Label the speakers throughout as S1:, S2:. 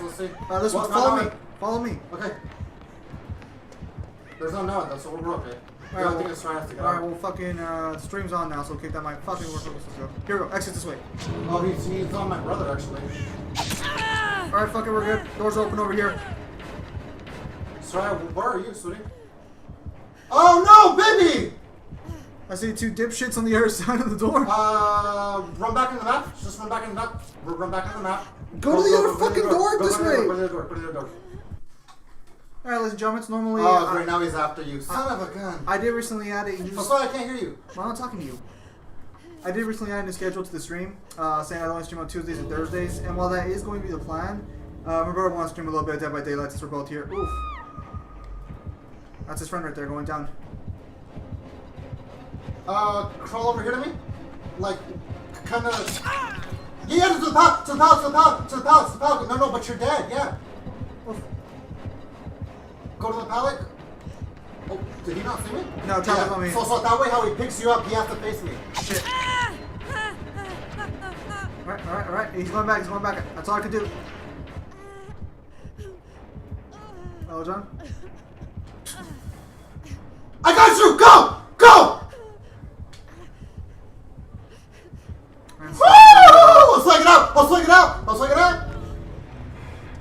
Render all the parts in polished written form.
S1: let's see.
S2: This one, follow me. Follow me.
S1: Okay. There's no Noah though, so we're okay.
S2: Alright,
S1: I think it's trying us to get
S2: Alright, well, fucking, stream's on now, so kick that mic. Fucking work. Let's go. Here we go. Exit this way.
S1: Oh, he's on my brother, actually.
S2: Alright, fucking, we're good. Doors open over here.
S1: Sorry, where are you, sweetie? Oh, no, baby!
S2: I see two dipshits on the other side of the door.
S1: Run back in the map. Just run back in the map. Run back in the map.
S2: Go to the other fucking door this way.
S1: Go to the door. Go to the door.
S2: Alright, ladies and gentlemen, it's normally...
S1: Oh, great, now he's after you. Son of a gun.
S2: I did recently add a...
S1: I'm sorry, I can't hear you.
S2: Well, I'm not talking to you. I did recently add a new schedule to the stream, saying I'd only stream on Tuesdays and Thursdays, and while that is going to be the plan, Roberto wants to stream a little bit of Dead by Daylight since we're both here. Oof. That's his friend right there going down.
S1: Crawl over here to me? Like, kind of... Yeah, to the pallet, to the pallet, to the pallet, to the pallet, to the pallet. No, but you're dead, yeah.
S2: Oof.
S1: Go to the pallet. Oh, did he not see me?
S2: No, tap on me.
S1: So that way how he picks you up, he has to face me.
S2: Shit. Alright. He's going back. That's all I could do. Hello, John?
S1: I got you! Go! Woo! Let's swing it out!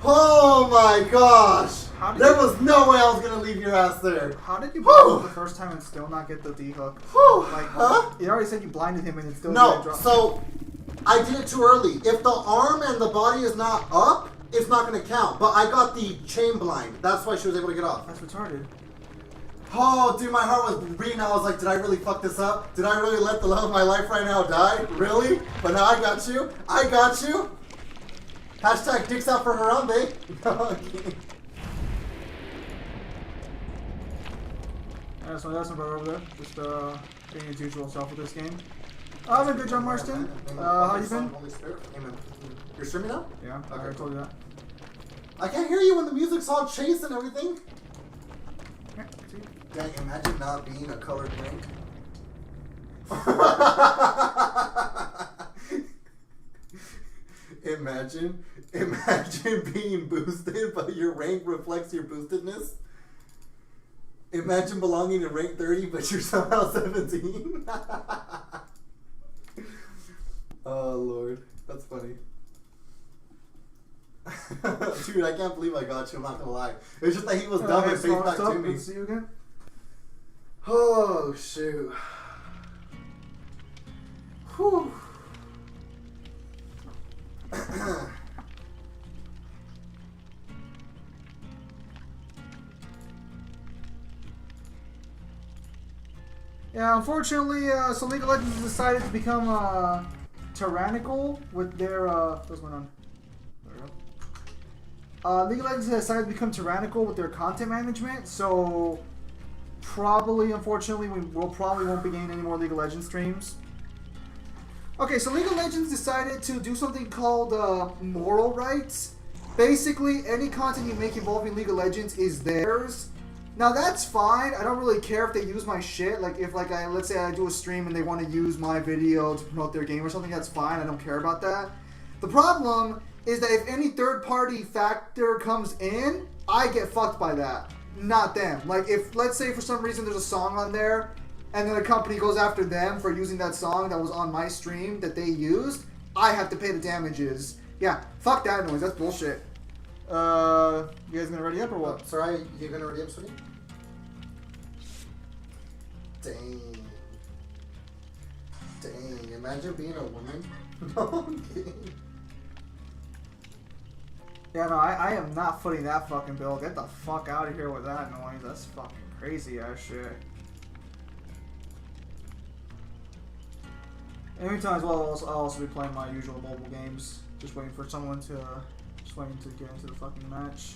S1: Oh my gosh! There was no way I was gonna leave your ass there.
S2: How did you blind him the first time and still not get the D-hook? Like,
S1: huh?
S2: You already said you blinded him and it still
S1: No,
S2: didn't drop.
S1: so I did it too early. If the arm and the body is not up, it's not gonna count. But I got the chain blind. That's why she was able to get off.
S2: That's retarded.
S1: Oh, dude, my heart was beating. I was like, did I really fuck this up? Did I really let the love of my life right now die? Really? But now I got you. Hashtag dicks out for Harambe. Okay.
S2: Yeah, so that's my brother over there. Just being his usual self with this game. I'm a good John Marston. How you been?
S1: You're streaming now?
S2: Yeah,
S1: okay,
S2: I already told you that.
S1: I can't hear you when the music's all chase and everything.
S2: Yeah, see?
S1: Dang, imagine not being a colored rank. Imagine being boosted, but your rank reflects your boostedness. Imagine belonging to rank 30, but you're somehow 17. Oh, Lord. That's funny. Dude, I can't believe I got you. I'm not gonna lie. It was just that he was dumb and faced back to me.
S2: See you again?
S1: Oh, shoot. Whew.
S2: Yeah, unfortunately, so League of Legends decided to become tyrannical with their what's going on? There we go. League of Legends has decided to become tyrannical with their content management, so probably, unfortunately, we probably won't be getting any more League of Legends streams. Okay, so League of Legends decided to do something called moral rights. Basically, any content you make involving League of Legends is theirs. Now that's fine. I don't really care if they use my shit. Like if let's say I do a stream and they want to use my video to promote their game or something, that's fine. I don't care about that. The problem is that if any third-party factor comes in, I get fucked by that, not them. Like if, let's say for some reason there's a song on there and then the company goes after them for using that song that was on my stream that they used, I have to pay the damages. Yeah, fuck that noise. That's bullshit. You guys gonna ready up or what?
S1: Sorry, you gonna ready up, sweetie? Dang. Imagine being a woman.
S2: Yeah, no, I am not footing that fucking bill. Get the fuck out of here with that noise. That's fucking crazy ass shit. In the meantime, as well, I'll also be playing my usual mobile games. Just waiting for someone to, waiting to get into the fucking match.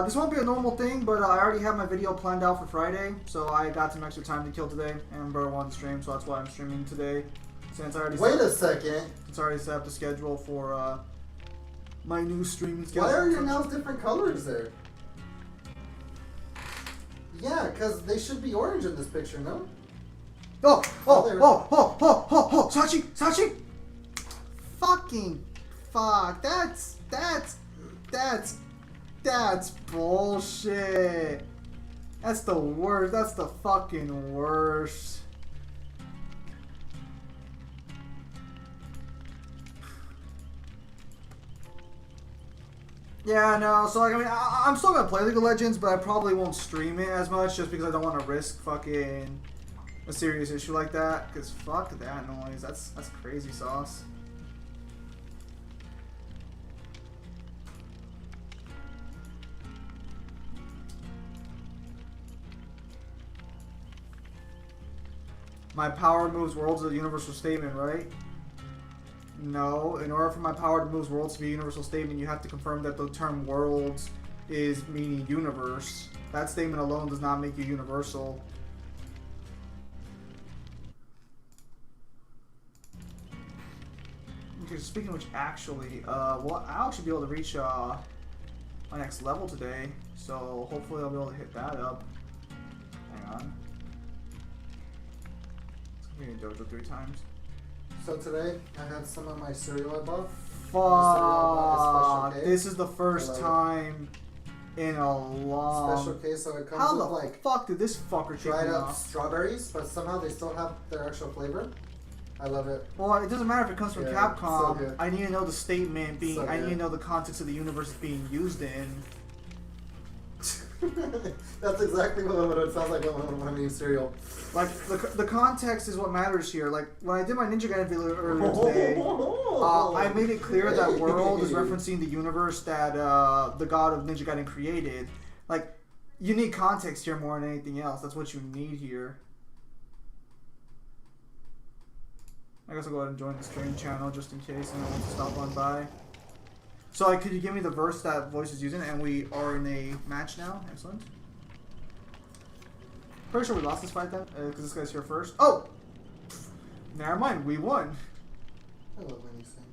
S2: This won't be a normal thing, but I already have my video planned out for Friday, so I got some extra time to kill today, and Bro wanted to stream, so that's why I'm streaming today. Since I already
S1: Wait a second.
S2: Since I already set up the schedule for my new streaming schedule.
S1: Why are your nails different colors there? Yeah, because they should be orange in this picture, no?
S2: Oh, Sachi! Fucking Fuck. That's bullshit. That's the worst. That's the fucking worst. Yeah, no, so like, I mean, I'm still gonna play League of Legends, but I probably won't stream it as much just because I don't want to risk fucking a serious issue like that. Because fuck that noise. That's crazy sauce. My power moves worlds is a universal statement, right? No. In order for my power to move worlds to be a universal statement, you have to confirm that the term worlds is meaning universe. That statement alone does not make you universal. Okay, speaking of which, actually, well, I'll actually be able to reach my next level today, so hopefully I'll be able to hit that up. Hang on. Let's go Dojo 3 times.
S1: So today, I had some of my cereal I bought.
S2: Fuck. This is the first time in a long...
S1: Special case, so it comes
S2: How
S1: with
S2: the
S1: like...
S2: fuck did this fucker kick
S1: dried
S2: me
S1: up
S2: off?
S1: strawberries, but somehow they still have their actual flavor. I love it.
S2: Well, it doesn't matter if it comes from Capcom.
S1: So good.
S2: I need to know the statement being...
S1: So
S2: I need to
S1: good.
S2: know the context of the universe it's being used in.
S1: That's exactly what it sounds like when I'm eating cereal.
S2: Like, the context is what matters here. Like, when I did my Ninja Gaiden video earlier today, I made it clear that world is referencing the universe that the god of Ninja Gaiden created. Like, you need context here more than anything else. That's what you need here. I guess I'll go ahead and join the stream channel just in case anyone wants to stop on by. So, like, could you give me the verse that voice is using? And we are in a match now. Excellent. Pretty sure we lost this fight then, because this guy's here first. Oh! Never mind, we won.
S1: I love when you sing.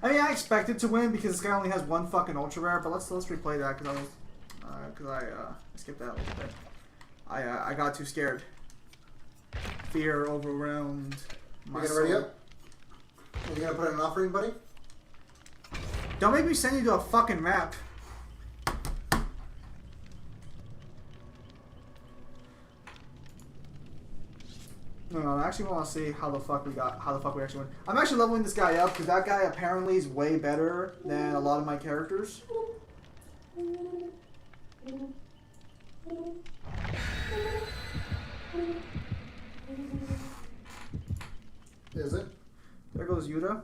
S2: I mean, I expected to win because this guy only has one fucking ultra rare, but let's replay that because I skipped that a little bit. I got too scared. Fear overwhelmed my
S1: You gonna ready up? Are you gonna put in an offering, buddy?
S2: Don't make me send you to a fucking map. No, I actually want to see how the fuck we actually win. I'm actually leveling this guy up because that guy apparently is way better than a lot of my characters.
S1: Is it?
S2: There goes Yuta.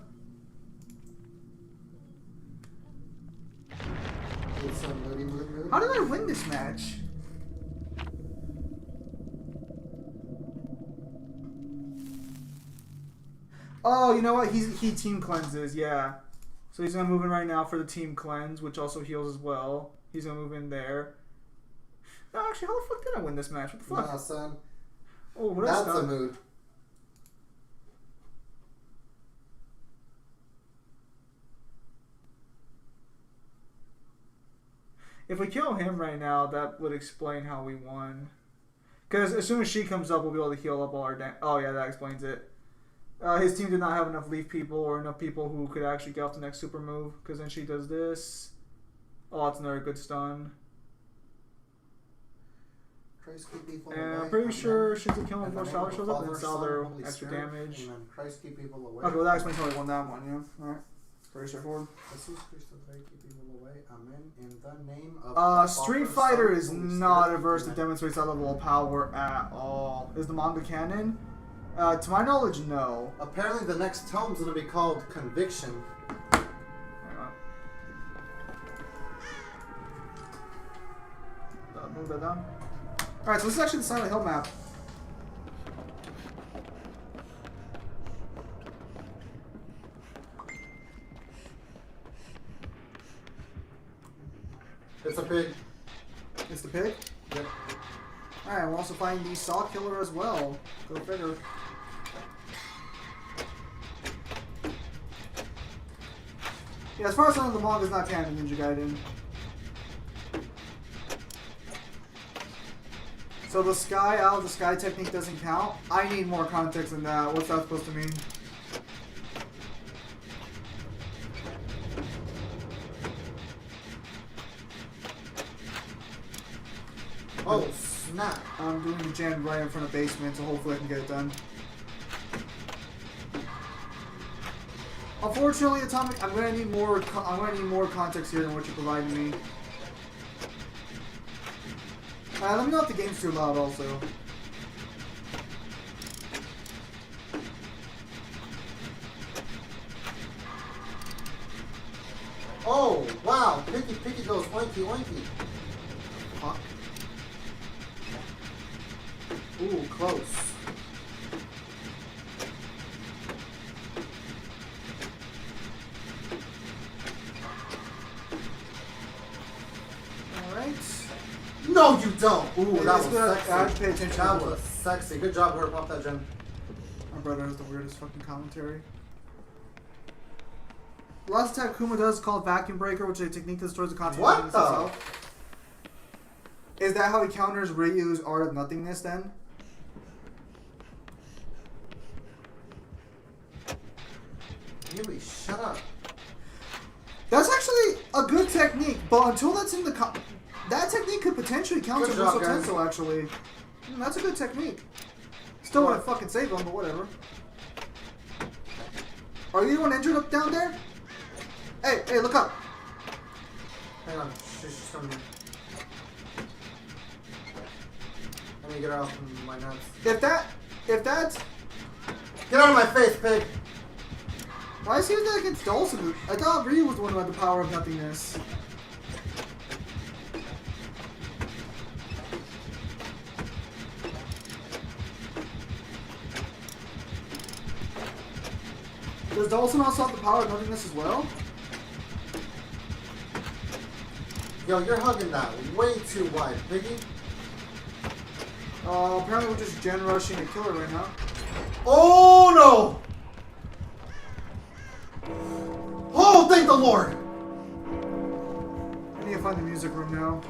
S2: How did I win this match? Oh, you know what? He team cleanses, yeah. So he's gonna move in right now for the team cleanse, which also heals as well. He's gonna move in there. No, actually, how the fuck did I win this match? What the fuck?
S1: Nah, son.
S2: Oh, what
S1: That's
S2: else?
S1: a mood.
S2: If we kill him right now, that would explain how we won. Because as soon as she comes up, we'll be able to heal up all our oh yeah, that explains it. His team did not have enough leaf people or enough people who could actually get off the next super move. Because then she does this. Oh, that's another good stun.
S1: Christ keep people
S2: And
S1: away.
S2: I'm pretty sure she's a kill
S1: And
S2: before
S1: the
S2: Salvador
S1: name
S2: shows
S1: of
S2: up
S1: Father,
S2: and
S1: Son,
S2: Salvador
S1: Holy
S2: extra
S1: Spirit.
S2: damage.
S1: Amen. Christ keep people away.
S2: Okay, well that explains how we won that one, yeah. Alright. Pretty straightforward.
S1: Jesus Christ, keep people away. Amen. In the name of
S2: Street
S1: Father,
S2: Fighter
S1: Son,
S2: is
S1: Holy
S2: not
S1: Spirit.
S2: a verse that
S1: Amen.
S2: demonstrates that level of power at all. Is the manga canon? To my knowledge, no.
S1: Apparently the next tome's gonna be called Conviction.
S2: Hang on. Move that down. Alright, so this is actually the Silent Hill map.
S1: It's a pig.
S2: It's the pig?
S1: Yep.
S2: Alright, we'll also find the Saw Killer as well. Go figure. Yeah, as far as I know, the manga is not canon Ninja Gaiden. So the sky out of the sky technique doesn't count? I need more context than that. What's that supposed to mean?
S1: Oh, snap.
S2: I'm doing the gen right in front of basement, so hopefully I can get it done. Unfortunately, Atomic, I'm gonna need more context here than what you're providing me. Let me know if the game's too loud also.
S1: Oh, wow. Picky goes oinky oinky.
S2: Fuck.
S1: Ooh, close.
S2: Alright.
S1: No, you don't. Ooh,
S2: Hey,
S1: that
S2: it's
S1: was
S2: good.
S1: sexy.
S2: I have to pay attention.
S1: That was sexy. Good job, whoever popped that gen.
S2: My brother has the weirdest fucking commentary. The last attack Kuma does is called Vacuum Breaker, which is a technique that destroys the content
S1: What
S2: of itself. Is that how he counters Ryu's Art of Nothingness then?
S1: Really, shut up.
S2: That's actually a good technique, but until that's in the that technique could potentially counter
S1: Good job,
S2: Russo
S1: guys.
S2: Tensou actually. That's a good technique. Still wouldn't fucking save him, but whatever. Are you anyone injured up down there? Hey, look up.
S1: Hang on. She's coming here. Let me get her off from my nuts.
S2: If that's
S1: Get out of my face, pig!
S2: why is he using that against Dawson? I thought Ryu was the one who had the power of nothingness. Does Dawson also have the power of nothingness as well?
S1: Yo, you're hugging that way too wide, piggy.
S2: Apparently we're just gen rushing a killer right now.
S1: Oh no! Oh, thank the Lord!
S2: I need to find the music room now.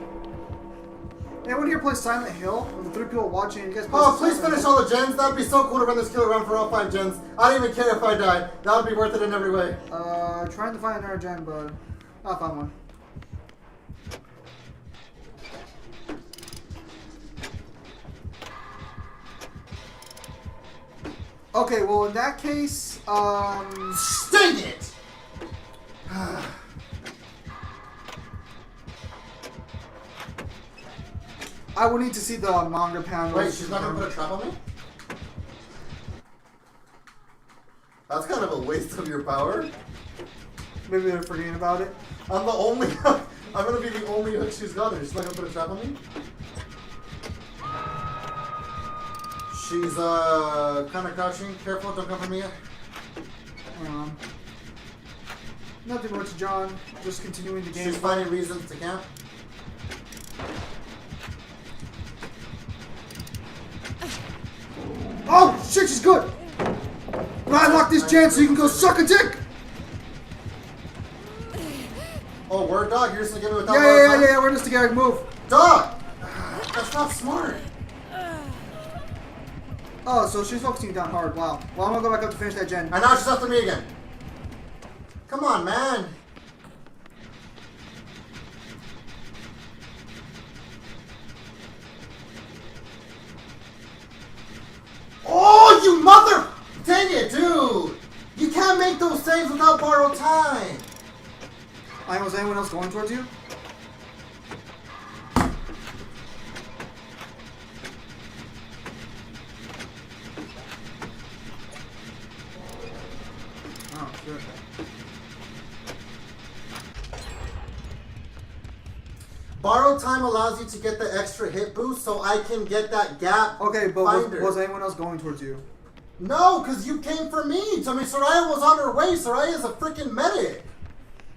S2: Anyone here play Silent Hill? With the 3 people watching, you guys play
S1: Oh, please
S2: Silent
S1: finish
S2: Hill?
S1: all the gens. That'd be so cool to run this killer around for all 5 gens. I don't even care if I die. That would be worth it in every way.
S2: Trying to find another gen, but I found one. Okay, well in that case,
S1: Dang it!
S2: I would need to see the manga panel.
S1: Wait, she's not gonna put a trap on me? That's kind of a waste of your power.
S2: Maybe they're forgetting about it.
S1: I'm the only. I'm gonna be the only hook she's got there. She's not gonna put a trap on me. She's kind of crouching. Careful, don't come for me yet.
S2: Nothing much, John. Just continuing the game.
S1: She's finding reasons to camp.
S2: Oh shit, she's good. But I locked this gen so you can go suck a dick.
S1: Oh, word, dog. You're just gonna give me without.
S2: Yeah. We're just together. Move.
S1: Dog. That's not smart.
S2: Oh, so she's focusing down hard. Wow. Well, I'm gonna go back up to finish that gen.
S1: And now she's after me again. Come on, man. Oh, you mother! Dang it, dude! You can't make those saves without borrowed time.
S2: Was anyone else going towards you? Oh, shit.
S1: Borrowed time allows you to get the extra hit boost, so I can get that gap.
S2: Okay, but
S1: finder.
S2: was anyone else going towards you?
S1: No, because you came for me. I mean, Soraya was on her way. Soraya is a freaking medic.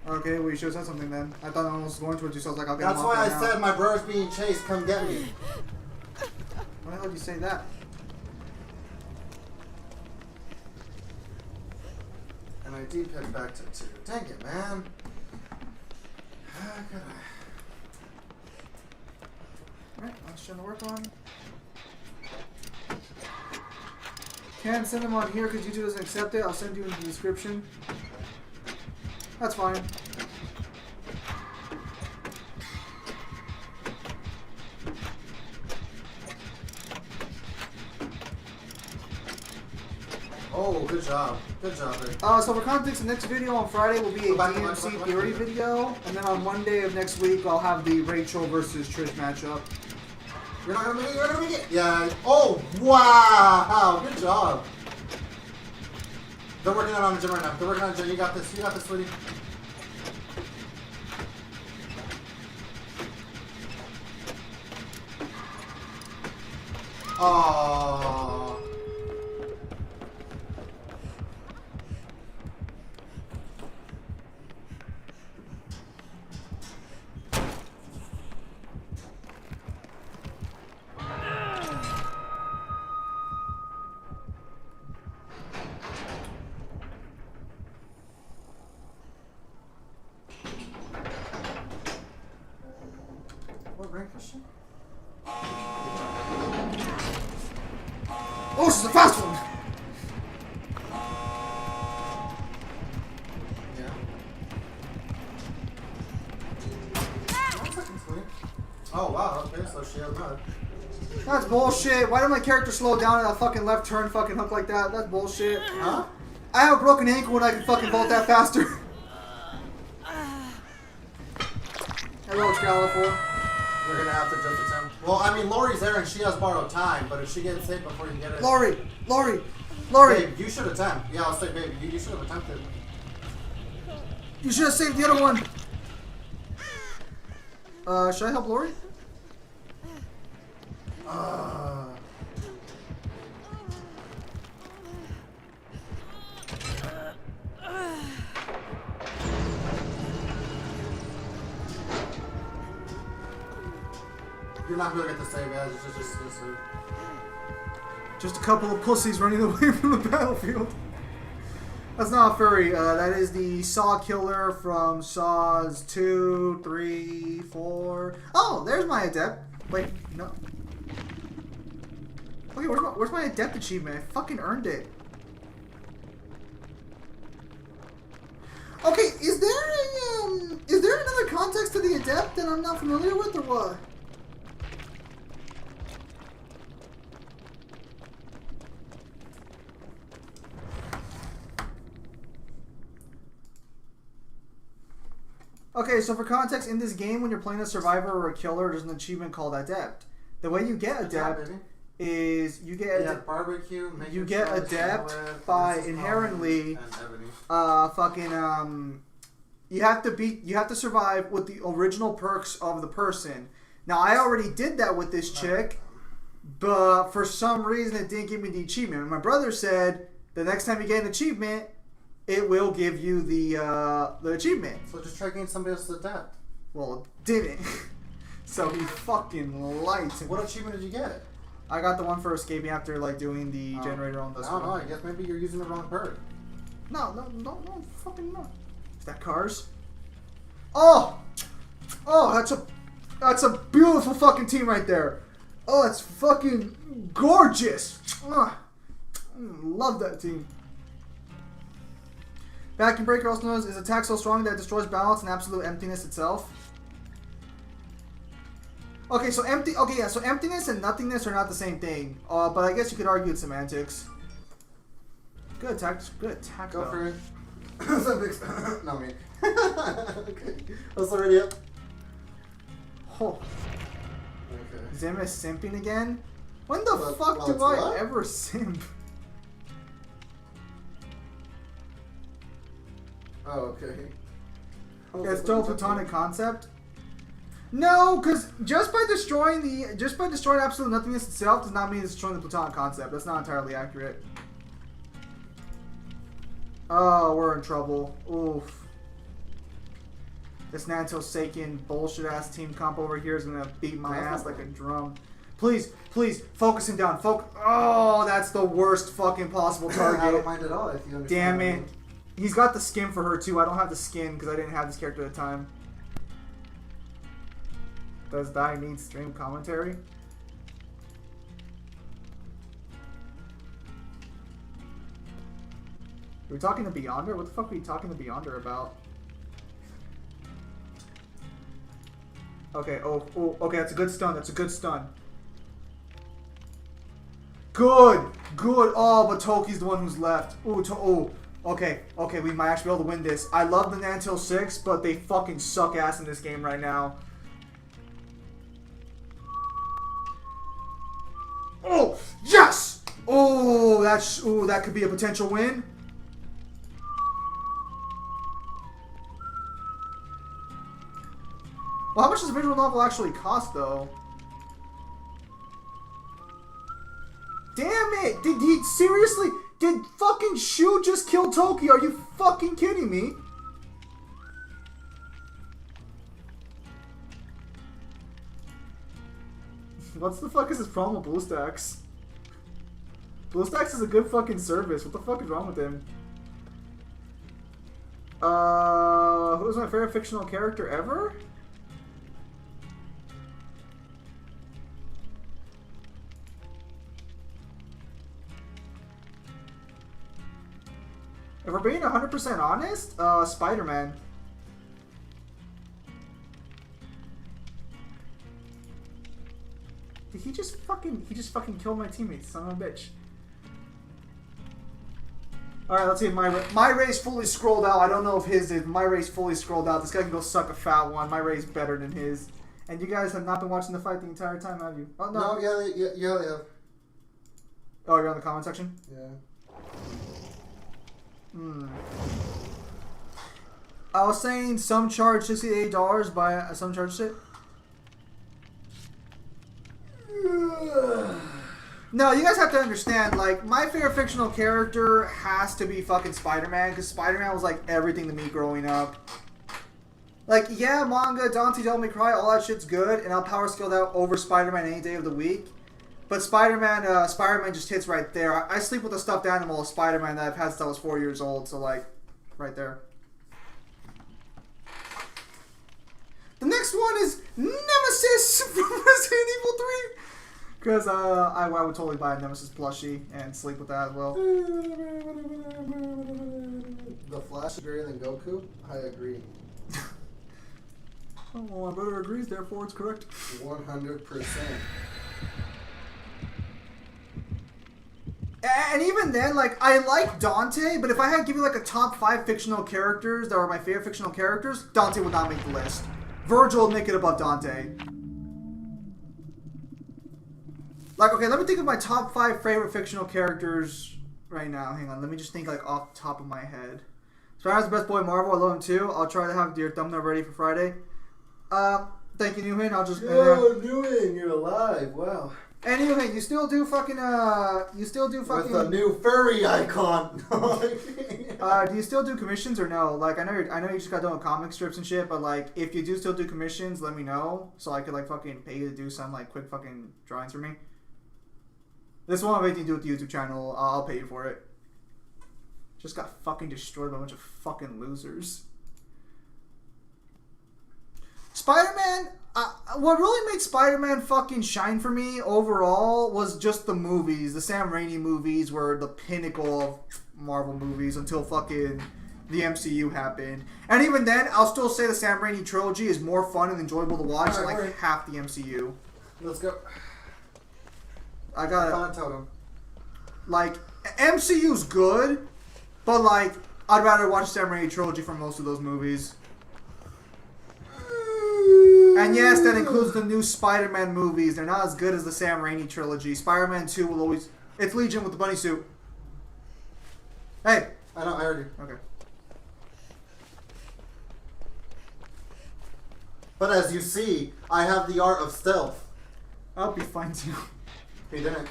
S2: Okay, well, you should have said something then. I thought no one was going towards you, so I was like, I'll get
S1: That's
S2: him off
S1: why I
S2: right now.
S1: said my brother's being chased. Come get me.
S2: Why the hell did you say that?
S1: And I D-pad back to 2. Dang it, man.
S2: Alright, let's try to work on. Can't send them on here because YouTube doesn't accept it. I'll send you in the description. That's fine.
S1: Oh, good job. Good job, Rick.
S2: So for context, the next video on Friday will be a DMC theory video, and then on Monday of next week I'll have the Rachel versus Trish matchup.
S1: You're not gonna make it. You're not gonna make it. Yeah. Oh, wow. Good job. They're working on the gym right now. They're working on the gym. You got this. You got this, sweetie. Oh. What rank is she?
S2: Oh, this is a fast one!
S1: Yeah. Oh, wow. Okay, so she has none.
S2: That's bullshit. Why did my character slow down at a fucking left turn fucking hook like that? That's bullshit.
S1: Huh?
S2: I have a broken ankle and I can fucking vault that faster. Hello, Excalibur.
S1: You're gonna have to just attempt. Well, I mean, Lori's there and she has borrowed time, but if she gets hit before you get it.
S2: Lori!
S1: Babe, you should attempt. Yeah, I'll say, babe, you should have attempted.
S2: You should have saved the other one. Should I help Lori?
S1: You're not gonna get the save, guys.
S2: Just a couple of pussies running away from the battlefield. That's not a furry. That is the Saw killer from Saws 2, 3, 4. Oh, there's my adept. Wait, no. Okay, where's my adept achievement? I fucking earned it. Okay, is there another context to the adept that I'm not familiar with, or what? Okay, so for context, in this game, when you're playing a survivor or a killer, there's an achievement called adept. The way you get adept is you get
S1: barbecue.
S2: You get adept by inherently you have to survive with the original perks of the person. Now I already did that with this chick, but for some reason it didn't give me the achievement. And my brother said the next time you get an achievement, it will give you the achievement.
S1: So just try getting somebody else's adept.
S2: Well, it didn't. So he fucking lied to me.
S1: What achievement did you get?
S2: I got the one for escaping after like doing the generator on this one.
S1: I don't know. I guess maybe you're using the wrong perk.
S2: No, fucking no. Is that cars? Oh, that's a beautiful fucking team right there. Oh, it's fucking gorgeous. Love that team. Vacuum Breaker, also known as attack so strong that it destroys balance and absolute emptiness itself. Okay, so emptiness and nothingness are not the same thing. But I guess you could argue it's semantics. Good attack.
S1: Go for it. No, me. Okay. Let's already up.
S2: Oh.
S1: Okay.
S2: Zim is simping again? When the fuck do I ever simp?
S1: Oh, okay.
S2: Yeah, it's still a platonic concept. No, because just by destroying absolute nothingness itself does not mean it's destroying the platonic concept. That's not entirely accurate. Oh, we're in trouble. Oof. This Nanto Seiken bullshit ass team comp over here is gonna beat my ass like a drum. Please, focus him down. Oh, that's the worst fucking possible target.
S1: I don't mind at all if you understand.
S2: Damn it. He's got the skin for her too. I don't have the skin because I didn't have this character at the time. Does Dai need stream commentary? Are we talking to Beyonder? What the fuck are you talking to Beyonder about? Okay, okay, that's a good stun. Good. good. Oh, but Toki's the one who's left. Ooh, okay, we might actually be able to win this. I love the Nantil 6, but they fucking suck ass in this game right now. Oh, yes! Oh, that could be a potential win. Well, how much does the visual novel actually cost, though? Damn it! Did he seriously? Did fucking Shu just kill Toki? Are you fucking kidding me? What's the fuck is this problem with BlueStacks? BlueStacks is a good fucking service. What the fuck is wrong with him? Who's my favorite fictional character ever? If we're being 100% honest, Spider-Man. Did he just fucking killed my teammates, son of a bitch. Alright, let's see if my race fully scrolled out. I don't know if his is. My race fully scrolled out. This guy can go suck a fat one. My race better than his. And you guys have not been watching the fight the entire time, have you? Oh, no.
S1: No, yeah.
S2: Oh, you're on the comment section?
S1: Yeah.
S2: I was saying some charge $68, but some charge it. No, you guys have to understand, like, my favorite fictional character has to be fucking Spider-Man, because Spider-Man was, like, everything to me growing up. Like, yeah, manga, Dante, Devil May Cry, all that shit's good, and I'll power skill that over Spider-Man any day of the week. But Spider-Man just hits right there. I sleep with a stuffed animal of Spider-Man that I've had since I was 4 years old, so, like, right there. The next one is Nemesis from Resident Evil 3. Because I would totally buy a Nemesis plushie and sleep with that as well.
S1: The Flash is greater than Goku? I agree.
S2: Oh, well, my brother agrees, therefore it's correct.
S1: 100%.
S2: And even then, like, I like Dante, but if I had to give you, like, a top 5 fictional characters that are my favorite fictional characters, Dante would not make the list. Virgil would make it above Dante. Like, okay, let me think of my top 5 favorite fictional characters right now. Hang on, let me just think, like, off the top of my head. Spider-Man's the best boy Marvel. I love him, too. I'll try to have your thumbnail ready for Friday. Thank you, Newhan. I'll just...
S1: Yo, Newhan, you're alive. Wow.
S2: Anyway, you still do fucking,
S1: With a new furry icon.
S2: Do you still do commissions or no? Like, I know you just got done with comic strips and shit, but, like, if you do still do commissions, let me know, so I could, like, fucking pay you to do some, like, quick fucking drawings for me. This won't have anything to do with the YouTube channel. I'll pay you for it. Just got fucking destroyed by a bunch of fucking losers. Spider-Man... what really made Spider-Man fucking shine for me overall was just the movies. The Sam Raimi movies were the pinnacle of Marvel movies until fucking the MCU happened. And even then, I'll still say the Sam Raimi trilogy is more fun and enjoyable to watch than like half the MCU.
S1: Let's go.
S2: I got
S1: it. Totem.
S2: Like, MCU's good, but like, I'd rather watch the Sam Raimi trilogy for most of those movies. And yes, that includes the new Spider-Man movies. They're not as good as the Sam Raimi trilogy. Spider-Man 2 will always... It's Legion with the bunny suit. Hey!
S1: I know, I heard you.
S2: Okay.
S1: But as you see, I have the art of stealth.
S2: I'll be fine too.
S1: He didn't.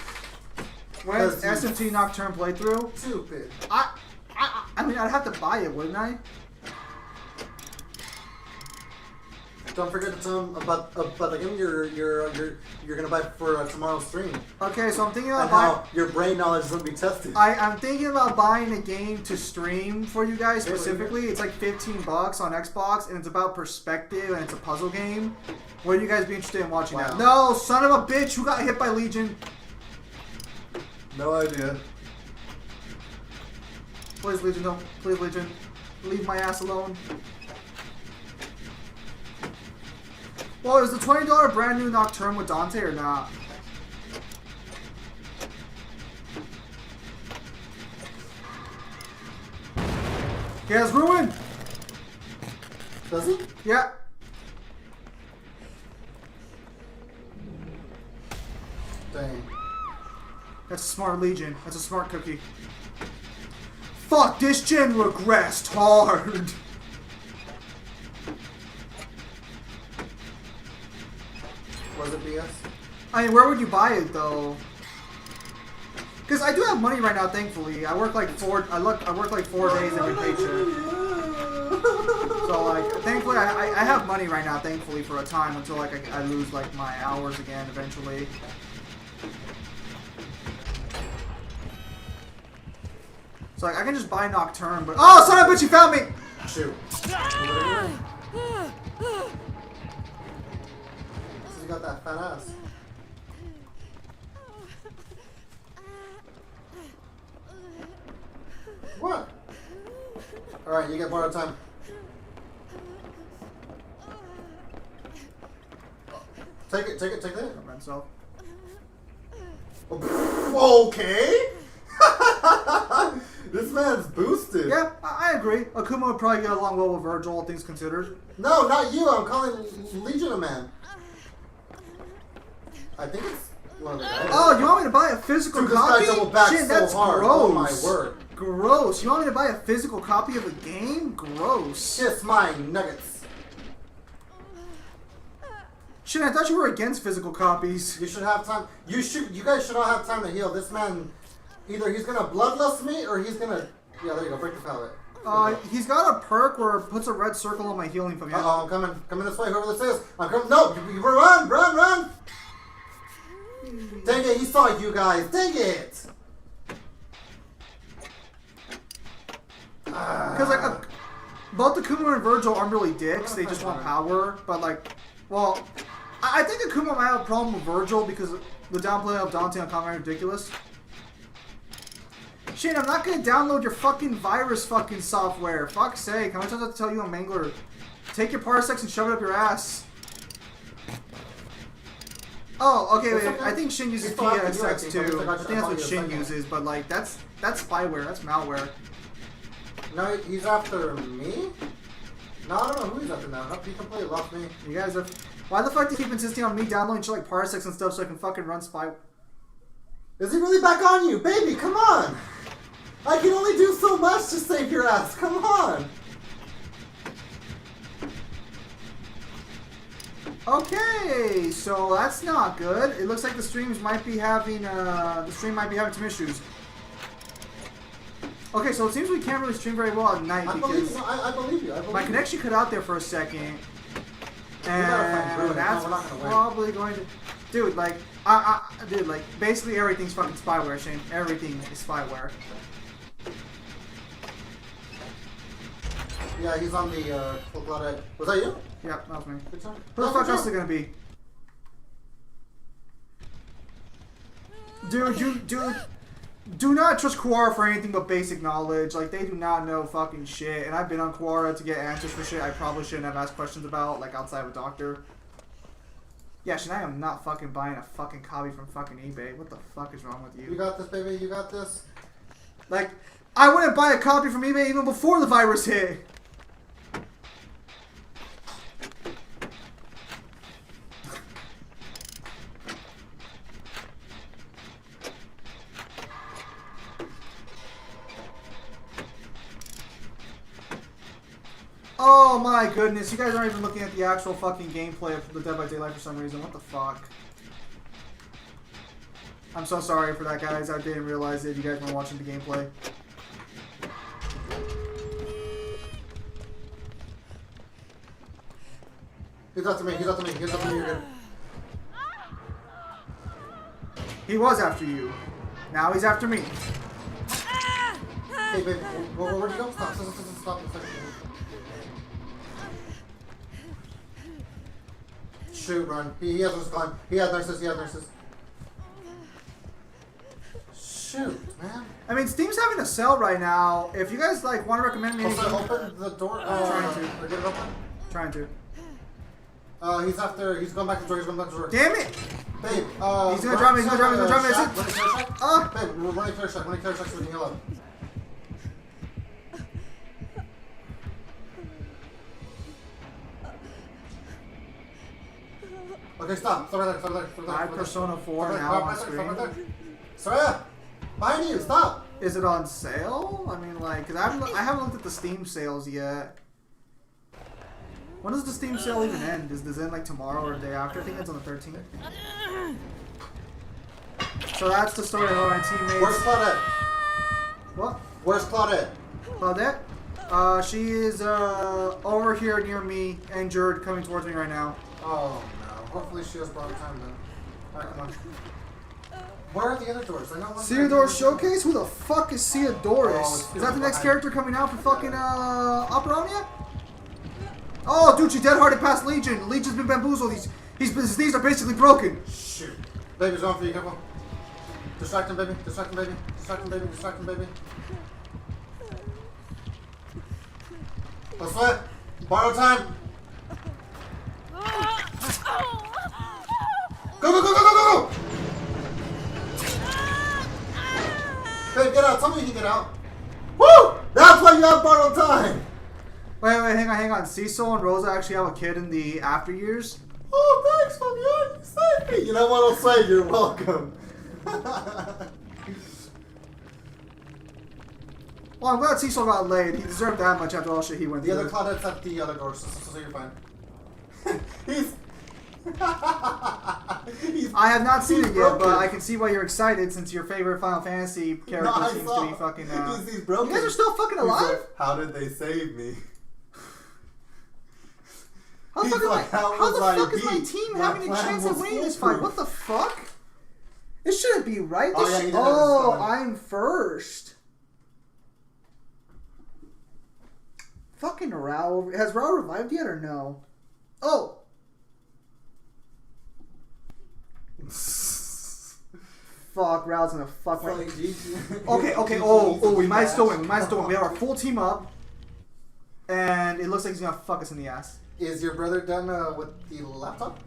S2: When's SMT Nocturne playthrough?
S1: Stupid.
S2: I mean, I'd have to buy it, wouldn't I?
S1: Don't forget to tell him about the game you're gonna buy for tomorrow's stream.
S2: Okay, so I'm thinking about
S1: and how your brain knowledge is gonna be tested.
S2: I'm thinking about buying a game to stream for you guys specifically. It's like $15 on Xbox, and it's about perspective, and it's a puzzle game. Would you guys be interested in watching that? No, son of a bitch! Who got hit by Legion?
S1: No idea.
S2: Please, Legion, don't. Please, Legion. Leave my ass alone. Well, is the $20 brand new Nocturne with Dante or not? He has ruin.
S1: Does he?
S2: Yeah.
S1: Dang.
S2: That's a smart Legion. That's a smart cookie. Fuck, this gen regressed hard.
S1: Was it BS?
S2: I mean, where would you buy it though? Because I do have money right now, thankfully. I work like 4 days every paycheck. So like, thankfully, I have money right now, thankfully, for a time until like I lose like my hours again eventually. So like, I can just buy Nocturne, but oh, son of a bitch, you found me!
S1: Shoot. You got that fat ass. What? Alright, you get borrowed time. Take it, take that.
S2: Himself.
S1: Okay. This man's boosted.
S2: Yeah, I agree. Akuma would probably get along well with Virgil, all things considered.
S1: No, not you. I'm calling Legion a man. I think it's one of the guys.
S2: Oh, you want me to buy a physical copy?
S1: This guy doubled back
S2: Shit,
S1: so
S2: that's
S1: hard.
S2: gross.
S1: Oh my word.
S2: Gross. You want me to buy a physical copy of a game? Gross.
S1: Kiss my nuggets.
S2: Shit, I thought you were against physical copies.
S1: You should have time. You guys should all have time to heal. This man, either he's gonna bloodlust me or he's gonna. Yeah, there you go. Break the pallet.
S2: He's got a perk where it puts a red circle on my healing from you.
S1: I'm coming. Coming this way. Whoever this is. I'm coming. No, you run, run, run. Dang it! He saw you guys. Dang it.
S2: Because like, both Akuma and Virgil aren't really dicks. They just want power. But like, well, I think Akuma might have a problem with Virgil because the downplay of Dante on Combat ridiculous. Shane, I'm not gonna download your fucking virus fucking software. Fuck's sake, how much times I have to tell you on Mangler? Take your parsecs and shove it up your ass. Oh, okay, wait.
S1: Okay.
S2: I think Shin uses
S1: You're fine,
S2: PSX
S1: you're right.
S2: too. I think that's what Shin
S1: You're
S2: uses, but like that's spyware, that's malware.
S1: No, he's after me? No, I don't know who he's after now. He completely lost me.
S2: You guys are. Why the fuck do you keep insisting on me downloading shit like parsecs and stuff so I can fucking run spy?
S1: Is he really back on you? Baby, come on! I can only do so much to save your ass. Come on!
S2: Okay, so that's not good. It looks like the stream might be having some issues. Okay, so it seems we can't really stream very well at night because
S1: I believe you.
S2: my connection cut out there for a second, and that's probably going to, dude. Like, dude, like basically everything's fucking spyware, Shane. Everything is spyware.
S1: Yeah, he's on the Claudette. Was that you?
S2: Yeah, that was me.
S1: Good time.
S2: Who the fuck else is it gonna be? Dude, do not trust Quora for anything but basic knowledge. Like, they do not know fucking shit. And I've been on Quora to get answers for shit I probably shouldn't have asked questions about, like outside of a doctor. Yeah, Shane, I am not fucking buying a fucking copy from fucking eBay. What the fuck is wrong with you?
S1: You got this, baby. You got this.
S2: Like, I wouldn't buy a copy from eBay even before the virus hit. Oh my goodness, you guys aren't even looking at the actual fucking gameplay of the Dead by Daylight for some reason. What the fuck? I'm so sorry for that, guys. I didn't realize that you guys weren't watching the gameplay.
S1: He's after me. He's after me. He's after me. You're good.
S2: He was after you. Now he's after me.
S1: Hey, baby. Where'd you go? Stop. Shoot, run. He has nurses gone. He has nurses. Shoot, man.
S2: I mean, Steam's having a sale right now. If you guys like want to recommend me anything,
S1: Open the door.
S2: Trying to.
S1: Get it open.
S2: Trying to.
S1: He's going back to the door.
S2: Damn it!
S1: Babe,
S2: he's gonna drop me. He's gonna drop me. That's it.
S1: Babe, we're running clear shot. So we can heal up. Okay, stop. Stop right there. Stop right there. Stop right there.
S2: I have Persona 4
S1: Stop
S2: now
S1: right
S2: on
S1: there.
S2: screen.
S1: Stop right there. Soraya! Behind you! Stop!
S2: Is it on sale? I mean, like, cause I haven't looked at the Steam sales yet. When does the Steam sale even end? Does it end like tomorrow or the day after? I think it's on the 13th. So that's the story of how my teammates.
S1: Where's Claudette?
S2: What?
S1: Where's Claudette?
S2: Claudette? She is over here near me, injured, coming towards me right now.
S1: Oh no. Hopefully she has borrowed time then. Alright, come on. Where are the other doors? I know one.
S2: Theodore Showcase? Who the fuck is Theodorus?
S1: Oh,
S2: Is that the next character coming out for fucking Operonia? Oh, dude, she dead-hearted past Legion. Legion's been bamboozled. His knees are basically broken.
S1: Shoot. Baby's on for you, careful. Distract him, baby. Distract him, baby. Distract him, baby. Distract him, baby. Let's sweat. Borrow time. Go, go, go, go, go, go, go! Babe, get out. Tell me you can get out. Woo! That's why you have borrowed time.
S2: Wait, hang on. Cecil and Rosa actually have a kid in the after years?
S1: Oh, thanks, Fabian. You saved me. You know what I'll say? You're welcome.
S2: Well, I'm glad Cecil got laid. He deserved that much after all shit he went
S1: The
S2: through.
S1: other Claudette's at the other door, so you're fine. He's...
S2: I have not seen it yet,
S1: broken.
S2: but I can see why you're excited since your favorite Final Fantasy character seems to be fucking...
S1: He's broken.
S2: You guys are still fucking
S1: He's
S2: alive?
S1: like, how did they save me?
S2: How the
S1: He's
S2: fuck,
S1: like,
S2: how
S1: how
S2: the
S1: was I
S2: fuck is my
S1: beat?
S2: team
S1: My
S2: having a
S1: plan
S2: chance of
S1: was
S2: winning this fight?
S1: foolproof.
S2: What the fuck? This shouldn't be right.
S1: Oh,
S2: This
S1: yeah,
S2: should-
S1: you did have this
S2: oh,
S1: going.
S2: I'm first. Fucking Rao. Has Rao revived yet or no? Oh. Fuck, Rao's gonna fuck my... Okay, oh, we might still win. We might still win. We have our full team up. And it looks like he's gonna fuck us in the ass.
S1: Is your brother done with the laptop?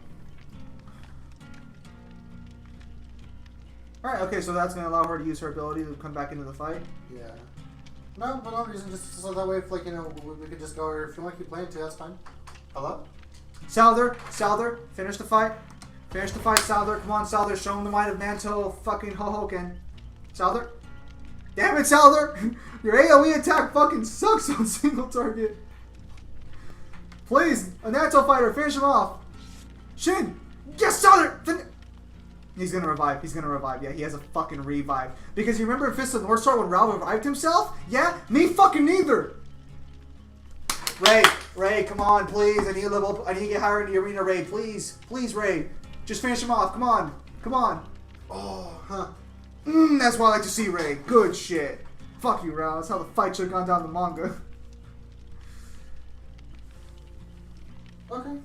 S2: Alright, okay, so that's gonna allow her to use her ability to come back into the fight.
S1: Yeah. No, for no reason, just so that way, if, like, you know, we could just go, or if you want to keep playing too, that's fine. Hello?
S2: Souther, finish the fight. Finish the fight, Souther. Come on, Souther, show him the might of Manto fucking Hohoken. Souther? Damn it, Souther! Your AoE attack fucking sucks on single target. Please, a Nato fighter, finish him off. Shin! Yes, Souther! He's gonna revive. He's gonna revive. Yeah, he has a fucking revive. Because you remember in Fist of the North Star when Rao revived himself? Yeah? Me fucking neither! Ray, come on, please. I need to level up. I need to get higher in the arena, Ray. Please. Please, Ray. Just finish him off. Come on.
S1: Oh, huh.
S2: That's what I like to see, Ray. Good shit. Fuck you, Rao. That's how the fight should have gone down in the manga.
S1: Okay.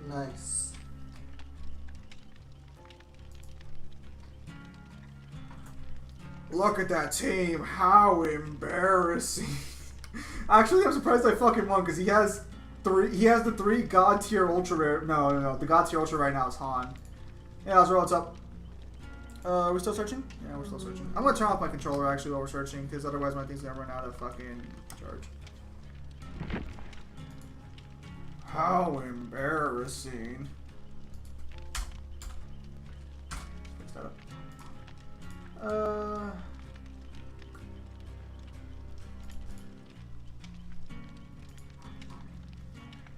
S1: Nice.
S2: Look at that team. How embarrassing. Actually, I'm surprised I fucking won because he has three. He has the 3 God tier ultra rare. No. The God tier ultra right now is Han. Yeah, let's roll. What's up? Are we still searching? Yeah, we're still searching. I'm gonna turn off my controller actually while we're searching because otherwise my thing's gonna run out of fucking charge. How embarrassing. Fix that up.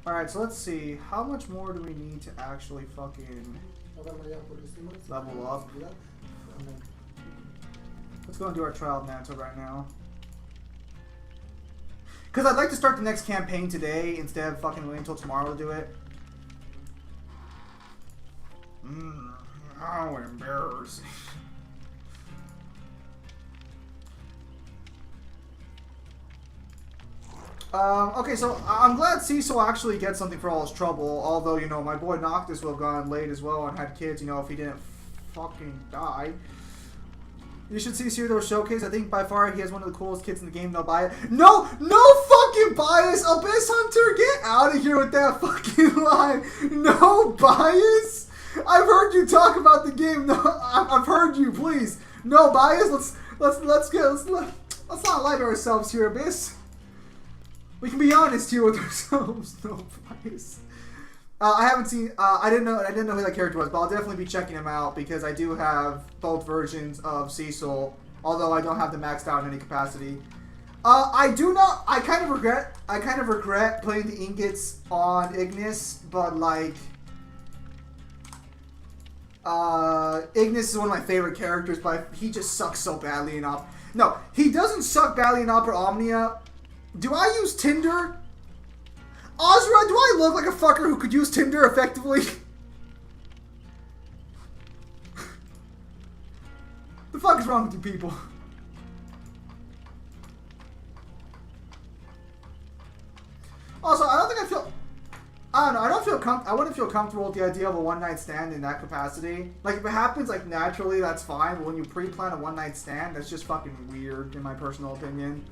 S2: Alright, so let's see. How much more do we need to actually fucking level up? Let's go and do our trial of Nanto right now. Because I'd like to start the next campaign today instead of fucking waiting until tomorrow to do it. How embarrassing. Okay, so I'm glad Cecil actually gets something for all his trouble, although, you know, my boy Noctis would have gone late as well and had kids, you know, if he didn't fucking die. You should see Theodore Showcase. I think by far he has one of the coolest kids in the game. No bias. No fucking bias! Abyss Hunter, get out of here with that fucking line. No bias? I've heard you talk about the game. No, I've heard you. Please, no bias. Let's not lie to ourselves here, Abyss. We can be honest here with ourselves. No bias. I haven't seen. I didn't know who that character was, but I'll definitely be checking him out because I do have both versions of Cecil. Although I don't have them maxed out in any capacity. I do not. I kind of regret playing the ingots on Ignis, but like, Ignis is one of my favorite characters, but he just sucks so badly in Opera. No, he doesn't suck badly in Opera Omnia. Do I use Tinder? Ozra, do I look like a fucker who could use Tinder effectively? The fuck is wrong with you people? Also, I don't feel I wouldn't feel comfortable with the idea of a one-night stand in that capacity. Like, if it happens, like, naturally, that's fine. But when you pre-plan a one-night stand, that's just fucking weird, in my personal opinion.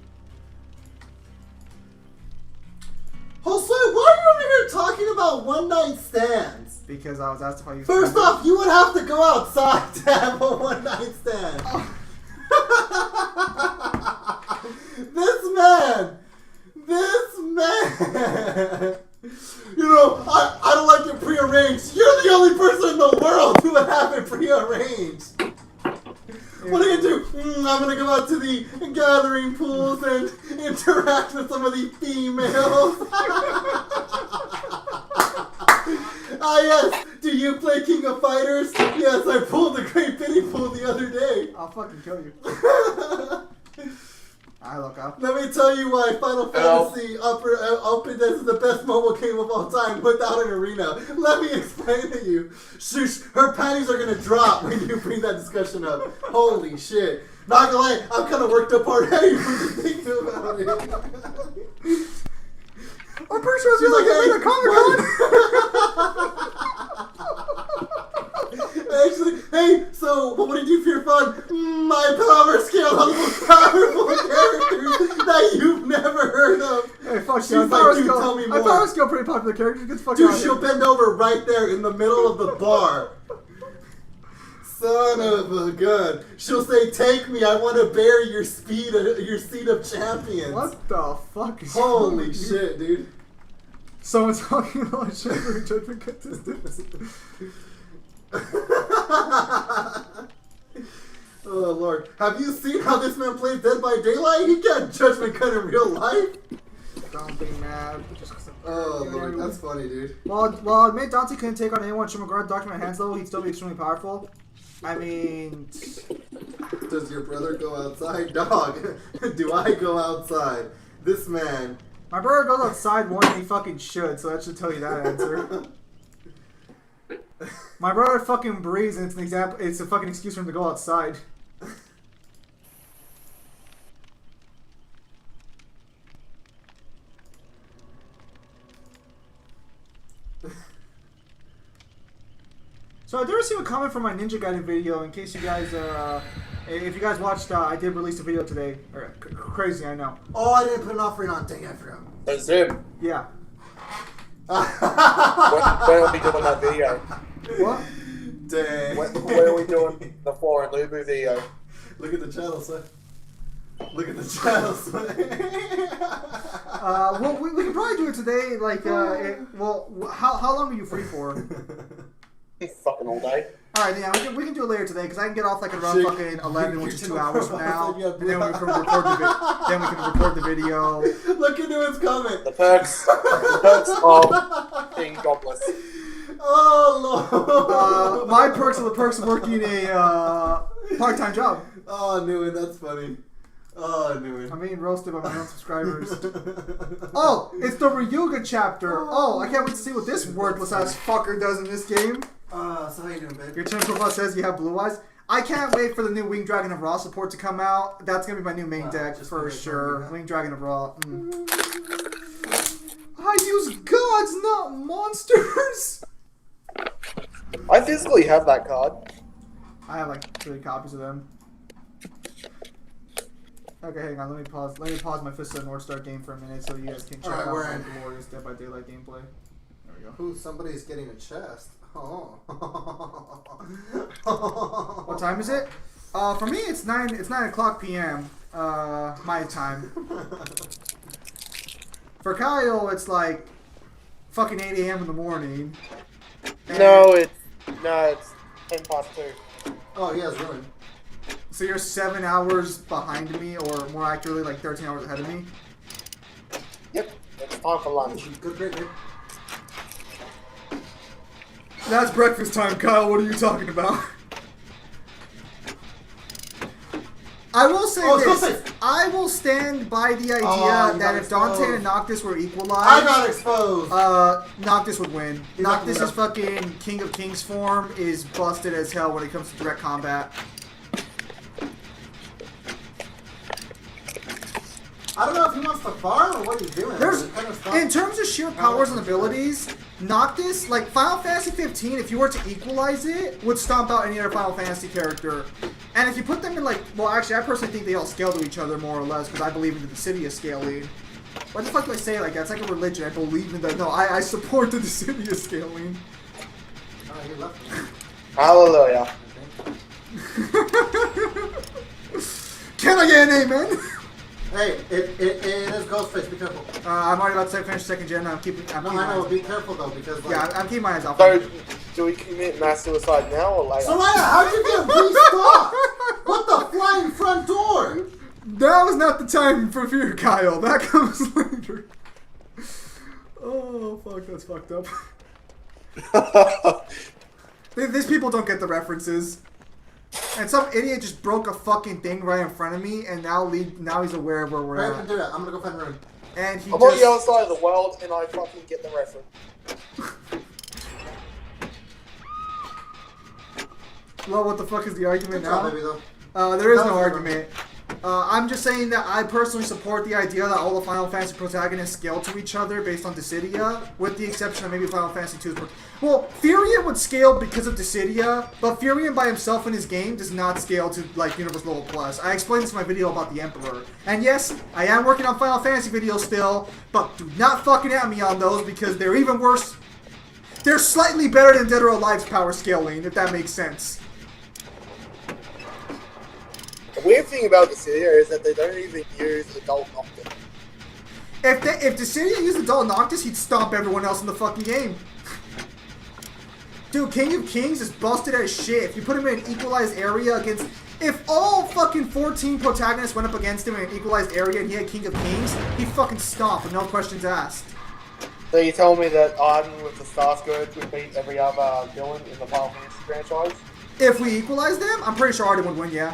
S1: Jose, why are you over here talking about one-night stands?
S2: Because I was asked if I used
S1: First off, you would have to go outside to have a one-night stand.
S2: Oh.
S1: This man. You know, I don't like it prearranged. You're the only person in the world who would have it prearranged. What are you gonna do? I'm gonna go out to the gathering pools and interact with some of the females. Ah yes, do you play King of Fighters? Yes, I pulled the Great Pity Pool the other day.
S2: I'll fucking kill you. I look up.
S1: Let me tell you why Final Fantasy Open This is the best mobile game of all time without an arena. Let me explain to you. Shush, her panties are gonna drop when you bring that discussion up. Holy shit. Not gonna lie, I'm kind of worked up already from just thinking about it.
S2: I'm pretty sure it's like a Comic-Con.
S1: Actually, hey, so what do you do for your fun? My power scale on the most powerful characters that you've never heard of.
S2: Hey, fuck
S1: She's
S2: you.
S1: like, dude, tell me more.
S2: My power scale pretty popular character. Get the fuck out
S1: Dude,
S2: of
S1: she'll
S2: here.
S1: bend over right there in the middle of the bar. Son of a gun. She'll say, take me, I want to bear your seat of champions.
S2: What the fuck is
S1: Holy shit, dude.
S2: Someone's talking about Shivering Judgment contestants.
S1: Oh lord. Have you seen how this man plays Dead by Daylight? He got Judgment Cut in real life.
S2: Don't be mad.
S1: Oh lord, that's funny, dude.
S2: Well, admit Dante couldn't take on anyone Shimogard document hands level, he'd still be extremely powerful. I mean...
S1: Does your brother go outside? Dog, do I go outside? This man...
S2: My brother goes outside more than he fucking should, so that should tell you that answer. My brother fucking breathes, and it's an example. It's a fucking excuse for him to go outside. So I did receive a comment from my Ninja Gaiden video. In case you guys, if you guys watched, I did release a video today. Crazy, I know.
S1: Oh, I didn't put an offering on. Dang, I forgot.
S3: That's him.
S2: Yeah.
S3: When are we doing that video?
S2: What?
S1: Dang.
S3: When are we doing the Foreign Lubu video?
S1: Look at the channel, son. Look at the channel, son.
S2: Well, we can probably do it today. Like, how long are you free for?
S3: Fucking all day.
S2: Alright, yeah, we can do it later today because I can get off like around fucking 11, which is 2 hours from now, and then we can record the video.
S1: Look into his comment.
S3: The perks of being godless.
S1: Oh lord.
S2: My perks are the perks of working a part-time job.
S1: Oh, I knew it. That's funny. Oh, I knew it.
S2: I'm being roasted by my own subscribers. Oh, it's the Ryuga chapter. Oh, I can't wait to see what this worthless ass fucker does in this game.
S1: So how you doing, babe?
S2: Your channel profile says you have blue eyes. I can't wait for the new Winged Dragon of Ra support to come out. That's gonna be my new main deck for sure. Winged Dragon of Ra. I use gods, not monsters.
S3: I physically have that card.
S2: I have like 3 copies of them. Okay, hang on. Let me pause my Fist of the North Star game for a minute so you guys can check out my glorious Dead by Daylight gameplay. There we go.
S1: Ooh, somebody's getting a chest. Oh.
S2: What time is it? For me, it's 9 p.m. My time. For Kyle, it's like fucking 8 a.m. in the morning. And
S3: No, it's 10 past 2.
S1: Oh, he has ruined.
S2: so you're 7 hours behind me, or more accurately, like 13 hours ahead of me.
S3: Yep, it's time for lunch.
S1: Good, great, man.
S2: That's breakfast time, Kyle. What are you talking about? I will say this. I will stand by the idea that if Dante and Noctis were equalized,
S1: I got exposed.
S2: Noctis would win.
S1: He's not
S2: Noctis'
S1: gonna-
S2: fucking King of Kings form is busted as hell when it comes to direct combat.
S1: I don't know if he wants to farm or what he's doing.
S2: There's,
S1: It's kind of stuff.
S2: in terms of sheer powers and abilities, Noctis, like Final Fantasy 15, if you were to equalize it, would stomp out any other Final Fantasy character. And if you put them in like, well actually I personally think they all scale to each other more or less, because I believe in the Dissidia scaling. What the fuck do I say like that? It's like a religion. I believe in that. No, I support the Dissidia scaling.
S1: He left me.
S3: Hallelujah.
S2: Can I get an amen?
S1: Hey, it is Ghostface. Be careful.
S2: I'm already about to finish second gen. I'm keeping
S1: No,
S2: my
S1: I know.
S2: eyes.
S1: Be careful though, because like.
S2: Yeah, I'm keeping my eyes off.
S3: So, do we commit mass suicide now or later?
S1: Soraya, how'd you get restocked? What the flying front door?
S2: That was not the time for fear, Kyle. That comes later. Oh, fuck, that's fucked up. These people don't get the references. And some idiot just broke a fucking thing right in front of me, and now he's aware of where we're
S1: Hurry up
S2: at.
S1: and do that. I'm gonna go find Ruin.
S2: And he
S3: I'm on the
S2: just...
S3: other side of the world and I fucking get the reference.
S2: Well, what the fuck is the argument
S1: Good job,
S2: now?
S1: baby, though.
S2: There is
S1: That
S2: no
S1: was
S2: argument. I'm just saying that I personally support the idea that all the Final Fantasy protagonists scale to each other based on Dissidia, with the exception of maybe Final Fantasy 2's. Well, Furion would scale because of Dissidia, but Furion by himself in his game does not scale to, like, Universe Level Plus. I explained this in my video about the Emperor. And yes, I am working on Final Fantasy videos still, but do not fucking at me on those because they're even worse. They're slightly better than Dead or Alive's power scaling, if that makes sense.
S3: The weird thing about the city is that they don't even use adult Noctis.
S2: If Dissidia used Adult Noctis, he'd stomp everyone else in the fucking game. Dude, King of Kings is busted as shit. If you put him in an equalized area against... If all fucking 14 protagonists went up against him in an equalized area and he had King of Kings, he'd fucking stomp with no questions asked.
S3: So you tell me that Arden with the Star Scourge would beat every other villain in the Final Fantasy franchise?
S2: If we equalize them, I'm pretty sure Arden would win, yeah.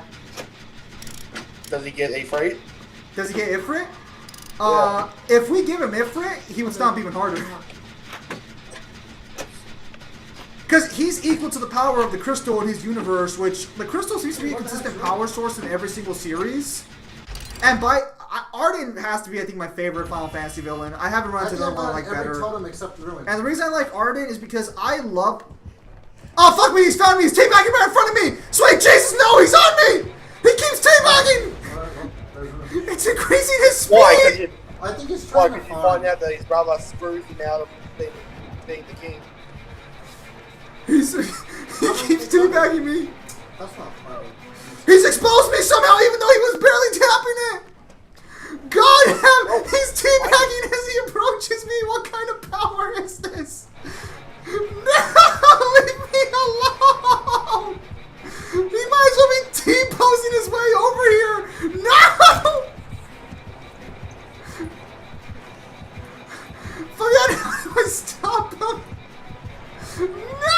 S3: Does he get Ifrit?
S2: Does he get Ifrit?
S3: Yeah.
S2: If we give him Ifrit, he would stomp even harder. Because he's equal to the power of the crystal in his universe, which the crystal seems to be a consistent power source in every single series. And Arden has to be, I think, my favorite Final Fantasy villain. I haven't run into another one I like better.
S1: Every totem except Ruin.
S2: And the reason I like Arden is because I love... Oh, fuck me, he's found me! He's teabagging right in front of me! Sweet Jesus, no, he's on me! He keeps teabagging! It's increasing his speed!
S3: Why?
S1: I think he's
S3: Why
S1: trying
S3: could
S1: to
S3: you
S1: farm.
S3: find out that his brother screwed him out of being the king?
S2: He keeps teabagging me!
S1: That's not funny.
S2: He's exposed me somehow even though he was barely tapping it! God help! He's teabagging as he approaches me! What kind of power is this? No! Leave me alone! He might as well be T-posing his way over here! No! Forget how do I stop him? No!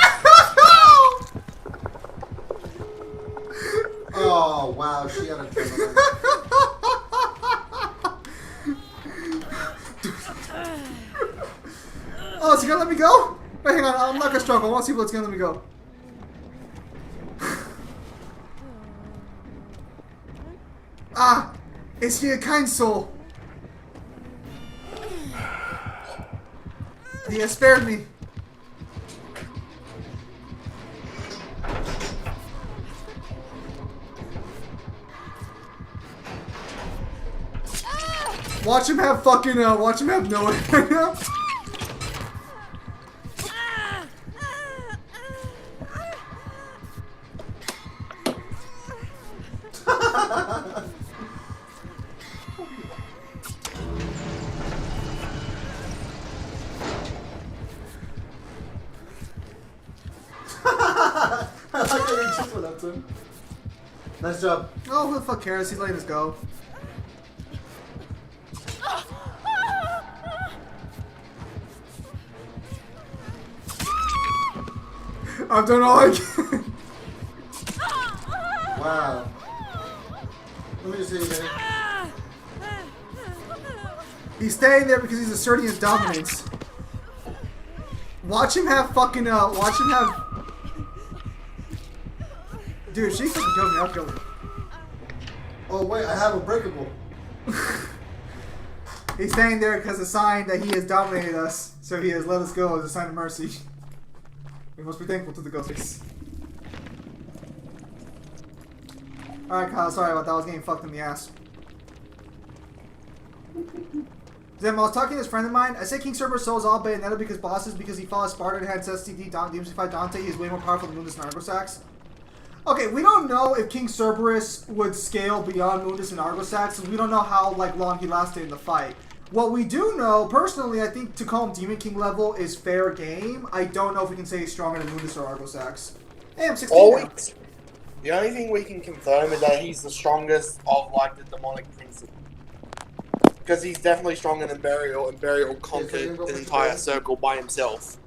S1: Oh, wow. She had a turn.
S2: Oh, is he gonna let me go? Wait, hang on, I'm not gonna struggle. I want to see what's gonna let me go. Ah! Is he a kind soul? He has spared me. Watch him have fucking, watch him have no right now.
S1: I like that you just went up to him. Nice job.
S2: Oh, who the fuck cares? He's letting us go. I've done all I can.
S1: Wow. Let me just see you again.
S2: He's staying there because he's asserting his dominance. Watch him have fucking, watch him have... Dude, she fucking killed me, I'll kill her.
S1: Oh wait, I have a breakable.
S2: He's staying there because a sign that he has dominated us, so he has let us go as a sign of mercy. We must be thankful to the ghosts. Alright, Kyle, sorry about that. I was getting fucked in the ass. Then I was talking to this friend of mine. I said King Cerberus souls all Bayonetta because bosses because he fought a Spartan and had STD DMC5 Dante. He is way more powerful than Mundus and Argosax. Okay, we don't know if King Cerberus would scale beyond Mundus and Argosax, and we don't know how long he lasted in the fight. What we do know, personally, I think to call him Demon King level is fair game. I don't know if we can say he's stronger than Mundus or Argosax. Hey, I'm 16 now.
S3: The only thing we can confirm is that he's the strongest of the demonic princes. Because he's definitely stronger than Burial, and Burial conquered an entire circle by himself.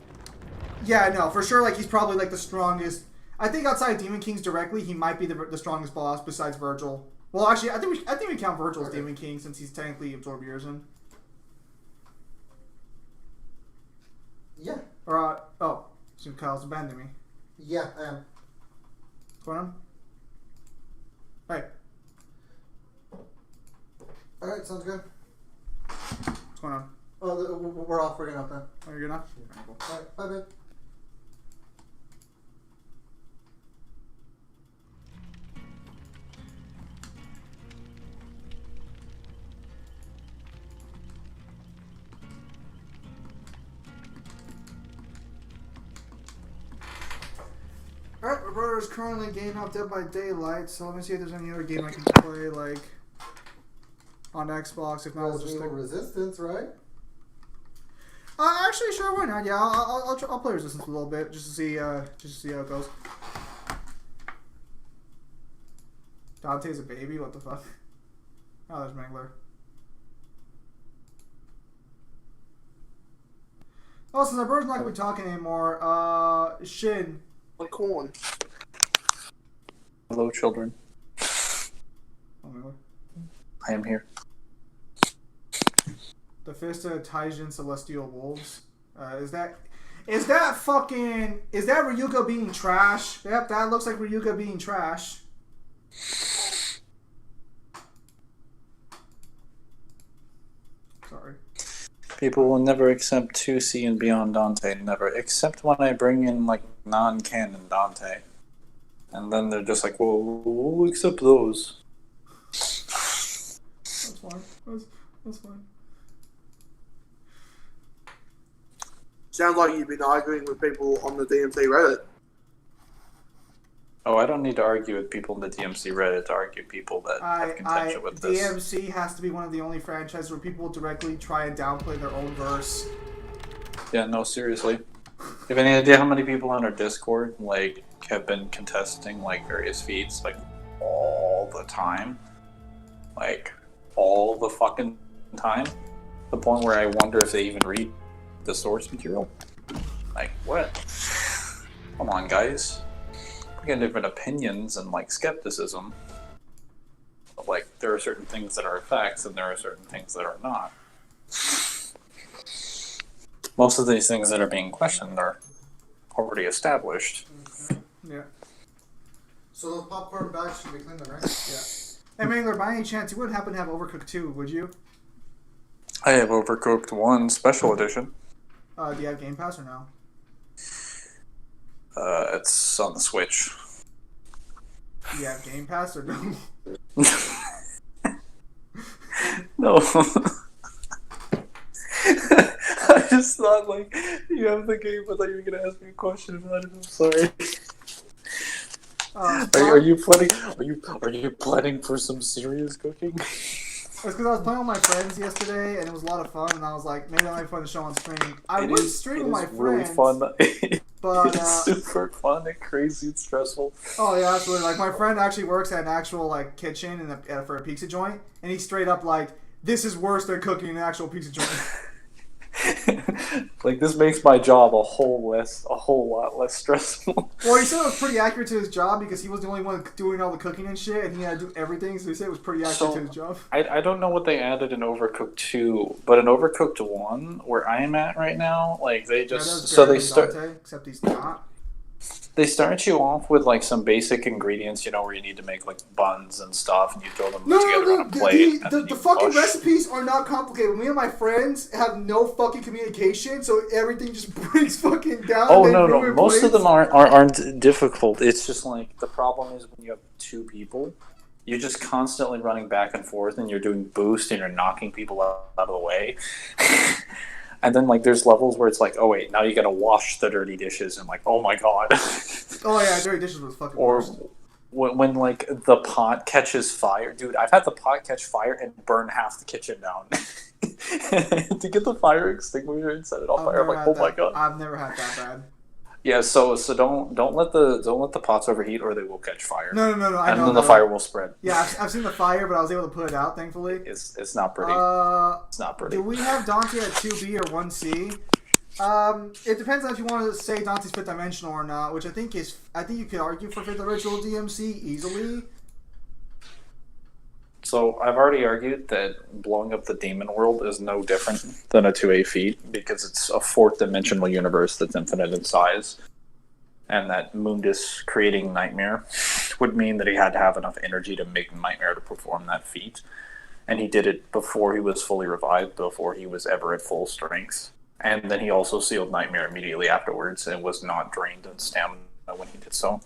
S2: Yeah, no, for sure, he's probably the strongest. I think outside Demon Kings directly, he might be the strongest boss besides Virgil. Well, actually, I think we count Virgil as Demon King since he's technically absorbed Urizen.
S1: Yeah.
S2: Or, oh, so Kyle's abandoning me.
S1: Yeah, I am.
S2: What's going on? Hey.
S1: Alright, sounds good.
S2: What's going on?
S1: Oh, we're off. We're getting up then.
S2: Oh, you're good now?
S1: Yeah. Cool. Alright, bye, babe.
S2: Alright, my brother is currently getting out Dead by Daylight, so let me see if there's any other game I can play, on Xbox. If not, we'll just
S1: Resistance, right?
S2: Actually, sure, why not? Yeah, I'll play Resistance a little bit just to see how it goes. Dante's a baby. What the fuck? Oh, there's Mangler. Oh, since our bird's not gonna be talking anymore, Shin.
S3: Like corn.
S4: Hello, children.
S2: Oh, Mangler.
S4: I am here.
S2: The Fist of Taijin Celestial Wolves. Is that Ryuga being trash? Yep, that looks like Ryuga being trash. Sorry.
S4: People will never accept 2C and beyond Dante, never. Except when I bring in, non-canon Dante. And then they're just like, well, we'll accept those.
S2: That's fine. That's fine.
S3: Sounds like you've been arguing with people on the DMC Reddit.
S4: Oh, I don't need to argue with people in the DMC Reddit to argue people that have contention with this.
S2: DMC has to be one of the only franchises where people directly try and downplay their own verse.
S4: Yeah, no, seriously. You have any idea how many people on our Discord, have been contesting, various feats, all the time? All the fucking time? To the point where I wonder if they even read the source material. What? Come on, guys. We got different opinions and, skepticism. But, there are certain things that are facts and there are certain things that are not. Most of these things that are being questioned are already established.
S2: Mm-hmm. Yeah.
S1: So those popcorn bags should be cleaned up, right?
S2: Yeah. Hey, Mangler, by any chance, you wouldn't happen to have Overcooked 2, would you?
S4: I have Overcooked 1 Special Edition.
S2: Do you have Game Pass or no?
S4: It's on the Switch.
S2: Do you have Game Pass or no?
S4: No. I just thought, you have the game, but I thought you were going to ask me a question about it. I'm sorry. Are you planning? Are you planning for some serious cooking?
S2: It's because I was playing with my friends yesterday, and it was a lot of fun, and I was like, maybe that might be fun to show on stream. I would stream with my friends.
S4: Really fun.
S2: But,
S4: it's super fun and crazy and stressful.
S2: Oh, yeah, absolutely. Like, my friend actually works at an actual, like, kitchen for a pizza joint, and he's straight up like, this is worse than cooking in an actual pizza joint.
S4: Like, this makes my job a whole lot less stressful.
S2: Well, he said it was pretty accurate to his job because he was the only one doing all the cooking and shit, and he had to do everything, so he said it was pretty accurate to his job.
S4: I don't know what they added in Overcooked 2, but in Overcooked 1, where I am at right now, like, they just... So they start...
S2: Dante, except he's not.
S4: They start you off with, like, some basic ingredients, you know, where you need to make, like, buns and stuff, and you throw them together on a plate.
S2: The fucking recipes are not complicated. Me and my friends have no fucking communication, so everything just breaks fucking down.
S4: Oh, no. Most of them aren't difficult. It's just, like, the problem is when you have 2 people, you're just constantly running back and forth, and you're doing boost, and you're knocking people out of the way. And then, like, there's levels where it's like, oh, wait, now you gotta wash the dirty dishes. And, like, oh, my God.
S2: Oh, yeah, dirty dishes was fucking
S4: Or
S2: worst.
S4: when, like, the pot catches fire. Dude, I've had the pot catch fire and burn half the kitchen down. To get the fire extinguisher and set it on fire. I'm like, oh, my God.
S2: I've never had that bad.
S4: Yeah, so don't let the pots overheat or they will catch fire.
S2: No. I know.
S4: And then the fire will spread.
S2: Yeah, I've seen the fire, but I was able to put it out, thankfully.
S4: It's not pretty. It's not pretty.
S2: Do we have Dante at 2B or 1C? It depends on if you want to say Dante's fifth dimensional or not, which I think you could argue for fifth dimensional DMC easily.
S4: So I've already argued that blowing up the demon world is no different than a 2A feat because it's a fourth dimensional universe that's infinite in size. And that Mundus creating Nightmare would mean that he had to have enough energy to make Nightmare to perform that feat. And he did it before he was fully revived, before he was ever at full strength. And then he also sealed Nightmare immediately afterwards and was not drained in stamina when he did so.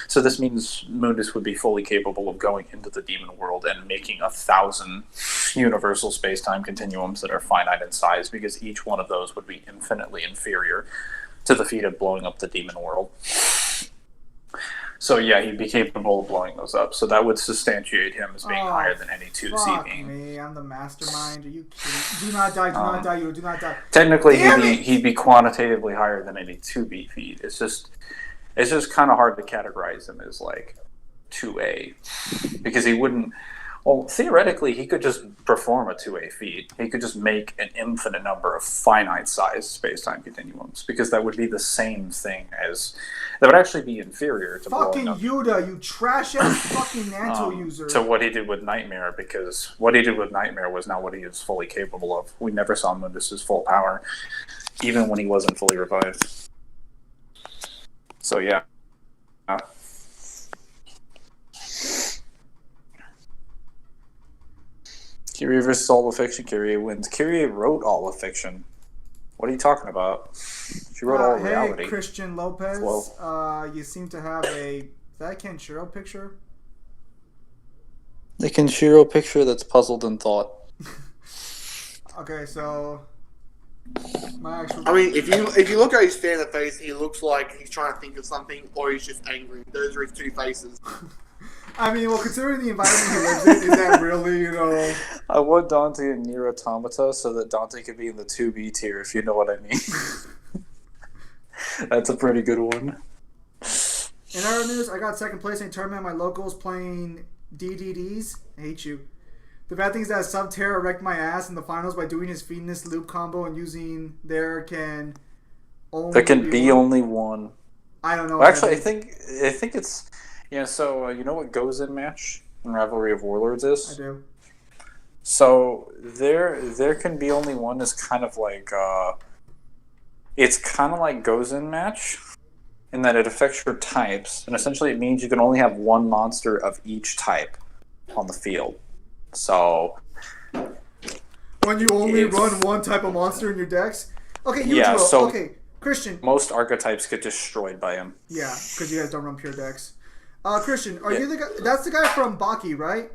S4: So this means Mundus would be fully capable of going into the demon world and making 1,000 universal space-time continuums that are finite in size, because each one of those would be infinitely inferior to the feat of blowing up the demon world. So yeah, he'd be capable of blowing those up. So that would substantiate him as being higher than any 2C being.
S2: Fuck me, I'm the mastermind. Are you kidding? Do not die, do not die.
S4: Technically, he'd be quantitatively higher than any 2B feat. It's just kind of hard to categorize him as, like, 2A. Because he wouldn't... Well, theoretically, he could just perform a 2A feat. He could just make an infinite number of finite-sized space-time continuums. Because that would be the same thing as... That would actually be inferior to
S2: fucking Yuda, you trash-ass fucking Nanto user.
S4: To what he did with Nightmare, because what he did with Nightmare was not what he is fully capable of. We never saw Mundus' full power, even when he wasn't fully revived. So yeah. Kyrie versus All of Fiction. Kyrie wins. Kyrie wrote All of Fiction. What are you talking about? She wrote All of Reality.
S2: Hey, Christian Lopez. Well, you seem to have is that a Kenshiro picture?
S4: The Kenshiro picture that's puzzled in thought.
S2: Okay, so...
S3: I mean, if you look at his standard face, he looks like he's trying to think of something, or he's just angry. Those are his two faces.
S2: I mean, well, considering the environment he lives in, is that really, you know...
S4: I want Dante in Nier Automata so that Dante could be in the 2B tier, if you know what I mean. That's a pretty good one.
S2: In our news, I got second place in a tournament. My locals playing DDDs. I hate you. The bad thing is that Subterra wrecked my ass in the finals by doing his Phoenix loop combo and using there can only one. I don't know.
S4: Well, actually, I think it's So you know what goes in match in Rivalry of Warlords is?
S2: I do.
S4: So there can be only one is kind of like it's kind of like goes in match in that it affects your types, and essentially it means you can only have one monster of each type on the field. So
S2: when you only run one type of monster in your decks, okay, okay, Christian.
S4: Most archetypes get destroyed by him.
S2: Yeah, because you guys don't run pure decks. Christian, are you the guy? That's the guy from Baki, right?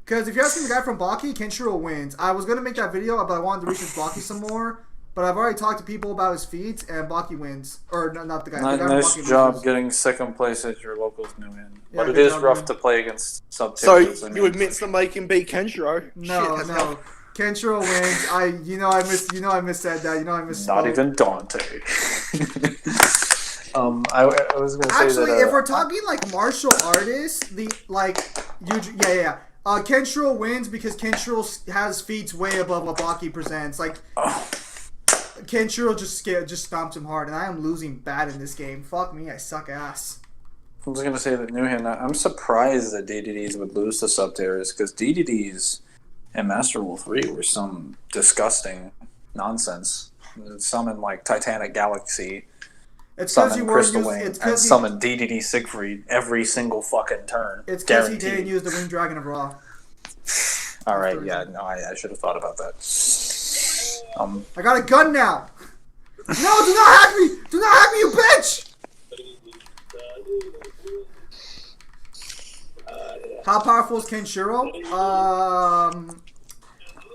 S2: Because if you're asking the guy from Baki, Kenshiro wins. I was gonna make that video, but I wanted to research Baki some more. But I've already talked to people about his feats, and Baki wins. Or not the guy. The guy
S4: Nice
S2: Baki
S4: job
S2: loses.
S4: getting second place at your locals new in.
S2: Yeah,
S4: But it
S2: good
S4: is
S2: job,
S4: rough
S2: man.
S4: to play against sub
S3: So
S4: tiers.
S3: you admit to making beat Kenshiro?
S2: No,
S3: Shit,
S2: no. Kenshiro wins. I missaid that. You know I misspoke.
S4: Not even Dante. I was gonna say
S2: Actually,
S4: that.
S2: if we're talking like martial artists, Kenshiro wins because Kenshiro has feats way above what Baki presents. Like, Kenshiro just stomps him hard, and I am losing bad in this game. Fuck me, I suck ass.
S4: I was gonna say that Nuhin. I'm surprised that DDDs would lose to sub tiers because DDDs and Master Rule 3 were some disgusting nonsense. Some in like Titanic Galaxy.
S2: It's because you weren't
S4: Crystal
S2: using.
S4: Wing
S2: It's
S4: and
S2: because
S4: summon DDD Siegfried every single fucking turn.
S2: It's because he
S4: Guaranteed.
S2: didn't use the Winged Dragon of Ra.
S4: All right, yeah, no, I should have thought about that.
S2: I got a gun now. No, do not hack me! Do not hack me, you bitch! How powerful is Kenshiro?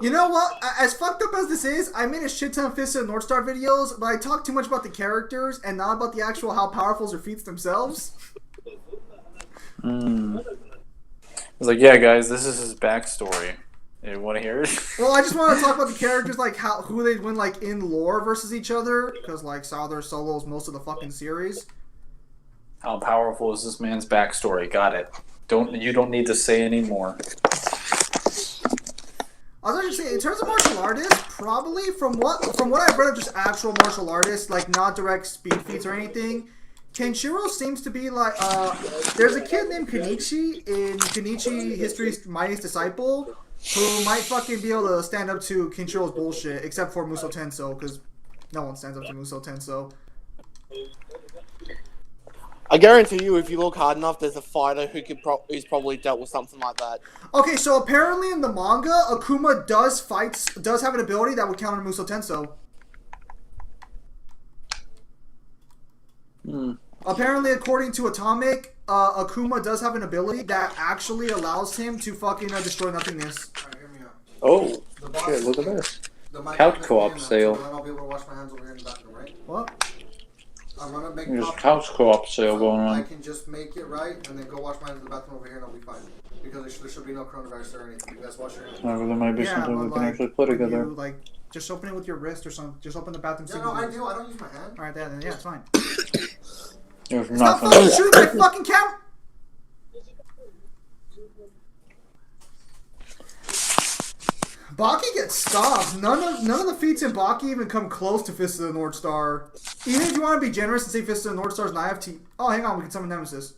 S2: You know what? As fucked up as this is, I made a shit ton of Fist of the North Star videos, but I talk too much about the characters and not about the actual how powerful their feats themselves.
S4: It's like, yeah, guys, this is his backstory. You want to hear it?
S2: Well, I just want to talk about the characters, like who they win, like in lore versus each other, because like Souther solos most of the fucking series.
S4: How powerful is this man's backstory? Got it. You don't need to say any more.
S2: I was actually saying, in terms of martial artists, probably from what I've read of just actual martial artists, like not direct speed feats or anything, Kenshiro seems to be like there's a kid named Kenichi in Kenichi History's Mightiest Disciple who might fucking be able to stand up to Kenshiro's bullshit, except for Muso Tenso, because no one stands up to Muso Tenso.
S3: I guarantee you, if you look hard enough, there's a fighter who's probably dealt with something like that.
S2: Okay, so apparently in the manga, Akuma does have an ability that would counter Muso Tenso. Apparently, according to Atomic, Akuma does have an ability that actually allows him to fucking destroy nothingness.
S1: Alright, hear me out.
S4: Oh,
S1: The boss
S4: shit,
S1: is
S4: look at
S1: here.
S4: this.
S1: The mic
S4: Couch
S1: is
S4: co-op
S1: here now,
S4: sale.
S1: So then I'll be able to wash my hands over here in the bathroom, right?
S2: What?
S1: I'm gonna make
S4: There's a
S1: popcorn.
S4: couch co-op sale
S1: So
S4: going
S1: I
S4: on.
S1: can just make it right and then go wash my hands in the bathroom over here and I'll be fine. Because there should be no coronavirus or anything. You guys wash your hands.
S4: There might be something we can actually put
S2: when
S4: together.
S2: you, like, just open it with your wrist or something. Just open the bathroom
S1: Yeah,
S2: sink.
S1: no, I do. I don't use my hand.
S2: Alright, then yeah, it's fine.
S4: There's
S2: Stop
S4: nothing.
S2: fucking shooting my fucking camera! Baki gets stopped. None of the feats in Baki even come close to Fist of the North Star. Even if you want to be generous and say Fist of the North Star's an IFT. Oh, hang on, we can summon Nemesis.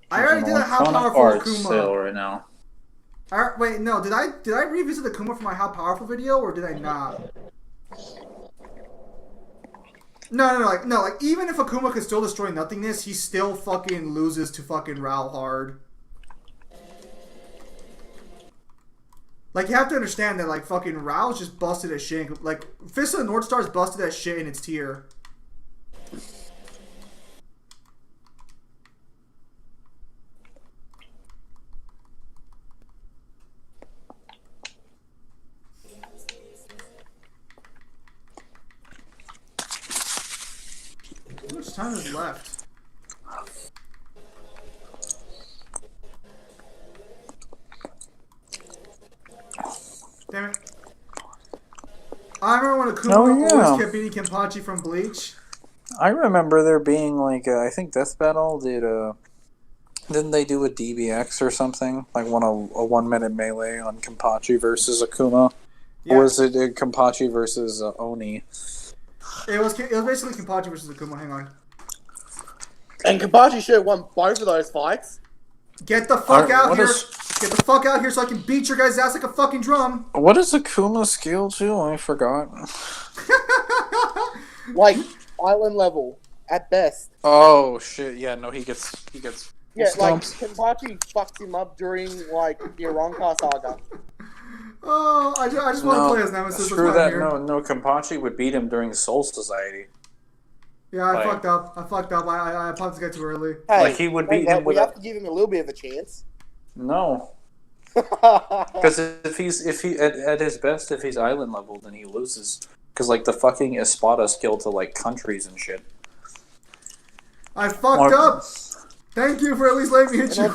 S2: I already did a how powerful
S4: art sale
S2: Akuma.
S4: right now.
S2: Wait, no, did I revisit the Akuma for my how powerful video or did I not? No, like even if Akuma could still destroy nothingness, he still fucking loses to fucking Rao hard. Like, you have to understand that, like, fucking Rao's just busted as shit. Like, Fist of the North Star's busted as shit in its tier. How much time is left? Damn it. I remember when Akuma always kept beating Kenpachi from Bleach.
S4: I remember there being like I think Death Battle didn't they do a DBX or something like a 1 minute melee on Kenpachi versus Akuma?
S2: Yeah.
S4: Or was it Kenpachi versus Oni?
S2: It was basically Kenpachi versus Akuma. Hang on.
S3: And Kabachi should have won both of those fights.
S2: Get the fuck out here! Get the fuck out here so I can beat your guys' ass like a fucking drum!
S4: What is Akuma scale to? I forgot.
S3: Like, island level, at best.
S4: Oh shit! Yeah, no, he gets.
S3: Yeah, like,
S4: stumps.
S3: Kenpachi fucks him up during, like, the Ironka saga.
S2: Oh, I just want to play as Nemesis.
S4: Screw
S2: that's why I'm
S4: that!
S2: here.
S4: No, Kenpachi would beat him during Soul Society.
S2: Yeah, I fucked up. I popped this guy too early.
S3: Hey,
S4: Like, he would beat him
S3: we
S4: with
S3: have to give him a little bit of a chance.
S4: No. Because if he at his best, if he's island level, then he loses. Because like the fucking Espada skill to like countries and shit.
S2: I fucked up. Thank you for at least letting me hit you.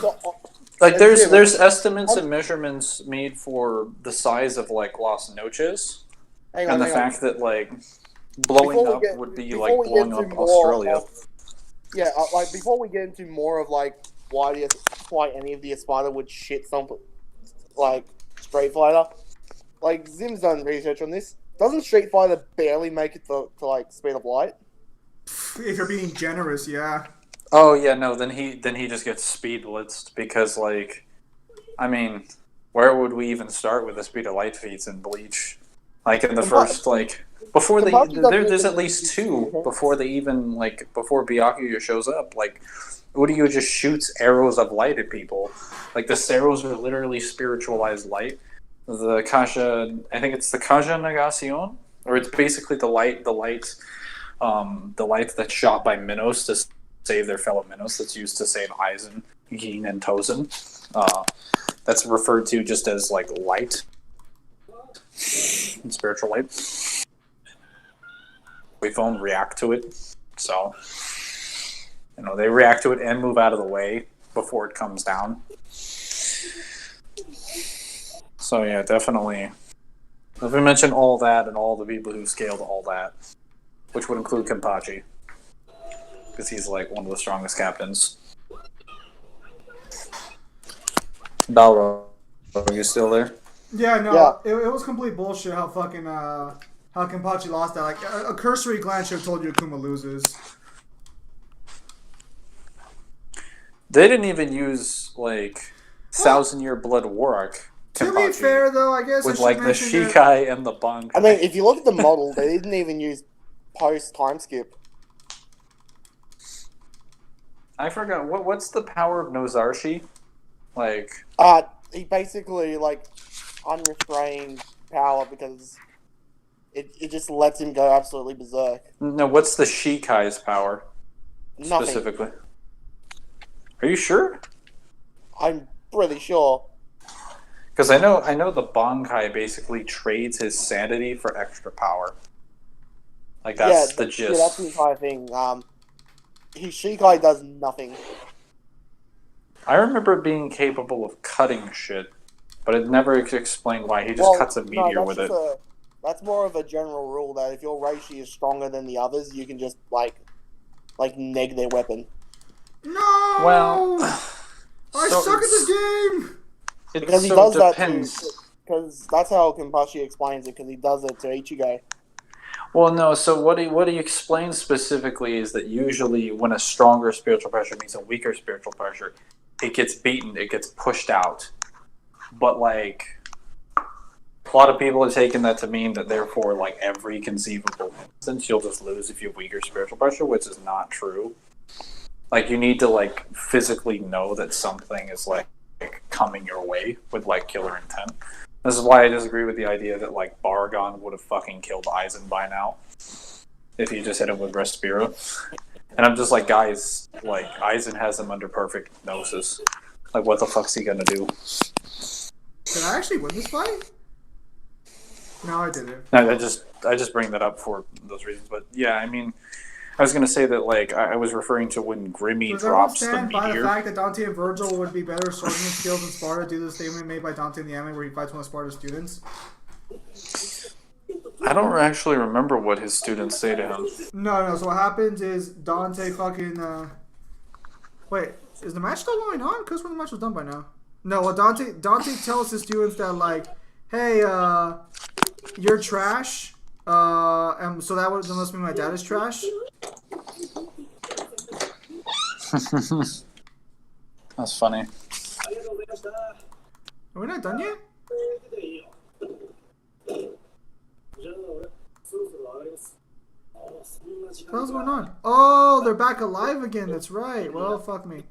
S4: Like there's estimates and measurements made for the size of like Las Noches, and the fact that like blowing up would be like blowing up Australia.
S3: Like before we get into more of like why any of the Espada would shit some like Street Fighter, like Zim's done research on this. Doesn't Street Fighter barely make it to like speed of light?
S2: If you're being generous, yeah.
S4: Oh yeah, no. Then he just gets speed blitzed because like, I mean, where would we even start with the speed of light feats in Bleach? Like in the first like before there's at least two before they even like before Byakuya shows up. Like Uryu just shoots arrows of light at people. Like the arrows are literally spiritualized light. The Kasha, I think it's the Kaja Negacion, or it's basically the light that's shot by Minos to save their fellow Minos. That's used to save Aizen, Gin, and Tozen. That's referred to just as like light, and spiritual light. We phone react to it, so they react to it and move out of the way before it comes down. So yeah, definitely. If we mention all that and all the people who scaled all that, which would include Kenpachi, because he's like one of the strongest captains. Balrog, are you still there?
S2: Yeah, no, yeah. It was complete bullshit how fucking how Kenpachi lost that. Like a cursory glance should have told you Akuma loses.
S4: They didn't even use like Thousand-Year Blood War Arc.
S2: To be fair, though, I guess
S4: with like the Shikai and the Bankai.
S3: I mean, if you look at the model, they didn't even use post time skip.
S4: I forgot what's the power of Nozarshi? Like,
S3: he basically like unrestrained power because it just lets him go absolutely berserk.
S4: No, what's the Shikai's power?
S3: Nothing.
S4: Specifically. Are you sure?
S3: I'm pretty sure.
S4: Because I know the Bankai basically trades his sanity for extra power. Like that's the gist.
S3: Yeah, that's the entire thing. His Shikai does nothing.
S4: I remember it being capable of cutting shit, but it never explained why. He just cuts a meteor with it.
S3: That's more of a general rule that if your Reishi is stronger than the others, you can just like neg their weapon.
S2: No.
S4: Well,
S2: I suck at this game.
S3: Because he does that because that's how Kenpachi explains it. Because he does it to Ichigo.
S4: Well, no. So what he explains specifically is that usually when a stronger spiritual pressure meets a weaker spiritual pressure, it gets beaten, it gets pushed out. But like, a lot of people are taking that to mean that therefore, like every conceivable instance, you'll just lose if you have weaker spiritual pressure, which is not true. Like you need to like physically know that something is like coming your way with like killer intent. This is why I disagree with the idea that like Baragon would have fucking killed Aizen by now if he just hit him with Respira. And I'm just like, guys, like Aizen has him under perfect hypnosis. Like, what the fuck's he gonna do?
S2: Did I actually win this fight? No, I didn't.
S4: No, I just bring that up for those reasons. But yeah, I mean, I was gonna say that like I was referring to when Grimmy drops the meteor.
S2: Does everyone stand by the fact that Dante and Virgil would be better swordsman skills in Sparta due to the statement made by Dante in the anime where he fights one of Sparta's students?
S4: I don't actually remember what his students say to him.
S2: No. So what happens is Dante fucking. Wait, is the match still going on? Because when the match was done by now. No, well Dante tells his students that like, hey, you're trash. And so that must mean my dad is trash.
S4: That's funny.
S2: Are we not done yet? What the hell's going on? Oh, they're back alive again. That's right. Well, fuck me.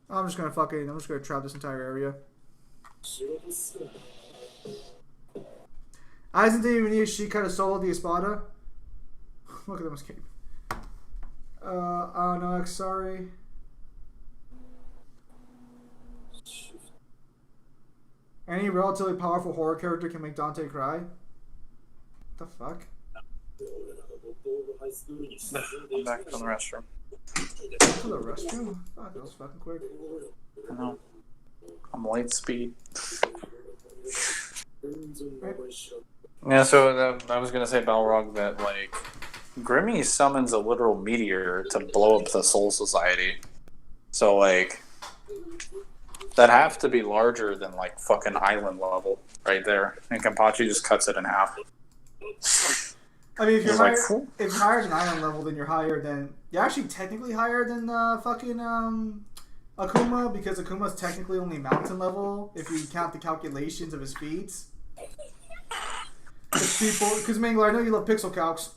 S2: I'm just gonna trap this entire area. Aizen didn't even need Shikai to solo the Espada. Look at them escape. Oh no, X, sorry. Any relatively powerful horror character can make Dante cry? What the fuck?
S4: I'm back from the restroom.
S2: To the restroom? Fuck, that was fucking quick.
S4: I know. I'm light speed. Yeah, so I was gonna say, Balrog, that like Grimmy summons a literal meteor to blow up the Soul Society. So like that have to be larger than like fucking island level right there, and Kenpachi just cuts it in half.
S2: I mean, if you're
S4: It's
S2: higher,
S4: like, cool.
S2: if you're higher than island level, then you're higher than you're actually technically higher than fucking Akuma, because Akuma's technically only mountain level if you count the calculations of his feats. Because Mangler, I know you love pixel calcs.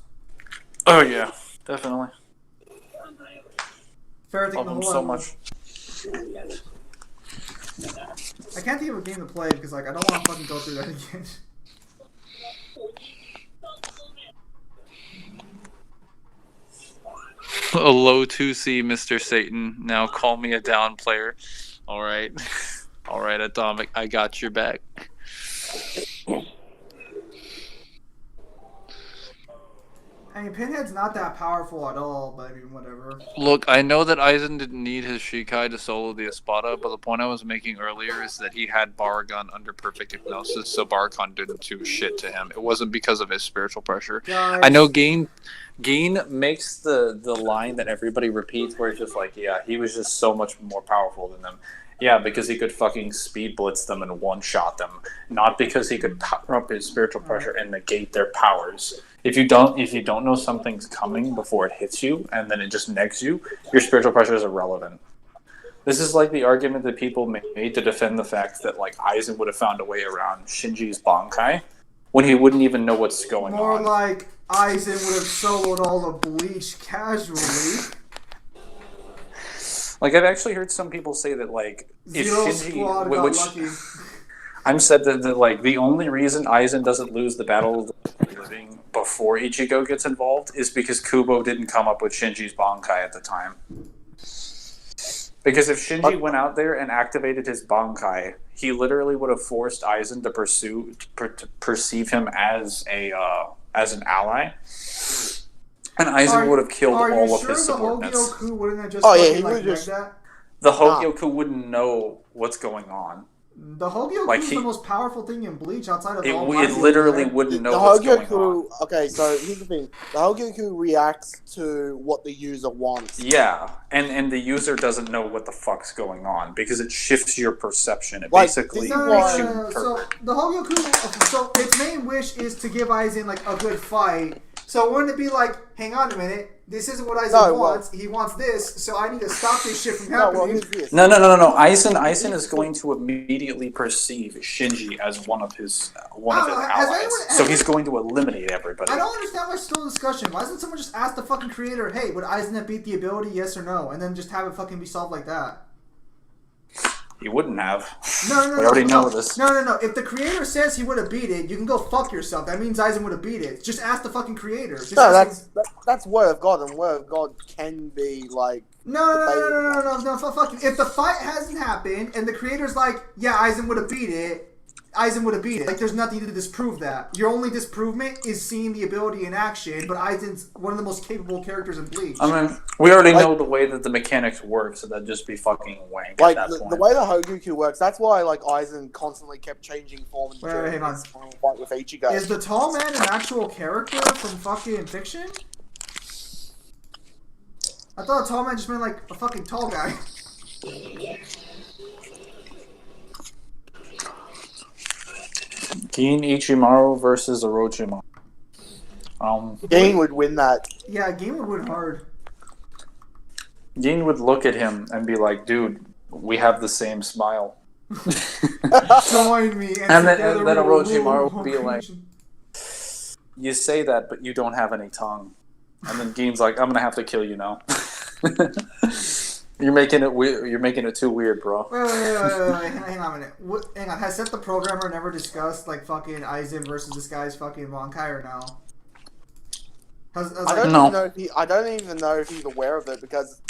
S4: Oh yeah, definitely.
S2: Fair
S4: Love them so much.
S2: I can't think of a game to play because like I don't want to fucking go through that again.
S4: A low 2C, Mr. Satan. Now call me a down player. Alright. Alright, Atomic. I got your back.
S2: I mean, Pinhead's not that powerful at all, but I mean, whatever.
S4: Look, I know that Aizen didn't need his Shikai to solo the Espada, but the point I was making earlier is that he had Baragon under perfect hypnosis, so Baragon didn't do shit to him. It wasn't because of his spiritual pressure.
S2: Guys,
S4: I know Gain makes the line that everybody repeats where it's just like, yeah, he was just so much more powerful than them. Yeah, because he could fucking speed blitz them and one-shot them. Not because he could power up his spiritual pressure and negate their powers. If you don't know something's coming before it hits you, and then it just negs you, your spiritual pressure is irrelevant. This is like the argument that people made to defend the fact that like Aizen would have found a way around Shinji's Bankai when he wouldn't even know what's going
S2: more
S4: on.
S2: like Aizen would have soloed all the Bleach casually.
S4: Like I've actually heard some people say that like if
S2: Zero
S4: Shinji,
S2: Squad got
S4: which
S2: lucky.
S4: I'm said that like the only reason Aizen doesn't lose the Battle of the Living before Ichigo gets involved is because Kubo didn't come up with Shinji's Bankai at the time. Because if Shinji went out there and activated his Bankai, he literally would have forced Aizen to perceive him as an ally, and Aizen would have killed all of his subordinates.
S2: Are you sure the Hogyoku wouldn't have just
S3: he
S2: like
S3: would just...
S2: that?
S4: The Hogyoku wouldn't know what's going on.
S2: The Hogyoku is the most powerful thing in Bleach outside of all
S4: it literally wouldn't know
S3: the
S4: what's
S3: Hogyoku,
S4: going on.
S3: Okay, so here's the thing. The Hogyoku reacts to what the user wants.
S4: Yeah, and the user doesn't know what the fuck's going on because it shifts your perception. It
S3: Like,
S4: basically
S2: No,
S4: makes you
S2: so the Hogyoku, so its main wish is to give Aizen like a good fight. So wouldn't it be like, hang on a minute, this isn't what Aizen wants. He wants this, so I need to stop this shit from happening.
S4: No. Aizen is going to immediately perceive Shinji as one of his allies. So he's going to eliminate everybody.
S2: I don't understand why it's still a discussion. Why doesn't someone just ask the fucking creator, hey, would Aizen have beat the ability, yes or no? And then just have it fucking be solved like that.
S4: He wouldn't have.
S2: No.
S4: We already know this.
S2: No. If the creator says he would have beat it, you can go fuck yourself. That means Aizen would have beat it. Just ask the fucking creator.
S3: That's Word of God, and Word of God can be like...
S2: No, fucking... If the fight hasn't happened, and the creator's like, yeah, Aizen would have beat it, Aizen would have beat it. Like, there's nothing to disprove that. Your only disprovement is seeing the ability in action, but Aizen's one of the most capable characters in Bleach.
S4: I mean, we already know the way that the mechanics work, so that'd just be fucking wank
S3: like,
S4: at that point.
S3: The way the Hogyoku works, that's why like Aizen constantly kept changing form and
S2: hang on.
S3: fight with Ichigo.
S2: Is the tall man an actual character from fucking fiction? I thought a tall man just meant like a fucking tall guy.
S4: Gin Ichimaru versus Orochimaru.
S3: Gin would win that.
S2: Yeah, Gin would win hard.
S4: Gin would look at him and be like, dude, we have the same smile.
S2: Join me.
S4: And then Orochimaru would be like, you say that, but you don't have any tongue. And then Gin's like, I'm going to have to kill you now. You're making it weird. You're making it too weird, bro.
S2: Wait. Hang on a minute. Hang on. Has Seth the Programmer never discussed like fucking Aizen versus this guy's fucking Bankai or no?
S3: I don't even know if he's aware of it because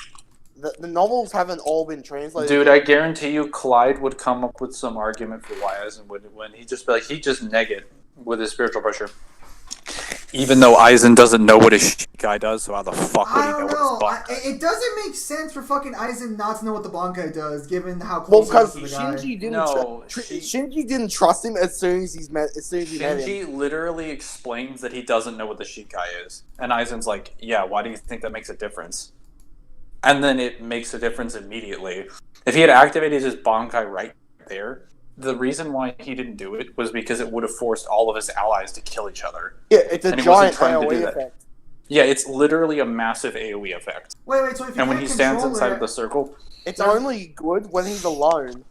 S3: the novels haven't all been translated.
S4: Dude, I guarantee you Clyde would come up with some argument for why Aizen would when he just be like, he just neg it with his spiritual pressure. Even though Aizen doesn't know what his guy does, so how the fuck would he know what his Bankai?
S2: It doesn't make sense for fucking Aizen not to know what the Bankai does, given how
S3: Well,
S2: close he
S3: because
S2: is to the guy.
S3: Shinji didn't trust him as soon as he met him.
S4: Shinji literally explains that he doesn't know what the Shikai is. And Aizen's like, yeah, why do you think that makes a difference? And then it makes a difference immediately. If he had activated his Bankai right there, the reason why he didn't do it was because it would have forced all of his allies to kill each other.
S3: Yeah, it's a
S4: And he wasn't
S3: giant
S4: trying to do
S3: AoE
S4: that.
S3: effect.
S4: Yeah, it's literally a massive AoE effect.
S2: Wait, so if you
S4: And when
S2: can't
S4: he stands
S2: control
S4: inside
S2: it,
S4: of the circle...
S3: It's only good when he's alone.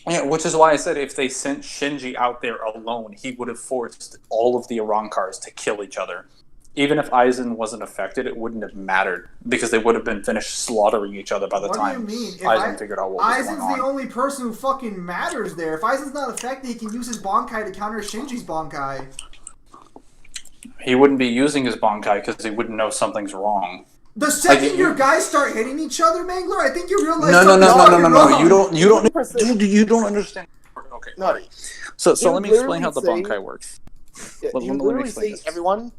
S4: Yeah, which is why I said if they sent Shinji out there alone, he would have forced all of the Arankars to kill each other. Even if Aizen wasn't affected, it wouldn't have mattered, because they would have been finished slaughtering each other by the time
S2: What do you mean? If
S4: Aizen figured out what was going
S2: Aizen's
S4: on.
S2: the only person who fucking matters there. If Aizen's not affected, he can use his Bankai to counter Shinji's Bankai.
S4: He wouldn't be using his Bankai because he wouldn't know something's wrong.
S2: The second
S4: Like,
S2: your guys start hitting each other, Mangler, I think you realize
S4: No.
S2: something's fucking wrong.
S4: You don't understand. Okay.
S3: No.
S4: So
S3: You
S4: let me explain how the
S3: literally
S4: Bankai works.
S3: Yeah,
S4: Let
S3: you
S4: me
S3: literally
S4: explain
S3: see
S4: this.
S3: everyone,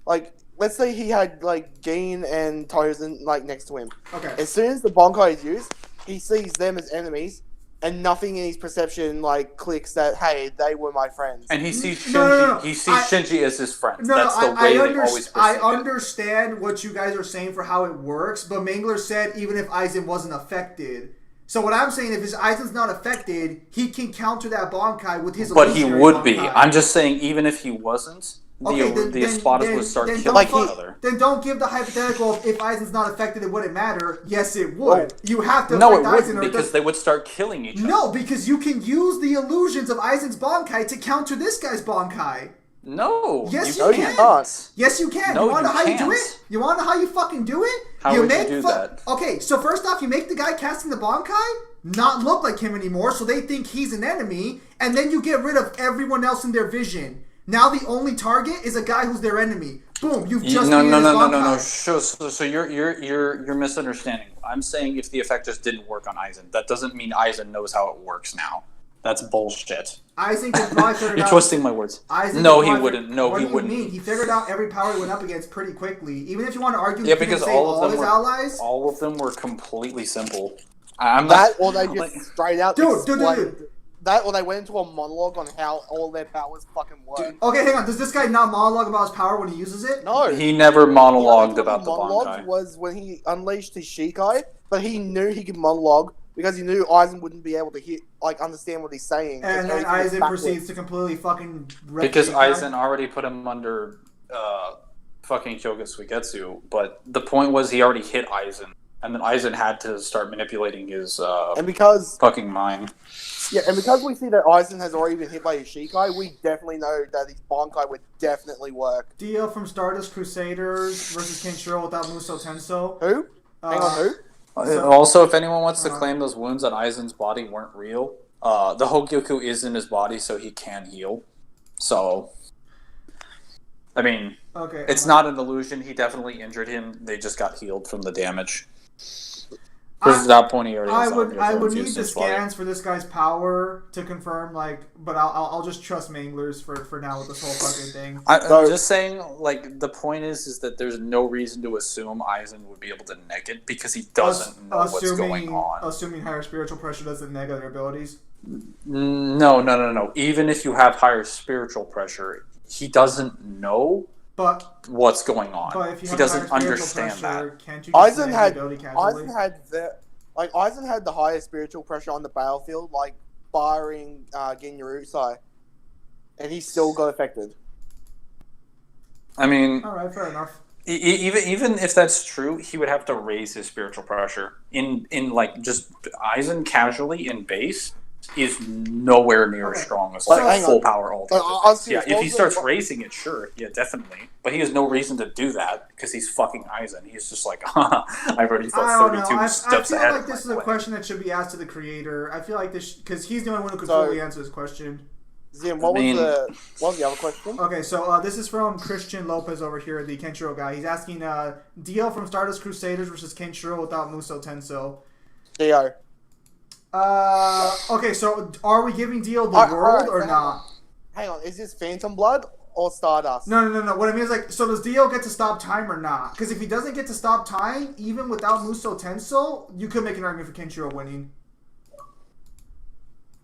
S3: like, let's say he had, like, Gin and Tozen, like, next to him.
S2: Okay.
S3: As soon as the Bankai is used, he sees them as enemies, and nothing in his perception, like, clicks that, hey, they were my friends.
S4: And he sees Shinji.
S2: No.
S4: He sees Shinji as his friend.
S2: No,
S4: That's the way they've always
S2: I
S4: perceived it.
S2: understand what you guys are saying for how it works, but Mangler said even if Aizen wasn't affected. So what I'm saying, if his Aizen's not affected, he can counter that Bankai with his
S4: But he
S2: illusionary
S4: would be.
S2: Bankai.
S4: I'm just saying, even if he wasn't,
S2: Okay,
S4: the Espadas would start killing
S3: Like
S4: each other.
S2: Then don't give the hypothetical of if Aizen's not affected, it wouldn't matter. Yes, it would. You have to
S4: No, it
S2: affect Aizen
S4: wouldn't,
S2: or
S4: because they would start killing each other.
S2: No, because you can use the illusions of Aizen's Bankai to counter this guy's Bankai.
S4: No.
S2: Yes,
S3: No,
S2: you
S3: you
S2: can.
S3: can't.
S2: Yes, you can.
S4: No,
S2: you want to know
S4: you
S2: how you do
S4: can't.
S2: it? You want to know how you fucking do it?
S4: How would you do that?
S2: Okay, so first off, you make the guy casting the Bankai not look like him anymore, so they think he's an enemy, and then you get rid of everyone else in their vision. Now the only target is a guy who's their enemy. Boom, you've just
S4: No.
S2: defeated his Bankai.
S4: So you're misunderstanding. I'm saying if the effect just didn't work on Aizen, that doesn't mean Aizen knows how it works now. That's bullshit.
S2: Aizen can probably figure it
S4: You're
S2: out.
S4: twisting my words.
S2: Aizen
S4: No,
S2: can
S4: he
S2: probably
S4: wouldn't. No,
S2: what
S4: he
S2: do you
S4: wouldn't.
S2: mean? He figured out every power he went up against pretty quickly. Even if you want to argue,
S4: Yeah,
S2: he couldn't
S4: because
S2: save
S4: all of them
S2: his
S4: were
S2: allies.
S4: all of them were completely simple. I'm
S3: That,
S4: not,
S3: or they just
S4: like,
S3: straight out
S2: Dude.
S3: explained. That, or they went into a monologue on how all their powers fucking work.
S2: Okay, hang on. Does this guy not monologue about his power when he uses it?
S3: No.
S4: he never
S3: The only
S4: monologued
S3: time
S4: about
S3: he
S4: the
S3: monologued
S4: Bankai.
S3: was when he unleashed his Shikai, but he knew he could monologue because he knew Aizen wouldn't be able to hear, like, understand what he's saying.
S2: And then Aizen proceeds to completely fucking wreck
S4: Because
S2: Shikai.
S4: Aizen already put him under fucking Hyoga Suigetsu, but the point was he already hit Aizen, and then Aizen had to start manipulating his
S3: And because
S4: fucking mind.
S3: and because we see that Aizen has already been hit by his Shikai, we definitely know that his Bankai would definitely work.
S2: Dio from Stardust Crusaders versus Kenshiro without Muso Tenso.
S3: Who? Hang on, who?
S4: Also, if anyone wants to claim those wounds on Aizen's body weren't real, the Hogyoku is in his body, so he can heal. So, I mean,
S2: Okay.
S4: it's not an illusion. He definitely injured him. They just got healed from the damage. Because at that point, he already has
S2: I would need
S4: infused
S2: the
S4: his body.
S2: scans for this guy's power to confirm, like, but I'll just trust Manglers for now with this whole fucking thing.
S4: I'm just saying, like, the point is that there's no reason to assume Aizen would be able to neg it because he doesn't know what's going on.
S2: Assuming higher spiritual pressure doesn't neg their abilities.
S4: No. Even if you have higher spiritual pressure, he doesn't know
S2: But
S4: what's going on.
S2: but if you
S4: He
S2: have
S4: doesn't
S2: higher spiritual
S4: understand
S2: pressure,
S4: that.
S2: can't you just
S3: Aizen
S2: neg
S3: had
S2: the ability casually?
S3: Aizen had the highest spiritual pressure on the battlefield, like firing Gen Yurusai, and he still got affected.
S4: I mean,
S2: All right, fair enough.
S4: even if that's true, he would have to raise his spiritual pressure. In like just Aizen casually in base is nowhere near as strong as
S3: Like,
S4: like
S3: hang
S4: full
S3: on.
S4: power ultra.
S3: I'll see
S4: Yeah,
S3: if
S4: if he
S3: also-
S4: starts raising it, sure, yeah, definitely. But he has no reason to do that because he's fucking Aizen. He's just like, I've already
S2: I
S4: thought
S2: don't know.
S4: 32
S2: I
S4: steps
S2: feel
S4: ahead.
S2: like
S4: of
S2: this is
S4: my
S2: a
S4: plan.
S2: question that should be asked to the creator. I feel like this because he's the only one who could
S3: So-
S2: fully answer this question.
S3: Zim, what was the other question?
S2: Okay, so this is from Christian Lopez over here, the Kenshiro guy. He's asking Dio from Stardust Crusaders versus Kenshiro without Muso Tenso.
S3: Dio.
S2: Okay, so are we giving Dio the world or not?
S3: Hang on, is this Phantom Blood or Stardust?
S2: No. What I mean is like, so does Dio get to stop time or not? Because if he doesn't get to stop time, even without Muso Tenso, you could make an argument for Kenshiro winning.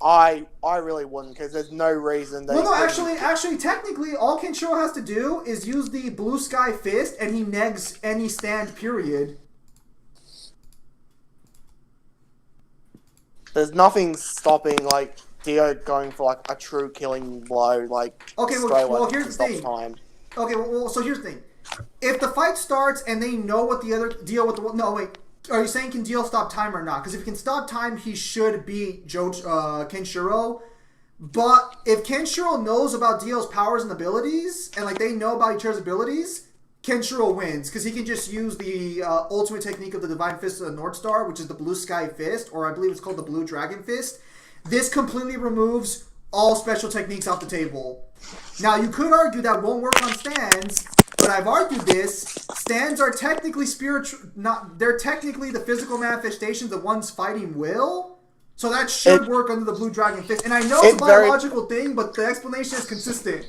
S3: I really wouldn't, because there's no reason.
S2: Well, no, actually, technically, all Kenshiro has to do is use the Blue Sky Fist, and he negs any stand. Period.
S3: There's nothing stopping like Dio going for like a true killing blow. Like
S2: okay, well here's the thing. Time. Okay, well, so here's the thing. If the fight starts and they know what the other Dio with the no wait. Are you saying can Dio stop time or not? Because if he can stop time, he should beat Kenshiro. But if Kenshiro knows about Dio's powers and abilities, and like they know about each other's abilities, Kenshiro wins. Because he can just use the ultimate technique of the Divine Fist of the North Star, which is the Blue Sky Fist, or I believe it's called the Blue Dragon Fist. This completely removes all special techniques off the table. Now, you could argue that won't work on stands, but I've argued this. Stands are technically they're technically the physical manifestations of one's fighting will. So that should work under the Blue Dragon Fist. And I know it's a biological thing, but the explanation is consistent.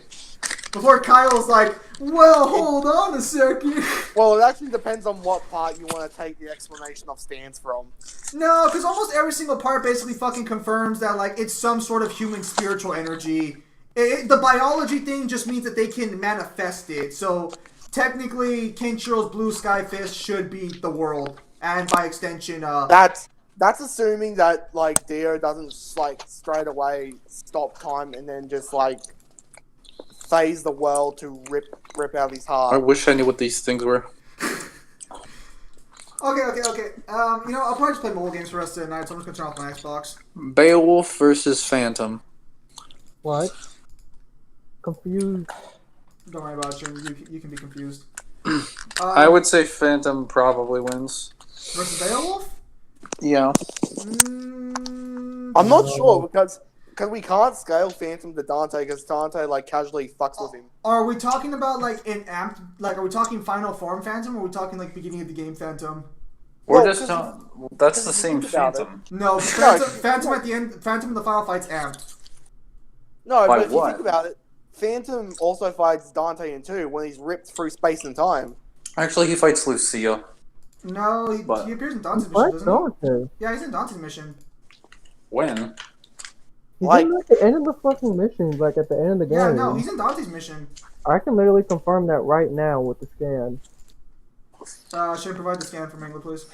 S2: Before Kyle's like, well, hold on a second.
S3: Well, it actually depends on what part you want to take the explanation of stands from.
S2: No, because almost every single part basically fucking confirms that like it's some sort of human spiritual energy. The biology thing just means that they can manifest it. So technically, Kenshiro's Blue Sky Fist should beat the world, and by extension,
S3: that's assuming that like Dio doesn't like straight away stop time and then just like phase the world to rip out his heart.
S4: I wish I knew what these things were.
S2: Okay. I'll probably just play mobile games for the rest of the night, so I'm just gonna turn off my Xbox.
S4: Beowulf versus Phantom.
S5: What? Confused.
S2: Don't worry about it, you can be confused.
S4: I would say Phantom probably wins.
S2: Versus Beowulf?
S4: Yeah.
S3: I'm not sure because we can't scale Phantom to Dante because Dante like casually fucks with him.
S2: Are we talking about like an amped? Like, are we talking final form Phantom, or are we talking like beginning of the game Phantom?
S4: That's the same Phantom.
S2: No, Phantom at the end. Phantom in the final fight's amped.
S3: No, but if you think about it, Phantom also fights Dante in 2 when he's ripped through space and time.
S4: Actually, he fights Lucia.
S2: No, he appears in Dante's mission, doesn't
S5: he?
S2: Yeah, he's in Dante's mission.
S4: When?
S5: He's in like the end of the fucking mission, like at the end of the game.
S2: Yeah, no, he's in Dante's mission.
S5: I can literally confirm that right now with the scan.
S2: Should I provide the scan for Mangler, please?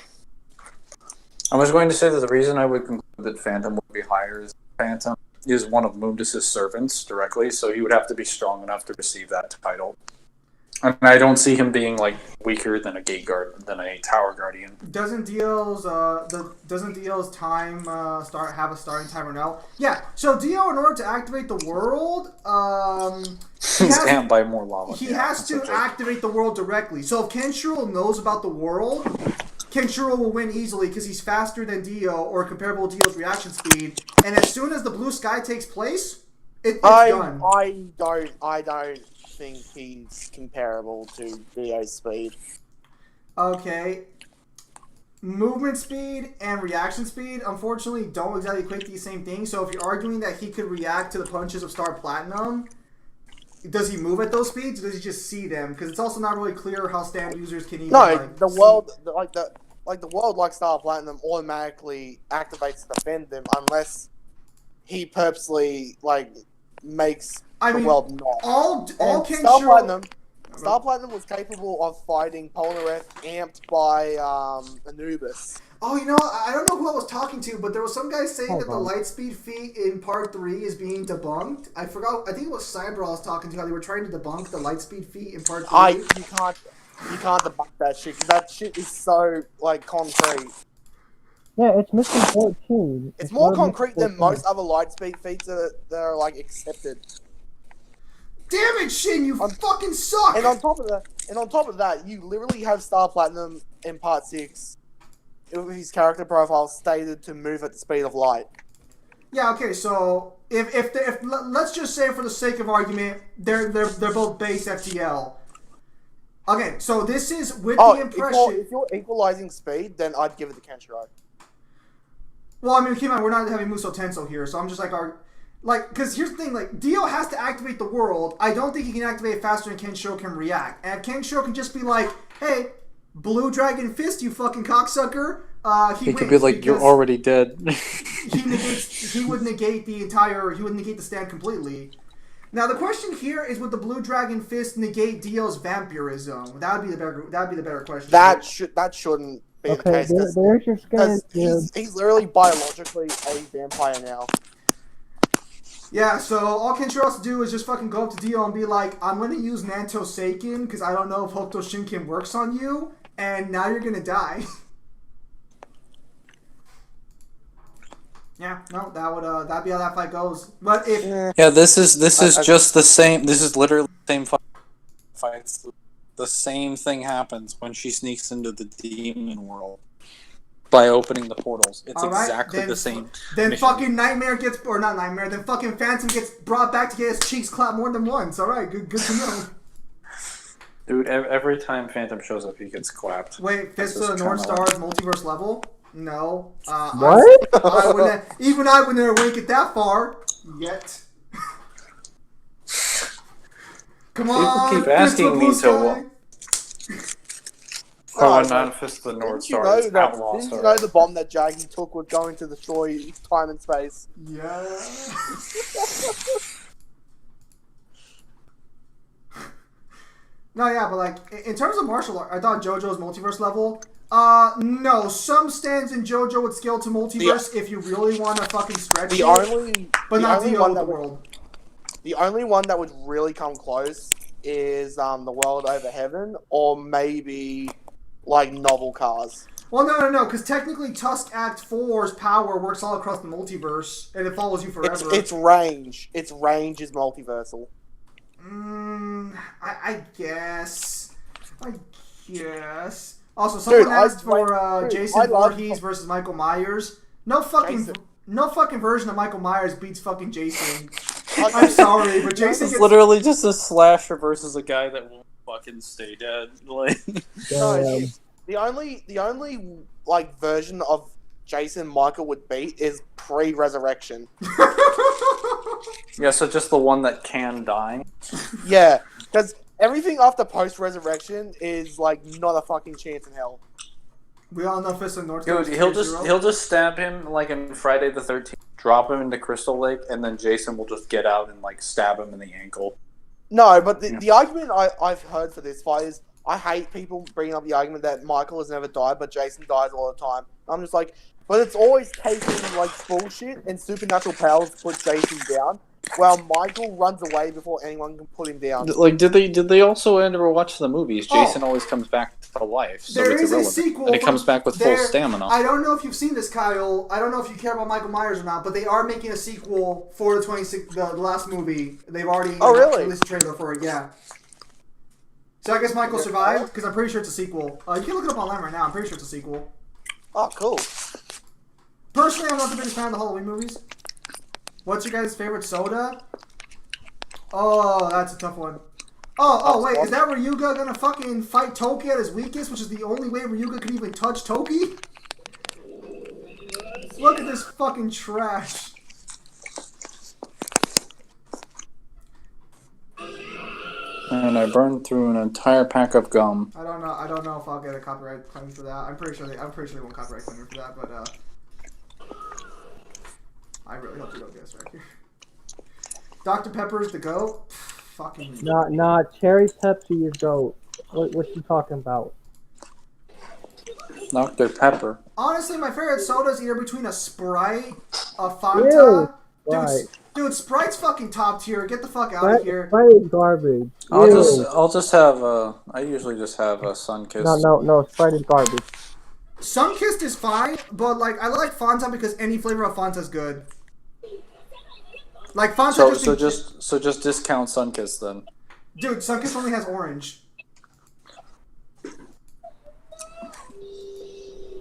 S4: I was going to say that the reason I would conclude that Phantom would be higher is Phantom is one of Mundus' servants directly, so he would have to be strong enough to receive that title. And I don't see him being like weaker than a gate guard than a tower guardian.
S2: Doesn't Dio's time have a starting timer now? Yeah. So Dio, in order to activate the world,
S4: he's can't buy more lava.
S2: He has to activate the world directly. So if Kenshiro knows about the world, Kenshiro will win easily because he's faster than Dio or comparable to Dio's reaction speed. And as soon as the blue sky takes place, it's done.
S3: I don't think he's comparable to Dio's speed.
S2: Okay. Movement speed and reaction speed, unfortunately, don't exactly equate to the same thing. So if you're arguing that he could react to the punches of Star Platinum, does he move at those speeds, or does he just see them? Because it's also not really clear how stand users can even.
S3: No, the world like Star Platinum automatically activates to defend them unless he purposely makes the world not.
S2: All
S3: Star Platinum was capable of fighting Polnareff amped by Anubis.
S2: Oh, I don't know who I was talking to, but there was some guy saying that the Lightspeed feat in Part 3 is being debunked. I forgot. I think it was Cyber I was talking to, how they were trying to debunk the Lightspeed feat in Part 3.
S3: You can't debunk that shit, because that shit is so, concrete.
S5: Yeah, it's missing 14.
S3: It's more concrete than most other Lightspeed feats that are, accepted.
S2: Damn it, Shin, you fucking suck!
S3: And on top of that, you literally have Star Platinum in Part 6 with his character profile stated to move at the speed of light.
S2: Yeah, okay, so let's just say for the sake of argument, they're both base FTL. Okay, so this is with the impression.
S3: If you're equalizing speed, then I'd give it to Kenshiro.
S2: Well, I mean, keep in mind, we're not having Muso Tenso here, so I'm just like, because here's the thing, like, Dio has to activate the world. I don't think he can activate it faster than Kenshiro can react. And if Kenshiro can just be like, hey, Blue Dragon Fist, you fucking cocksucker,
S4: he could be like, you're already dead.
S2: he would negate the stand completely. Now the question here is, would the Blue Dragon Fist negate Dio's vampirism? That would be the better question.
S3: That shouldn't be the case.
S5: There's your scan.
S3: He's literally biologically a vampire now.
S2: Yeah, so all Kenshiro has to do is just fucking go up to Dio and be like, I'm gonna use Nanto Seiken because I don't know if Hokuto Shinken works on you, and now you're gonna die. Yeah, no, that'd be how that fight goes. But if
S4: this is just the same. This is literally the same fights. The same thing happens when she sneaks into the demon world by opening the portals. It's exactly the same.
S2: Then
S4: mission.
S2: fucking Nightmare gets, or not Nightmare. Then fucking Phantom gets brought back to get his cheeks clapped more than once. All right, good to know.
S4: Dude, every time Phantom shows up, he gets clapped.
S2: Wait, Fist of the North Star's multiverse level? No.
S5: What?
S2: Even I would never wink it that far yet. Come on,
S4: people keep asking me to. Not Fist of the North Star. Didn't
S3: you know the bomb that Jaggy took was going to destroy time and space?
S2: Yeah. No, yeah, but like in terms of martial art, I thought JoJo's multiverse level. No, some stands in JoJo would scale to multiverse if you really want to fucking stretch it. But not the other world.
S3: The only one that would really come close is the World Over Heaven, or maybe like Novel Cars.
S2: Well, no, because technically Tusk Act 4's power works all across the multiverse, and it follows you forever.
S3: Its range is multiversal.
S2: I guess. Also, someone asked for Jason Voorhees versus Michael Myers. No fucking version of Michael Myers beats fucking Jason. I'm sorry, but Jason
S4: gets... literally just a slasher versus a guy that won't fucking stay dead. Like,
S3: the only like version of Jason Michael would beat is pre-resurrection.
S4: Yeah, so just the one that can die.
S3: Yeah, because everything after post-resurrection is like not a fucking chance in hell.
S2: We all know Fist of North.
S4: Dude, he'll just stab him like in Friday the 13th, drop him into Crystal Lake, and then Jason will just get out and like stab him in the ankle.
S3: No, but the argument I've heard for this fight is, I hate people bringing up the argument that Michael has never died, but Jason dies all the time. I'm just like, but it's always taking like bullshit and supernatural powers to put Jason down, while Michael runs away before anyone can put him down.
S4: Like, did they also ever watch the movies? Jason always comes back to life, so
S2: there
S4: it's
S2: is
S4: irrelevant.
S2: A sequel,
S4: and he comes back with full stamina.
S2: I don't know if you've seen this, Kyle. I don't know if you care about Michael Myers or not, but they are making a sequel for the last movie. They've already released a trailer for it. Yeah. So I guess Michael survived, because I'm pretty sure it's a sequel. You can look it up online right now. I'm pretty sure it's a sequel.
S3: Oh, cool.
S2: Personally, I'm not the biggest fan of the Halloween movies. What's your guys' favorite soda? Oh, that's a tough one. Wait, is that Ryuga gonna fucking fight Toki at his weakest, which is the only way Ryuga could even touch Toki? Look at this fucking trash.
S4: And I burned through an entire pack of gum.
S2: I don't know if I'll get a copyright claim for that. I'm pretty sure they won't copyright claim me for that, but I really hope you don't get us right here. Dr. Pepper's the GOAT? Fucking...
S5: Nah, Cherry Pepsi is GOAT. What you talking about?
S4: Dr. Pepper.
S2: Honestly, my favorite soda is either between a Sprite, a Fanta...
S5: Ew,
S2: Dude, Sprite's fucking top tier. Get the fuck out of here.
S5: Sprite is garbage.
S4: I'll just have I usually just have a Sunkist.
S5: No, Sprite is garbage.
S2: Sunkist is fine, but like I like Fanta because any flavor of Fanta is good. Like Fanta.
S4: So just discount Sunkist then.
S2: Dude, Sunkist only has orange.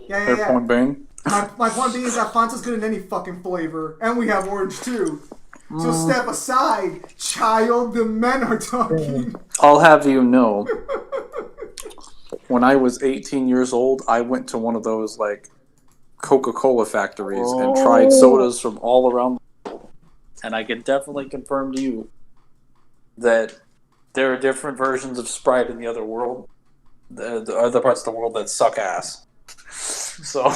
S2: Yeah.
S4: Point being.
S2: My point being is that Fanta's good in any fucking flavor, and we have orange too. So step aside, child. The men are talking.
S4: I'll have you know, when I was 18 years old, I went to one of those like Coca-Cola factories and tried sodas from all around the world. And I can definitely confirm to you that there are different versions of Sprite in the other world, the other parts of the world that suck ass. So,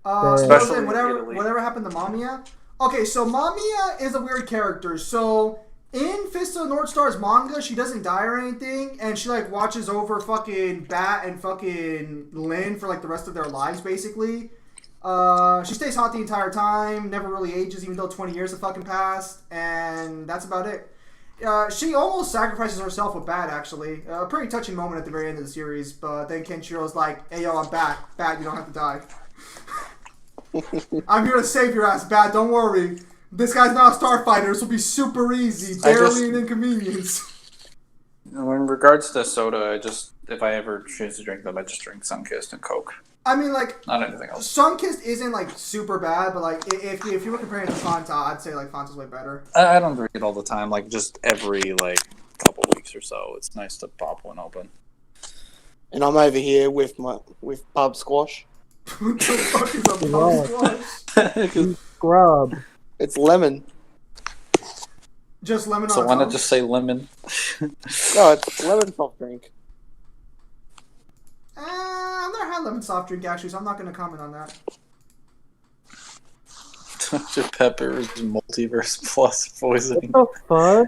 S2: Especially
S4: in Italy.
S2: whatever happened to Mamiya? Okay, so Mamiya is a weird character. So in Fist of the North Star's manga, she doesn't die or anything, and she like watches over fucking Bat and fucking Lin for like the rest of their lives, basically. She stays hot the entire time, never really ages, even though 20 years have fucking passed, and that's about it. She almost sacrifices herself with Bat, actually. A pretty touching moment at the very end of the series, but then Kenshiro's like, hey yo, I'm back. Bat, you don't have to die. I'm here to save your ass, Bat, don't worry. This guy's not a starfighter, this will be super easy, barely an inconvenience.
S4: In regards to soda, if I ever choose to drink them, I just drink Sunkist and Coke.
S2: I mean, like,
S4: not anything else.
S2: Sunkist isn't like super bad, but like if you were comparing it to Fanta, I'd say like Fanta's way better.
S4: I don't drink it all the time. Like just every like couple weeks or so, it's nice to pop one open.
S3: And I'm over here with Bub Squash.
S2: What the fuck is a Bub Squash?
S5: Scrub.
S3: It's lemon.
S2: Just lemon on
S4: So why
S2: top?
S4: not just say lemon?
S3: No, it's lemon soft drink.
S2: I've never had lemon soft drink actually, so I'm not going to comment on that.
S4: Dr. Pepper's multiverse plus poisoning.
S5: What the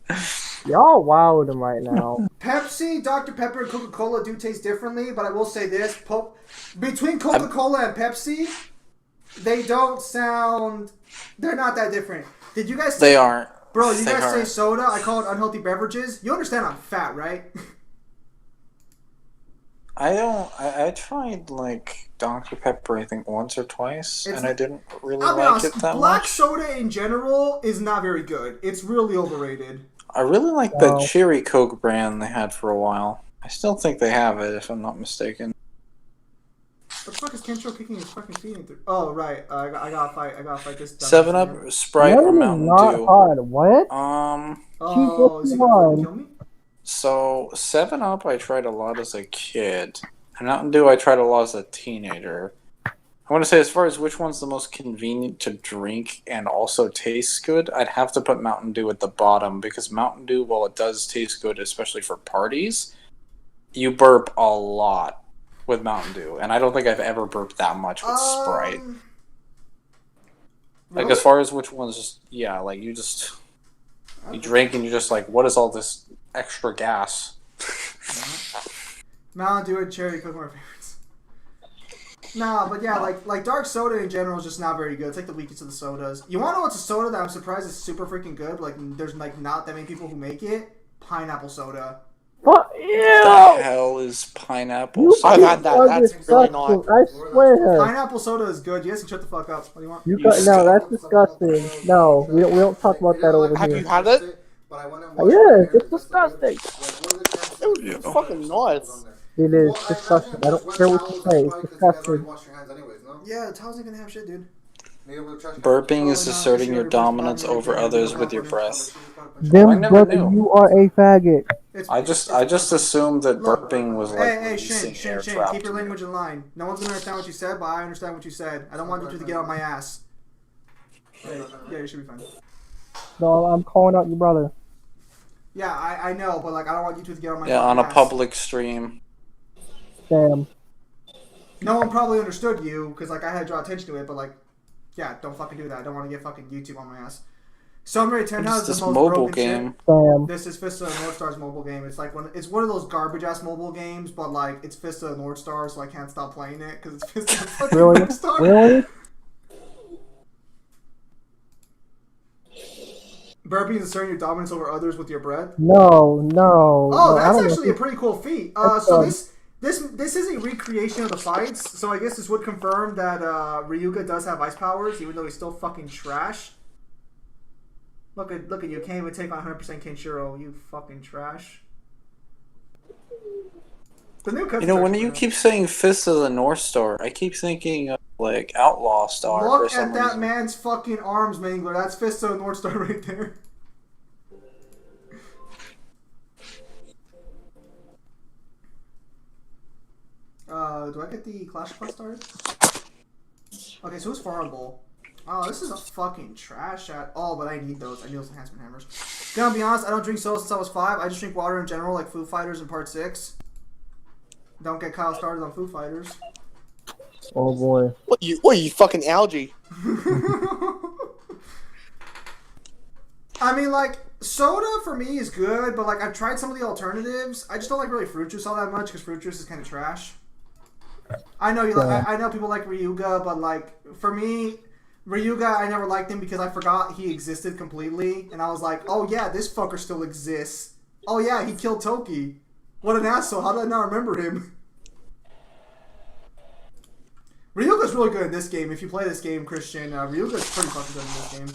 S5: fuck? Y'all wilding right now.
S2: Pepsi, Dr. Pepper, and Coca-Cola do taste differently, but I will say this. Between Coca-Cola and Pepsi, they don't sound... They're not that different. Did you guys say...
S4: They aren't.
S2: Bro, you guys say soda, I call it unhealthy beverages. You understand I'm fat, right?
S4: I tried like Dr. Pepper I think once or twice, and I didn't really
S2: I'll be
S4: like
S2: honest,
S4: it that
S2: black
S4: much.
S2: soda in general is not very good. It's really overrated.
S4: I really like that Cherry Coke brand they had for a while. I still think they have it, if I'm not mistaken.
S2: What the fuck is Kenshiro kicking his fucking feet into? Oh, right. I gotta fight this.
S4: 7-Up, Sprite, or Mountain Dew.
S5: Hard. What?
S2: Oh, is he gonna kill me?
S4: So, 7-Up I tried a lot as a kid. And Mountain Dew I tried a lot as a teenager. I want to say as far as which one's the most convenient to drink and also tastes good, I'd have to put Mountain Dew at the bottom. Because Mountain Dew, while it does taste good, especially for parties, you burp a lot with Mountain Dew. And I don't think I've ever burped that much with Sprite. Like, as far as which one's just... Yeah, like, you just... You drink and you're just like, what is all this extra gas?
S2: Mountain Dew and Cherry Coke are my favorites. Nah, but yeah, like dark soda in general is just not very good. It's like the weakest of the sodas. You want to know what's a soda that I'm surprised is super freaking good? Like, there's like not that many people who make it. Pineapple soda.
S5: What?
S4: What the hell is pineapple soda?
S3: I've had that. That's really not.
S5: I swear.
S2: Pineapple soda is good. You guys can shut the fuck up. What do you want?
S5: No, that's disgusting. No, we don't talk about that over
S3: Have
S5: here.
S3: you had it?
S5: Yes, it's disgusting.
S3: It was fucking nice.
S5: It is disgusting. I don't care what you say. It's disgusting.
S2: Yeah, the towels ain't gonna have shit, dude.
S4: Burping is asserting your dominance over others with your breath.
S5: Them, brother, you are a faggot.
S4: I just assumed that burping was like
S2: Hey,
S4: releasing air
S2: Shane,
S4: trapped
S2: keep your
S4: in
S2: language in line. No one's gonna understand what you said, but I understand what you said. I don't want you to get on my ass. Yeah, you should be fine.
S5: No, I'm calling out your brother.
S2: Yeah, I know, but like I don't want you to get on my
S4: Yeah, on a
S2: ass.
S4: public stream.
S5: Damn.
S2: No one probably understood you because like I had to draw attention to it, but like, yeah, don't fucking do that. I don't want to get fucking YouTube on my ass. Summary 10
S4: What
S2: has
S4: is
S2: the
S4: this
S2: most
S4: mobile
S2: broken
S4: game?
S2: shit.
S5: Damn.
S2: This is Fist of the North Star's mobile game. It's like it's one of those garbage ass mobile games, but like it's Fist of the North Star, so I can't stop playing it because it's Fist of the fucking
S5: Really?
S2: North Star.
S5: Really?
S2: Burping is asserting your dominance over others with your breath.
S5: No.
S2: Oh,
S5: No, I
S2: that's
S5: don't
S2: actually
S5: know.
S2: a pretty cool feat.
S5: That's
S2: So
S5: fun.
S2: this is a recreation of the fights. So I guess this would confirm that Ryuga does have ice powers, even though he's still fucking trash. Look at you! Can't even take on 100% Kenshiro. You fucking trash. The new cutscenes
S4: You know,
S2: are
S4: when
S2: actually
S4: you
S2: good.
S4: keep saying Fist of the North Star, I keep thinking of, like, Outlaw Star for
S2: Look
S4: some
S2: at that
S4: reason.
S2: man's fucking arms, Mangler. That's Fist of the North Star right there. Do I get the Clash Quest started? Okay, so who's farmable? Oh, this is a fucking trash at all, but I need those. I need those enhancement hammers. Gonna be honest, I don't drink soda since I was 5. I just drink water in general, like Foo Fighters in Part 6. Don't get Kyle started on Foo Fighters.
S5: Oh boy.
S3: What you fucking algae?
S2: I mean, like, soda for me is good, but, like, I've tried some of the alternatives. I just don't like really fruit juice all that much, because fruit juice is kind of trash. I know you.
S5: Yeah.
S2: I know people like Ryuga, but like for me, Ryuga, I never liked him because I forgot he existed completely, and I was like, oh yeah, this fucker still exists. Oh yeah, he killed Toki. What an asshole! How did I not remember him? Ryuga's really good in this game. If you play this game, Christian, Ryuga's pretty fucking good in this game.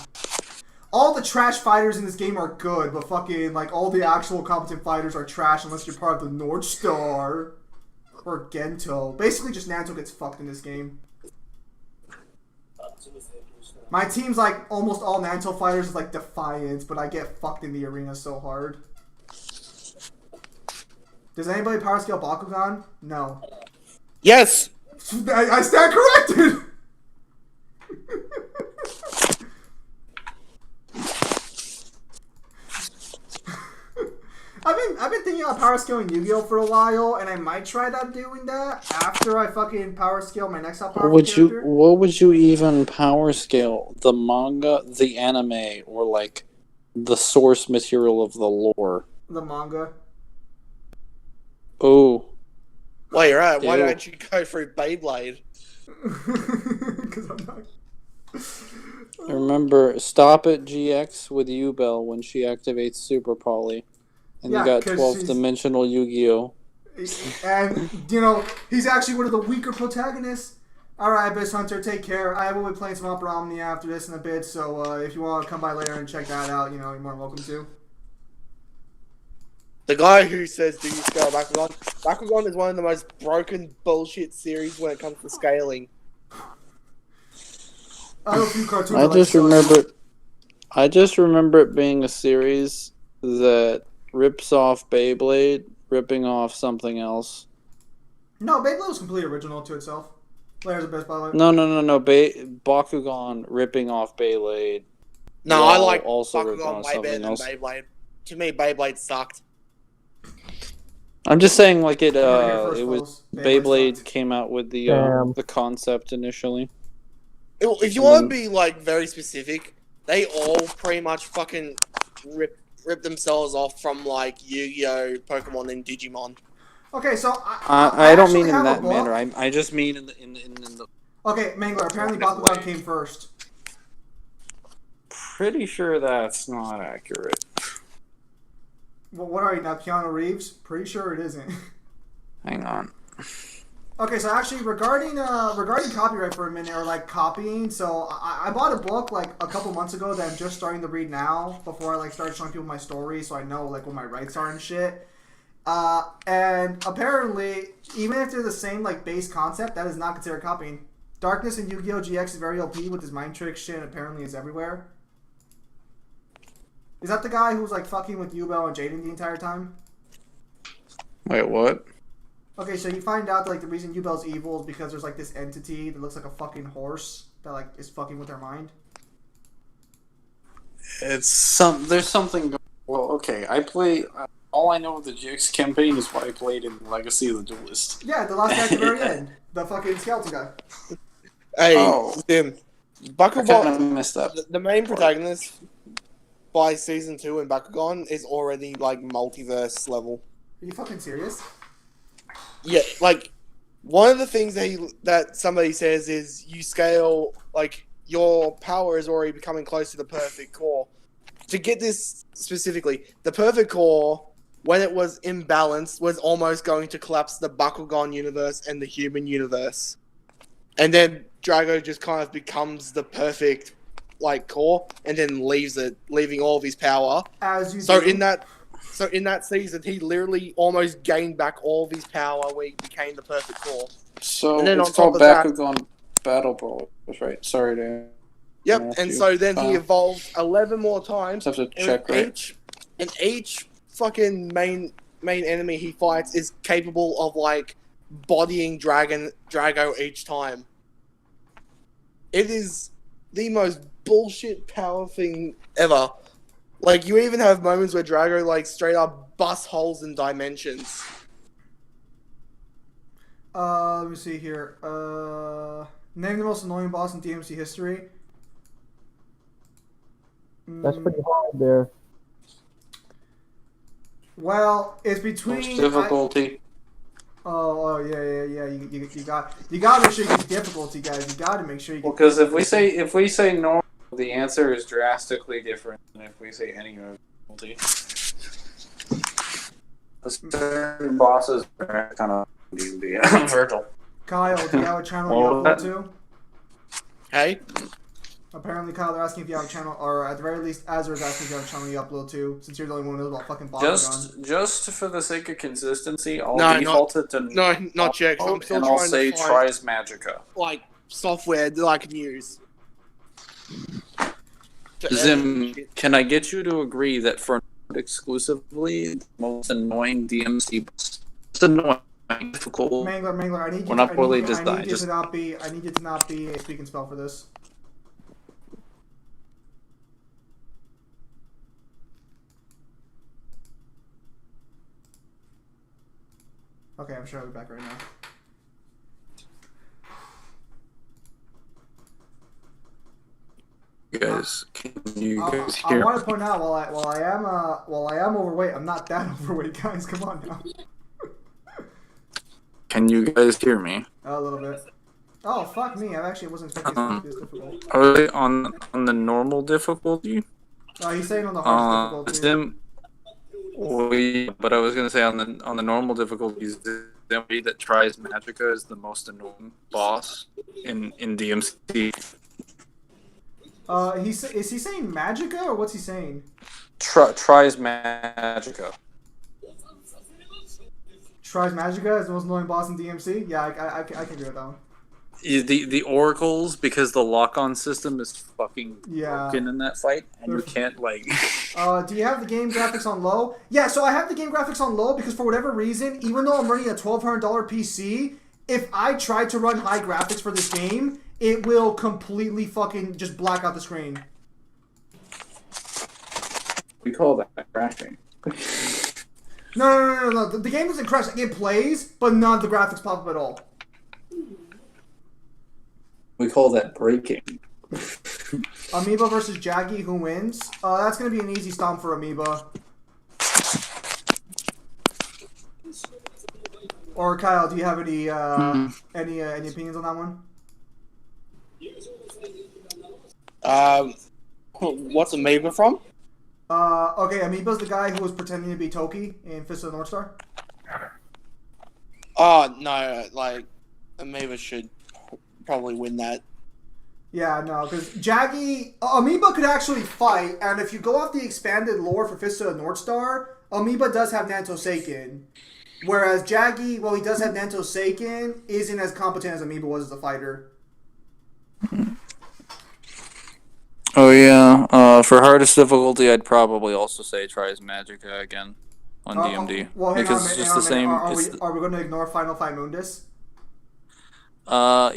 S2: All the trash fighters in this game are good, but fucking like all the actual competent fighters are trash unless you're part of the North Star. Or Gento. Basically, just Nanto gets fucked in this game. My team's like almost all Nanto fighters is like Defiance, but I get fucked in the arena so hard. Does anybody power scale Bakugan? No.
S3: Yes.
S2: I stand corrected! I've been thinking about power scaling Yu-Gi-Oh for a while, and I might try that doing that after I fucking power scale my next top powerful character.
S4: What would you even power scale? The manga, the anime, or like the source material of the lore?
S2: The manga.
S4: Oh.
S3: Wait, right. Why
S4: Ew.
S3: don't you go through Beyblade?
S2: Because I'm not.
S4: Remember, stop at GX with Yubel when she activates Super Poly. And
S2: Yeah,
S4: you got
S2: 'cause
S4: 12-dimensional Yu-Gi-Oh!
S2: And, you know, he's actually one of the weaker protagonists. Alright, Abyss Hunter, take care. I will be playing some Opera Omnia after this in a bit, so if you want to come by later and check that out, you know, you're more than welcome to.
S3: The guy who says, do you scale Bakugan? Bakugan is one of the most broken bullshit series when it comes to scaling.
S2: I have a few cartoons
S4: I just remember it being a series that rips off Beyblade, ripping off something else.
S2: No, Beyblade was completely original to itself. Players are best by the way.
S4: No. Bakugan ripping off Beyblade.
S3: No,
S4: while
S3: I like
S4: also ripping
S3: Bakugan
S4: off
S3: way better
S4: something
S3: than
S4: else.
S3: Beyblade. To me, Beyblade sucked.
S4: I'm just saying, like it.
S2: You heard it here first,
S4: It was
S2: folks.
S4: Beyblade
S2: sucked.
S4: came out with
S5: Damn.
S4: the concept initially.
S3: If you want to be like very specific, they all pretty much fucking rip themselves off from like Yu-Gi-Oh, Pokemon, and Digimon.
S2: Okay, so
S4: I don't
S2: actually
S4: mean in
S2: have a
S4: that
S2: book.
S4: manner. I just mean in the.
S2: Okay, Mangler, apparently Bakugan came first.
S4: Pretty sure that's not accurate.
S2: Well, what are you now, Keanu Reeves? Pretty sure it isn't.
S4: Hang on.
S2: Okay, so actually, regarding copyright for a minute, or like copying, so I bought a book like a couple months ago that I'm just starting to read now before I like started showing people my story, so I know like what my rights are and shit. And apparently, even if they're the same like base concept, that is not considered copying. Darkness in Yu-Gi-Oh! GX is very OP with his mind trick shit, and apparently is everywhere. Is that the guy who was like fucking with Yubel and Jaden the entire time?
S4: Wait, what?
S2: Okay, so you find out that, like the reason Yubel's evil is because there's like this entity that looks like a fucking horse that like is fucking with their mind.
S4: There's something. Well, okay. I play. All I know of the GX campaign is what I played in Legacy of the Duelist.
S2: Yeah, the last guy at the very end, the fucking skeleton guy.
S3: Hey,
S4: I
S3: Tim,
S4: kind
S3: Bakugan,
S4: of messed up.
S3: the main protagonist by season 2 in Bakugan is already like multiverse level.
S2: Are you fucking serious?
S3: Yeah, like one of the things that somebody says is you scale like your power is already becoming close to the perfect core. To get this specifically, the perfect core, when it was imbalanced, was almost going to collapse the Bakugan universe and the human universe. And then Drago just kind of becomes the perfect like core and then leaves it, leaving all of his power.
S2: As you
S3: So
S2: do.
S3: in that So in that season, he literally almost gained back all of his power where he became the perfect four.
S4: So
S3: And then
S4: it's
S3: on top
S4: called
S3: of that-
S4: Bakugan Battle Brawlers, right? Sorry to
S3: Yep,
S4: interrupt
S3: and
S4: you.
S3: so then he evolved 11 more times.
S4: Just have to
S3: And
S4: check, right?
S3: each fucking main enemy he fights is capable of like bodying Drago each time. It is the most bullshit power thing ever. Like you even have moments where Drago like straight up busts holes in dimensions.
S2: Let me see here. Name the most annoying boss in DMC history.
S5: That's pretty hard there.
S2: Well, it's between
S4: Most difficulty.
S2: Yeah. You got to make sure you get difficulty, guys. You got to make sure you get.
S4: Well, because if we say normal, the answer is drastically different than if we say any difficulty. The certain bosses are kind of virtual.
S2: Kyle, do you have a channel you
S4: Well,
S2: upload to?
S3: Hey?
S2: Apparently, Kyle, they're asking if you have a channel, or at the very least, Azure is asking if you have a channel you upload to, since you're the only one who knows about fucking Bakugan.
S4: Just for the sake of consistency, I'll
S3: No,
S4: default it to
S3: No, not yet, 'cause I'm still
S4: and I'll
S3: trying
S4: say
S3: to find
S4: tries Magica.
S3: like software that I can use. To
S4: Zim,
S3: edit shit.
S4: can I get you to agree that for exclusively the most annoying DMC, most annoying, difficult?
S2: Mangler, I need you.
S4: We're not poorly
S2: I need
S4: designed,
S2: you
S4: just-
S2: to not be. I need you to not be a speak and spell for this. Okay, I'm sure I'll be back right now.
S4: Guys, can you guys
S2: I
S4: hear?
S2: want to point out while I am overweight, I'm not that overweight, guys. Come on now.
S4: Can you guys hear me?
S2: A little bit. Oh fuck me! I actually wasn't expecting it to be this difficult.
S4: Are they on the normal difficulty?
S2: He's saying on the hardest difficulty.
S4: But I was gonna say on the normal difficulties, the way that tries Magica is the most annoying boss in DMC.
S2: Is he saying Magica or what's he saying?
S4: Tries Magica.
S2: Tries Magica is the most annoying boss in DMC. Yeah, I can agree with that one.
S4: The oracles, because the lock-on system is fucking
S2: Yeah.
S4: broken in that fight, and you can't like.
S2: Do you have the game graphics on low? Yeah, so I have the game graphics on low because for whatever reason, even though I'm running a $1,200 PC, if I try to run high graphics for this game, it will completely fucking just black out the screen.
S4: We call that crashing.
S2: No. The game doesn't crash. It plays, but none of the graphics pop up at all.
S4: We call that breaking.
S2: Amoeba versus Jaggy, who wins? That's gonna be an easy stomp for Amoeba. Or Kyle, do you have any any opinions on that one?
S3: What's Amoeba from?
S2: Okay, Amoeba's the guy who was pretending to be Toki in Fist of the North Star.
S3: Oh no, like Amoeba should probably win that.
S2: Yeah, no, because Jaggy... Amoeba could actually fight, and if you go off the expanded lore for Fist of the North Star, Amoeba does have Nanto Seiken. Whereas Jaggy, while he does have Nanto Seiken, isn't as competent as Amoeba was as a fighter.
S4: Oh yeah, for hardest difficulty, I'd probably also say tries Magica again on DMD
S2: Well, hang
S4: because
S2: on,
S4: it's
S2: hang
S4: just
S2: on
S4: the
S2: a minute.
S4: same.
S2: Are we going to ignore Final Fight Mundus?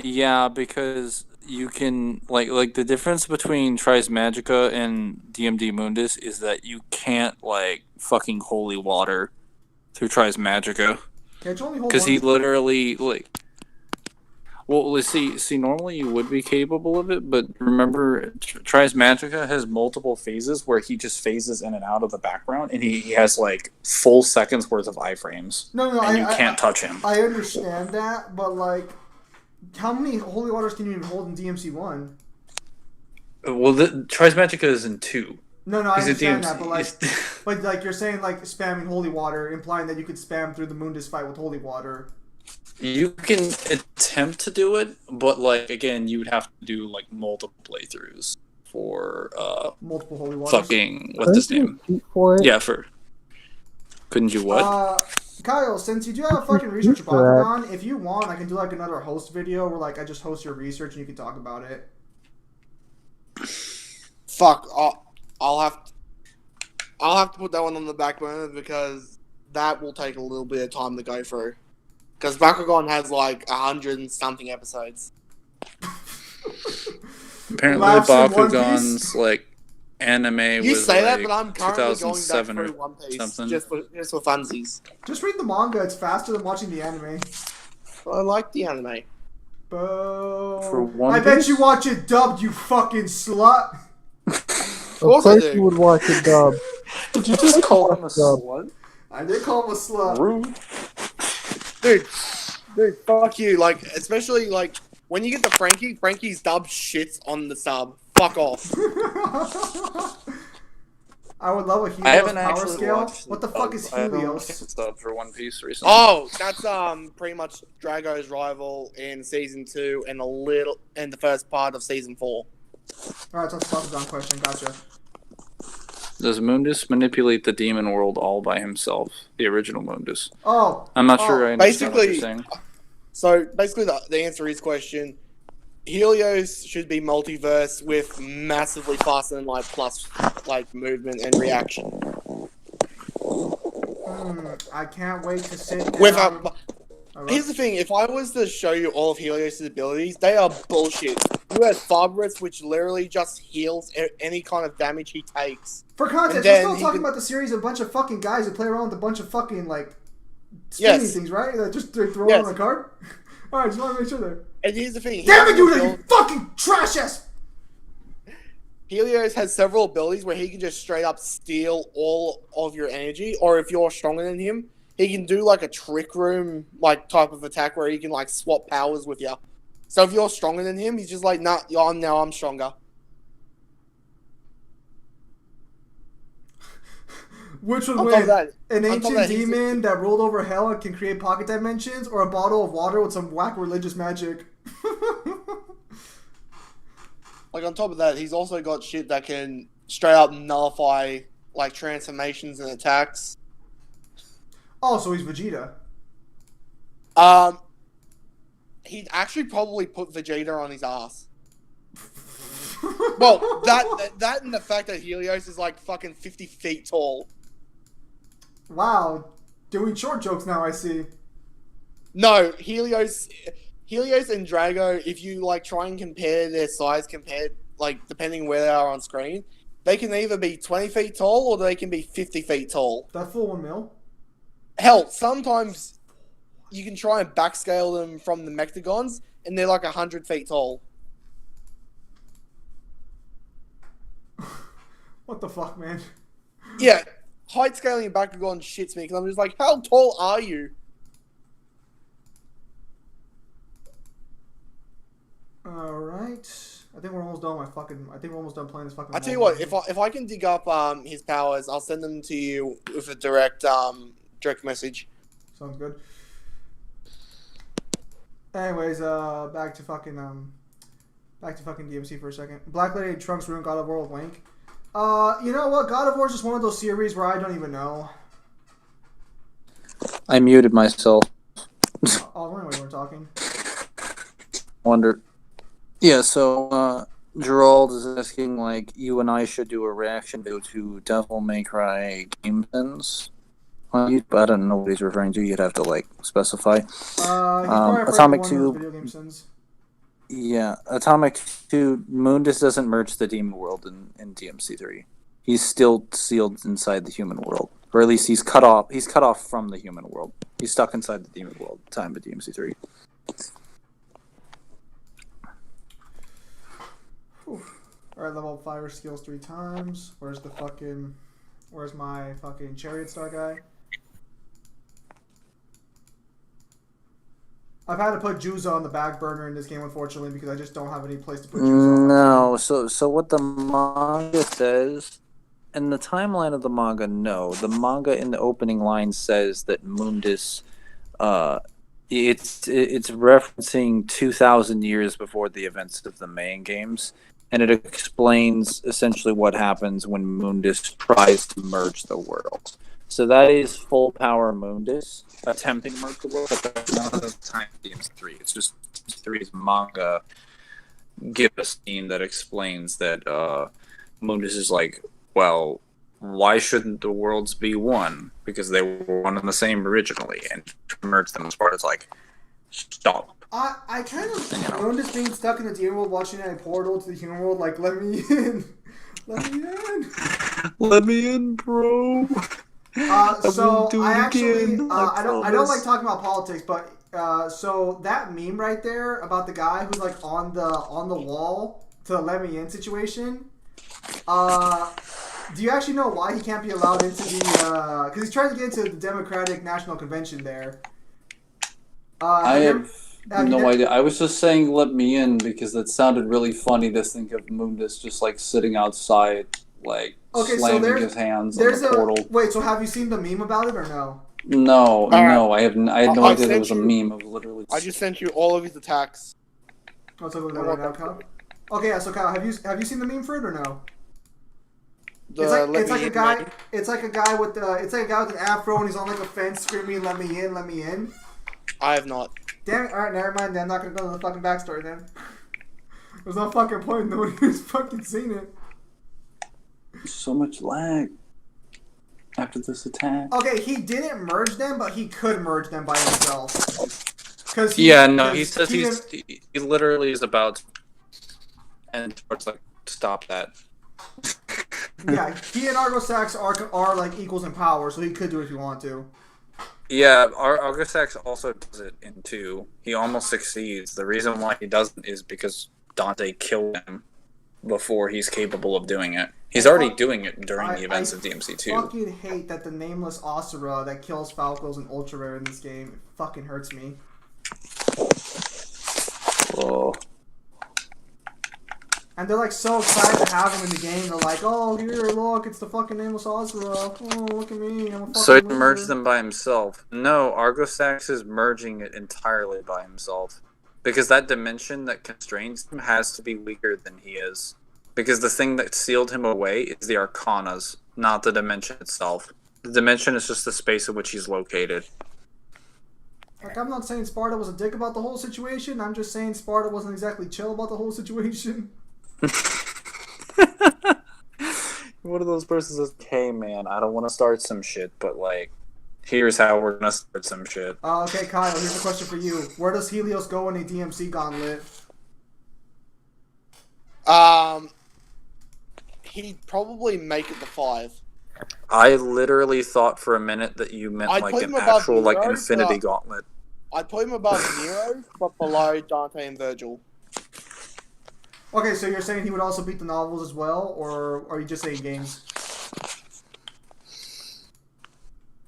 S4: Yeah, because you can like the difference between tries Magica and DMD Mundus is that you can't like fucking holy water through tries Magica because he literally like. Well, let's see. Normally you would be capable of it, but remember, tries Magica has multiple phases where he just phases in and out of the background, and he has like full seconds worth of iframes.
S2: No,
S4: and you can't touch him.
S2: I understand that, but like, how many holy waters can you even hold in DMC1?
S4: Well, tries Magica is in 2.
S2: No, I
S4: He's
S2: understand that, but like you're saying like spamming holy water, implying that you could spam through the Mundus fight with holy water.
S4: You can attempt to do it, but like again, you would have to do like multiple playthroughs for
S2: multiple holy waters.
S4: fucking what's his name?
S5: For it?
S4: Yeah, for Couldn't you what?
S2: Kyle, since you do have a fucking research Bakugan, if you want, I can do like another host video where like I just host your research and you can talk about it.
S3: Fuck, I'll have to put that one on the back burner because that will take a little bit of time to go through. Because Bakugan has like 100 and something episodes.
S4: Apparently,
S2: Laughs in One
S4: Bakugan's like anime
S3: You
S4: was
S3: say
S4: like
S3: that, but I'm currently going back
S4: 2007
S3: through
S4: or
S3: One Piece
S4: something.
S3: just for funsies.
S2: Just read the manga; it's faster than watching the anime.
S3: I like the anime.
S4: For
S2: Boo!
S4: One
S2: I bet
S4: Piece?
S2: you watch it dubbed, you fucking slut.
S3: Of
S5: Of
S3: course I
S5: course
S3: do.
S5: you would watch it dub.
S4: Did you just call him a slut?
S2: I did call him a slut.
S4: Rude.
S3: Dude, fuck you. Like, especially like when you get to Frankie's dub shits on the sub. Fuck off.
S2: I would love a Helios
S4: I haven't
S2: power
S4: actually
S2: scale.
S4: watched.
S2: What the fuck is
S4: I haven't
S2: Helios?
S4: watched the sub for One Piece recently.
S3: Oh, that's pretty much Drago's rival in season 2 and the first part of season 4.
S2: Alright, so that's a Bakugan question. Gotcha.
S4: Does Mundus manipulate the demon world all by himself? The original Mundus.
S2: Oh.
S4: I'm not sure I understand what you're
S3: Basically-
S4: saying.
S3: So basically, the answer is question. Helios should be multiverse with massively faster than light plus like movement and reaction.
S2: I can't wait to sit
S3: With
S2: down.
S3: here's the thing: if I was to show you all of Helios' abilities, they are bullshit. You have Fabris, which literally just heals any kind of damage he takes.
S2: For context,
S3: And
S2: we're
S3: then
S2: still
S3: he
S2: talking
S3: can-
S2: about the series of a bunch of fucking guys who play around with a bunch of fucking like spinning
S3: Yes.
S2: things, right? That just they throw
S3: Yes.
S2: on a card. Alright, just want to make sure there.
S3: And here's the thing:
S2: Damn it,
S3: Helios
S2: you
S3: build-
S2: fucking trash ass!
S3: Helios has several abilities where he can just straight up steal all of your energy, or if you're stronger than him, he can do like a trick room like type of attack where he can like swap powers with you. So if you're stronger than him, he's just like, nah, I'm stronger.
S2: Which would
S3: On top
S2: win?
S3: of that,
S2: An
S3: on top of
S2: ancient
S3: that, he's-
S2: demon that rolled over hell and can create pocket dimensions, or a bottle of water with some whack religious magic?
S3: Like on top of that, he's also got shit that can straight up nullify like transformations and attacks.
S2: Oh, so he's Vegeta.
S3: He'd actually probably put Vegeta on his ass. Well, that and the fact that Helios is like fucking 50 feet tall.
S2: Wow, doing short jokes now, I see.
S3: No, Helios and Drago, if you like try and compare their size compared, like depending where they are on screen, they can either be 20 feet tall or they can be 50 feet tall.
S2: That full 1 mil?
S3: Hell, sometimes you can try and backscale them from the Mectagons and they're like 100 feet tall.
S2: What the fuck, man?
S3: Yeah, height scaling in Bakugan shits me because I'm just like, how tall are you?
S2: Alright. I think we're almost done playing this fucking
S3: I tell you what, if I can dig up his powers, I'll send them to you with a direct message.
S2: Sounds good. Anyways, back to fucking DMC for a second. Black Lady Trunks ruined God of War with Link. You know what? God of War is just one of those series where I don't even know.
S4: I muted myself.
S2: Oh, when we're talking.
S4: Wonder. Yeah, so Gerald is asking, like, you and I should do a reaction video to Devil May Cry game pins on YouTube. I don't know what he's referring to. You'd have to, like, specify. Atomic 2.
S2: Video game sins.
S4: Yeah, Atomic 2. Mundus doesn't merge the demon world in DMC3. He's still sealed inside the human world. Or at least he's cut off. He's cut off from the human world. He's stuck inside the demon world at the time of DMC3.
S2: Alright, level up fire skills 3 times. Where's my fucking chariot star guy? I've had to put Juzo on the back burner in this game, unfortunately, because I just don't have any place to put Juzo on.
S4: No, so what the manga says, in the timeline of the manga, no. The manga in the opening line says that Mundus, it's referencing 2,000 years before the events of the main games, and it explains essentially what happens when Mundus tries to merge the world. So that is full power Mundus attempting merge the world, but that's none of the time DMC3. It's just DMC3's manga give a scene that explains that Mundus is like, well, why shouldn't the worlds be one? Because they were one and the same originally, and to merge them as part is like, stop.
S2: I kind of Mundus being stuck in the demon world, watching a portal to the human world, like, let me in. Let me in.
S4: Let me in, bro.
S2: So I actually I don't like talking about politics, but so that meme right there about the guy who's like on the wall to the let me in situation. Do you actually know why he can't be allowed into the? Because he's trying to get into the Democratic National Convention there.
S4: I have no idea. I was just saying "let me in" because that sounded really funny to think of Mundus just like sitting outside, like slamming his hands on the portal.
S2: Wait, so have you seen the meme about it or no?
S4: No, no, I had no idea there was a meme of literally.
S3: I just sent you all of his attacks.
S2: Let's look at that right now, Kyle. Okay, yeah. So Kyle, have you seen the meme for it or no? It's like a guy with an afro and he's on like a fence screaming, "Let me in, let me in."
S3: I have not.
S2: Damn it! All right, never mind. Then I'm not gonna go to the fucking backstory then. There's no fucking point. Nobody's fucking seen it.
S4: So much lag after this attack.
S2: Okay, he didn't merge them, but he could merge them by himself.
S4: He says he literally is about, and it's like stop that.
S2: Yeah, he and Argosax are like equals in power, so he could do it if he wanted to.
S4: Yeah, Argosax also does it in 2. He almost succeeds. The reason why he doesn't is because Dante killed him before he's capable of doing it. He's already doing it during the events of DMC2.
S2: I fucking hate that the nameless Asura that kills Falcos and Ultra Rare in this game. It fucking hurts me.
S4: Oh.
S2: And they're like so excited to have him in the game. They're like, "Oh, here, look, it's the fucking nameless Asura. Oh, look at me, I'm a fucking
S4: So he
S2: loser."
S4: merged them by himself. No, Argosax is merging it entirely by himself. Because that dimension that constrains him has to be weaker than he is. Because the thing that sealed him away is the Arcanas, not the dimension itself. The dimension is just the space in which he's located.
S2: Like, I'm not saying Sparta was a dick about the whole situation. I'm just saying Sparta wasn't exactly chill about the whole situation.
S4: One of those persons says, "Hey man, I don't want to start some shit, but like, here's how we're gonna start some shit."
S2: Okay, Kyle, here's a question for you. Where does Helios go in a DMC gauntlet?
S3: He'd probably make it to 5.
S4: I literally thought for a minute that you meant
S3: I'd
S4: like
S3: put
S4: an
S3: him above
S4: actual like
S3: Nero,
S4: infinity gauntlet.
S3: I'd put him above Nero, but below Dante and Virgil.
S2: Okay, so you're saying he would also beat the novels as well, or are you just saying games?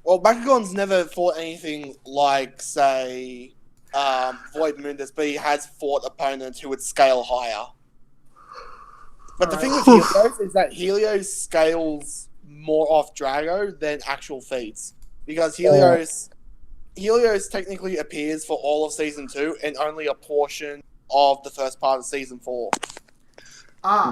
S3: Well, Bakugan's never fought anything like, say, Void Mundus, but he has fought opponents who would scale higher. But the thing with Helios is that Helios scales more off Drago than actual feats. Because Helios technically appears for all of Season 2 and only a portion of the first part of Season 4.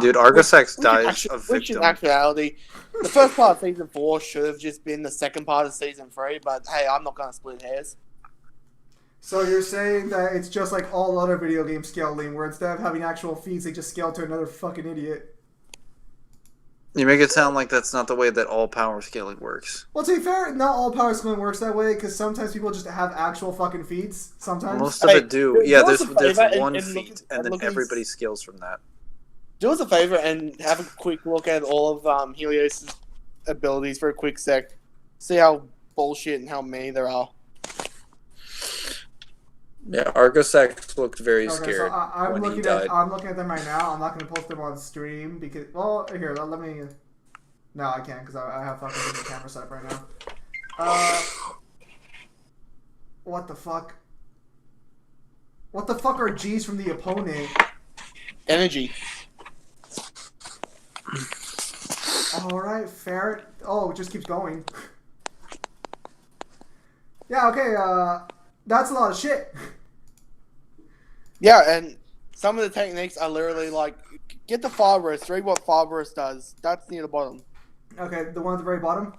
S4: Dude, Argosax dies a victim.
S3: Which in actuality, the first part of Season 4 should have just been the second part of Season 3, but hey, I'm not going to split hairs.
S2: So you're saying that it's just like all other video game scaling, where instead of having actual feats, they just scale to another fucking idiot.
S4: You make it sound like that's not the way that all power scaling works.
S2: Well, to be fair, not all power scaling works that way, because sometimes people just have actual fucking feats. Sometimes.
S4: Most of it do. Yeah, there's one
S3: and
S4: feat, and then everybody scales from that.
S3: Do us a favor and have a quick look at all of Helios' abilities for a quick sec. See how bullshit and how many there are.
S4: Yeah, Argosax looked very scared
S2: I'm
S4: when
S2: looking
S4: he died.
S2: I'm looking at them right now. I'm not going to post them on stream because... Well, here, let me... No, I can't because I have fucking different camera set up right now. What the fuck? What the fuck are G's from the opponent?
S3: Energy.
S2: Alright, ferret. Oh, it just keeps going. Yeah, okay, that's a lot of shit.
S3: Yeah, and some of the techniques are literally like, get the Farburst, read what Farburst does. That's near the bottom.
S2: Okay, the one at the very bottom?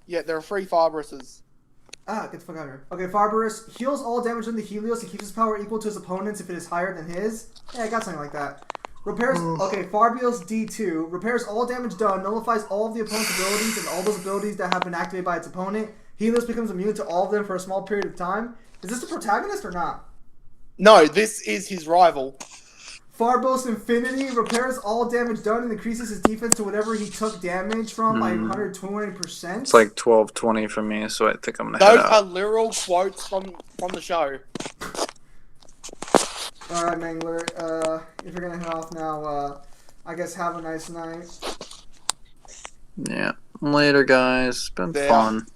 S3: Yeah, there are 3 Farbruses.
S2: Ah, get the fuck out of here. Okay, Farbarus heals all damage in the Helios and keeps his power equal to his opponent's if it is higher than his. Yeah, I got something like that. Repairs. Okay, Farbios D2 repairs all damage done, nullifies all of the opponent's abilities and all those abilities that have been activated by its opponent. Helios becomes immune to all of them for a small period of time. Is this the protagonist or not?
S3: No, this is his rival.
S2: Farbos Infinity repairs all damage done and increases his defense to whatever he took damage from by 120%.
S4: It's like 12:20 for me, so I think I'm gonna head
S3: Those
S4: out.
S3: are literal quotes from the show.
S2: Alright, Mangler, if you're gonna head off now, I guess have a nice night.
S4: Yeah. Later, guys. It's been
S3: Yeah.
S4: fun.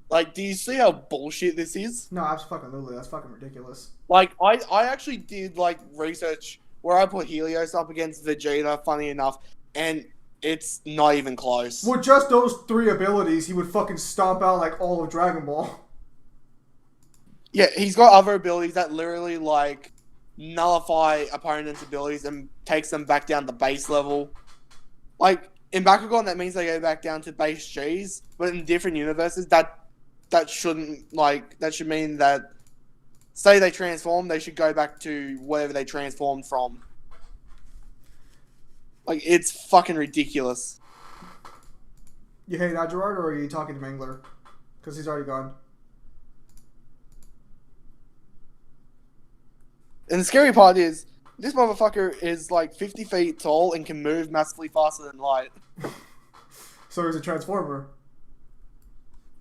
S3: Like, do you see how bullshit this is?
S2: No, absolutely. That's fucking ridiculous.
S3: Like, I actually did, like, research where I put Helios up against Vegeta, funny enough, and it's not even close.
S2: With just those 3 abilities, he would fucking stomp out, like, all of Dragon Ball.
S3: Yeah, he's got other abilities that literally, like, nullify opponents' abilities and takes them back down to base level. Like, in Bakugan, that means they go back down to base Gs, but in different universes, that shouldn't, like, that should mean that, say they transform, they should go back to whatever they transformed from. Like, it's fucking ridiculous.
S2: You hate that, Gerard, or are you talking to Mangler? Because he's already gone.
S3: And the scary part is, this motherfucker is like 50 feet tall and can move massively faster than light.
S2: So he's a Transformer.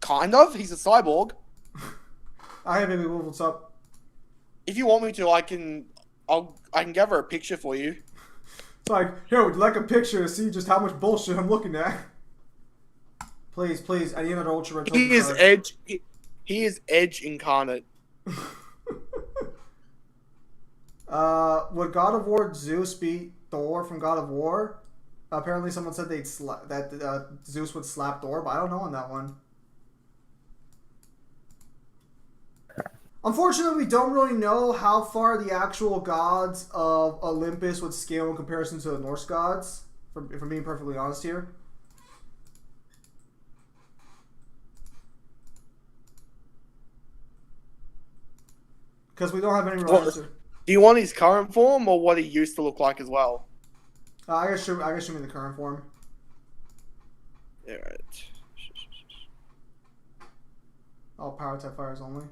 S3: Kind of. He's a cyborg.
S2: I have Baby Wolf, what's up?
S3: If you want me to, I can gather a picture for you.
S2: It's like, here, would you like a picture to see just how much bullshit I'm looking at? Please, I need another Ultra Red.
S3: He is Edge. He is Edge incarnate.
S2: Would God of War Zeus beat Thor from God of War? Apparently someone said that Zeus would slap Thor, but I don't know on that one. Unfortunately, we don't really know how far the actual gods of Olympus would scale in comparison to the Norse gods, if I'm being perfectly honest here. Because we don't have any real answer.
S3: Do you want his current form or what he used to look like as well?
S2: I guess you mean the current form.
S3: Yeah, right.
S2: Oh, power type fires only.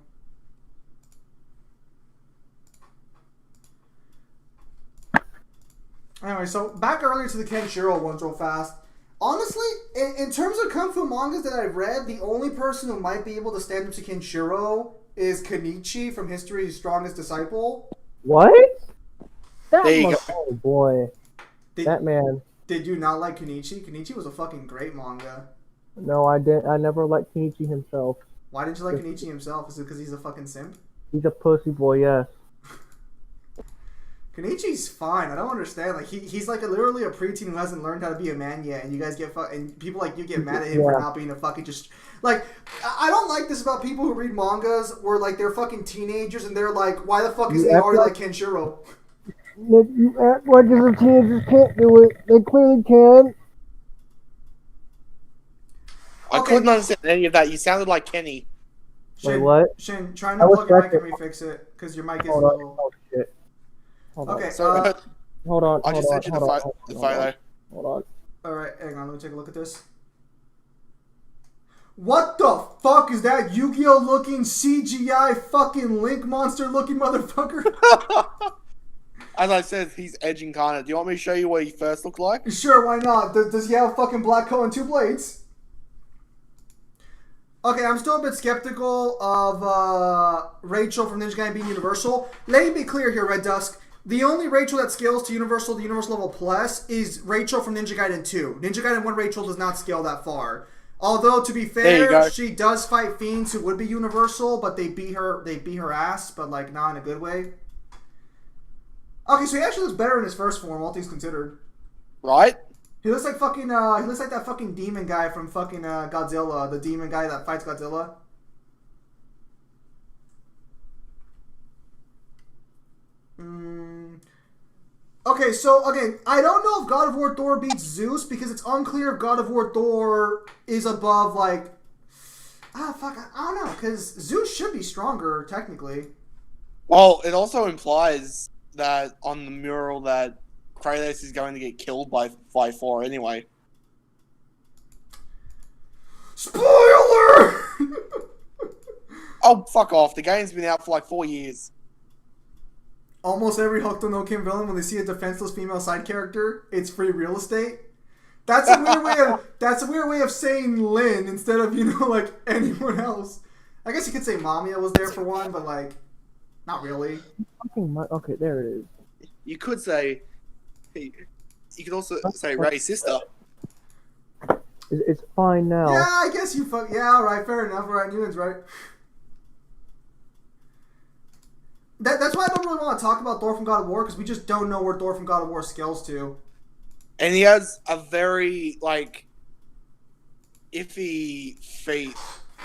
S2: Anyway, so back earlier to the Kenshiro ones real fast. Honestly, in terms of Kung Fu mangas that I've read, the only person who might be able to stand up to Kenshiro is Kenichi from History's Strongest Disciple.
S5: What? That
S3: There you go.
S5: oh boy. That man.
S2: Did you not like Kenichi? Kenichi was a fucking great manga.
S5: No, I didn't. I never liked Kenichi himself.
S2: Why didn't you like Kenichi himself? Is it because he's a fucking simp?
S5: He's a pussy boy, yes.
S2: Kenichi's fine. I don't understand. Like he's like literally a preteen who hasn't learned how to be a man yet, and you guys get and people like you get mad at him for not being a fucking just like. I don't like this about people who read mangas where like they're fucking teenagers and they're like, why the fuck is he already like Kenshiro?
S5: You act like the teenagers can't do it. They clearly can.
S3: I couldn't understand any of that. You sounded like Kenny.
S2: Shane,
S5: Wait, what?
S2: Shane, try not to plug your mic and refix it because your mic is a
S5: Hold on.
S2: little.
S5: Oh shit. Hold on.
S2: Okay.
S3: So,
S5: Hold on.
S3: I just
S5: hold
S3: sent you
S5: on,
S3: the
S5: hold on,
S3: photo.
S5: Hold on.
S2: All right, hang on. Let me take a look at this. What the fuck is that Yu-Gi-Oh looking CGI fucking Link monster looking motherfucker?
S3: As I said, he's Edge incarnate. Do you want me to show you what he first looked like?
S2: Sure, why not? Does he have a fucking black coat and 2 blades? Okay, I'm still a bit skeptical of Rachel from Ninja Gaiden being Universal. Let me be clear here, Red Dusk. The only Rachel that scales to Universal, the Universal level plus, is Rachel from Ninja Gaiden 2. Ninja Gaiden 1 Rachel does not scale that far. Although, to be fair, she does fight fiends who would be Universal, but they beat her ass, but like not in a good way. Okay, so he actually looks better in his first form, all things considered.
S3: Right?
S2: He looks like fucking, he looks like that fucking demon guy from fucking Godzilla, the demon guy that fights Godzilla. Okay, Okay, so again, I don't know if God of War Thor beats Zeus because it's unclear if God of War Thor is above like. Fuck, I don't know because Zeus should be stronger technically.
S3: Well, it also implies that on the mural that Kratos is going to get killed by Thor anyway.
S2: Spoiler!
S3: Oh, fuck off. The game's been out for like 4 years.
S2: Almost every Hokuto no Ken villain, when they see a defenseless female side character, it's free real estate. That's a weird way of saying Lin instead of, you know, like anyone else. I guess you could say Mamiya was there for one, but like, not really.
S5: Okay, there it is.
S3: You could say... You could also say Ray's sister.
S5: It's fine now.
S2: Yeah, I guess you fuck. Yeah, alright, fair enough. Alright, Newman's right. That's why I don't really want to talk about Thor from God of War, because we just don't know where Thor from God of War scales to.
S3: And he has a very, like, iffy feat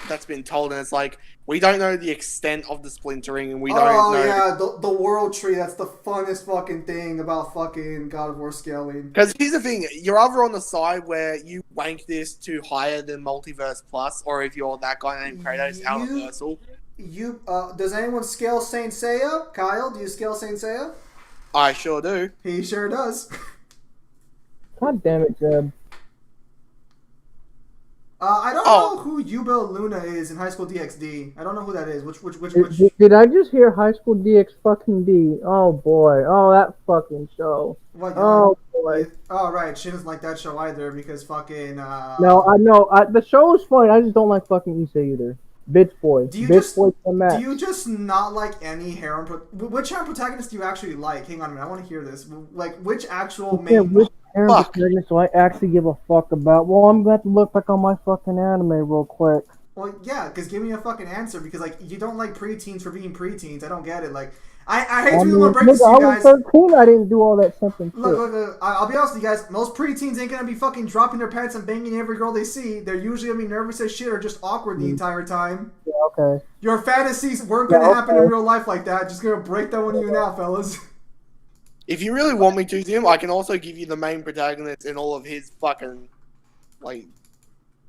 S3: that's been told, and it's like, we don't know the extent of the splintering, and we don't know...
S2: Oh, yeah, the world tree, that's the funnest fucking thing about fucking God of War scaling.
S3: Because here's the thing, you're either on the side where you wank this to higher than Multiverse Plus, or if you're that guy named Kratos, Universal.
S2: Does anyone scale Saint Seiya? Kyle, do you scale Saint Seiya?
S3: I sure do.
S2: He sure does.
S5: God damn it, Jeb.
S2: I don't know who Yubel Luna is in High School DxD. I don't know who that is. Which?
S5: Did I just hear High School DX fucking D? Oh boy. Oh, that fucking show.
S2: What,
S5: oh boy.
S2: Oh right, she doesn't like that show either because fucking.
S5: No, I know. The show is funny. I just don't like fucking Issa either. Bitch boy.
S2: Do you
S5: boy
S2: do you just not like any harem? Which harem protagonist do you actually like? Hang on a minute. I want to hear this. Like which actual main?
S5: Yeah, which harem protagonist do I actually give a fuck about? Well, I'm going to have to look back on my fucking anime real quick.
S2: Well, yeah, because give me a fucking answer because like you don't like preteens for being preteens. I don't get it. Like. I hate to be the one to break this to you guys.
S5: I was 13, I didn't do all that something shit.
S2: Look, I'll be honest with you guys. Most preteens ain't gonna be fucking dropping their pants and banging every girl they see. They're usually gonna be nervous as shit or just awkward the entire time.
S5: Yeah, okay.
S2: Your fantasies weren't gonna happen in real life like that. Just gonna break that one to you now, fellas.
S3: If you really want me to, Tim, I can also give you the main protagonist and all of his fucking, like,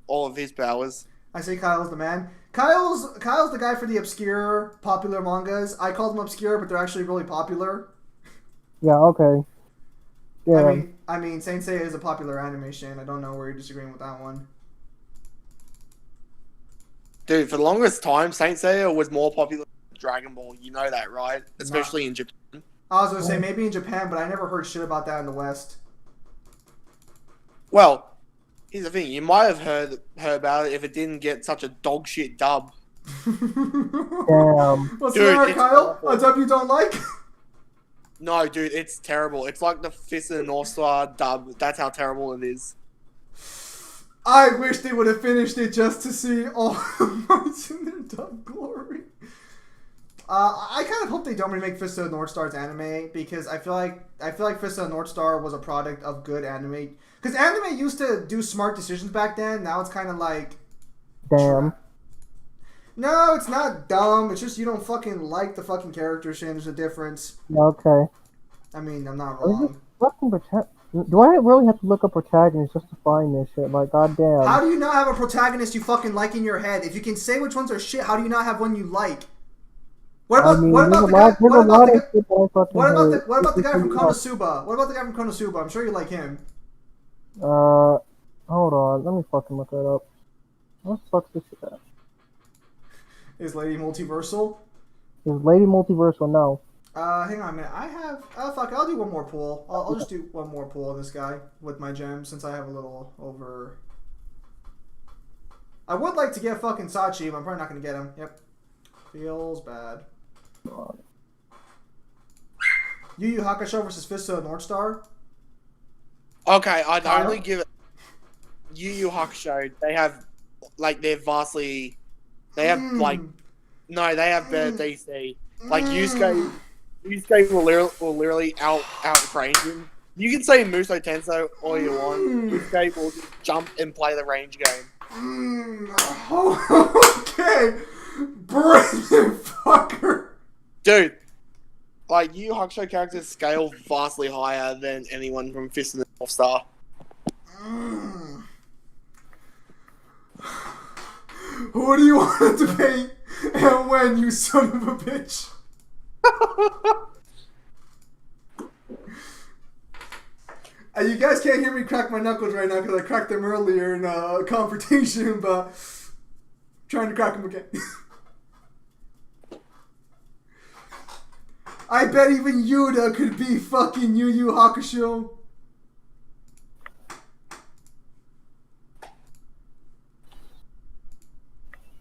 S3: all of his powers.
S2: I say Kyle's the man. Kyle's the guy for the obscure, popular mangas. I call them obscure, but they're actually really popular.
S5: Yeah, okay. Yeah.
S2: I mean, Saint Seiya is a popular animation. I don't know where you're disagreeing with that one.
S3: Dude, for the longest time, Saint Seiya was more popular than Dragon Ball. You know that, right? Especially in Japan.
S2: I was gonna say maybe in Japan, but I never heard shit about that in the West.
S3: Well, here's the thing. You might have heard about it if it didn't get such a dog shit dub.
S5: Damn.
S2: What's the matter, Kyle? A dub you don't like?
S3: No, dude, it's terrible. It's like the Fist of the North Star dub. That's how terrible it is.
S2: I wish they would have finished it just to see all the parts in their dub glory. I kind of hope they don't remake Fist of the North Star's anime because I feel like Fist of the North Star was a product of good anime. Because anime used to do smart decisions back then. Now it's kind of like...
S5: Damn.
S2: No, it's not dumb. It's just you don't fucking like the fucking characters, Shane. There's a difference.
S5: Okay.
S2: I mean, I'm not wrong.
S5: Do I really have to look up protagonists just to find this shit? Like, goddamn.
S2: How do you not have a protagonist you fucking like in your head? If you can say which ones are shit, how do you not have one you like? What about the guy from Konosuba? What about the guy from Konosuba? I'm sure you like him.
S5: Hold on. Let me fucking look that up. What the fuck's this shit at?
S2: Is Lady Multiversal?
S5: Is Lady Multiversal? No.
S2: Hang on a minute. I have... Oh, fuck. I'll do one more pull. I'll just do one more pull on this guy with my gems since I have a little over... I would like to get fucking Sachi, but I'm probably not going to get him. Yep. Feels bad. Yu Yu Hakusho versus Fist of the North Star?
S3: Okay, I'd only give it... Yu Yu Hakusho, they have... Like, they're vastly... They have, like... No, they have better DC. Like, Yusuke will literally outrange him. You can say Muso Tenso all you want. Yusuke will just jump and play the range game.
S2: Okay. Brilliant fucker.
S3: Dude, like Yu Yu Hakusho characters scale vastly higher than anyone from Fist of the North Star.
S2: Mm. Who do you want to debate and when, you son of a bitch? You guys can't hear me crack my knuckles right now because I cracked them earlier in a confrontation, but I'm trying to crack them again. I bet even Yuda could be fucking Yu Yu Hakusho.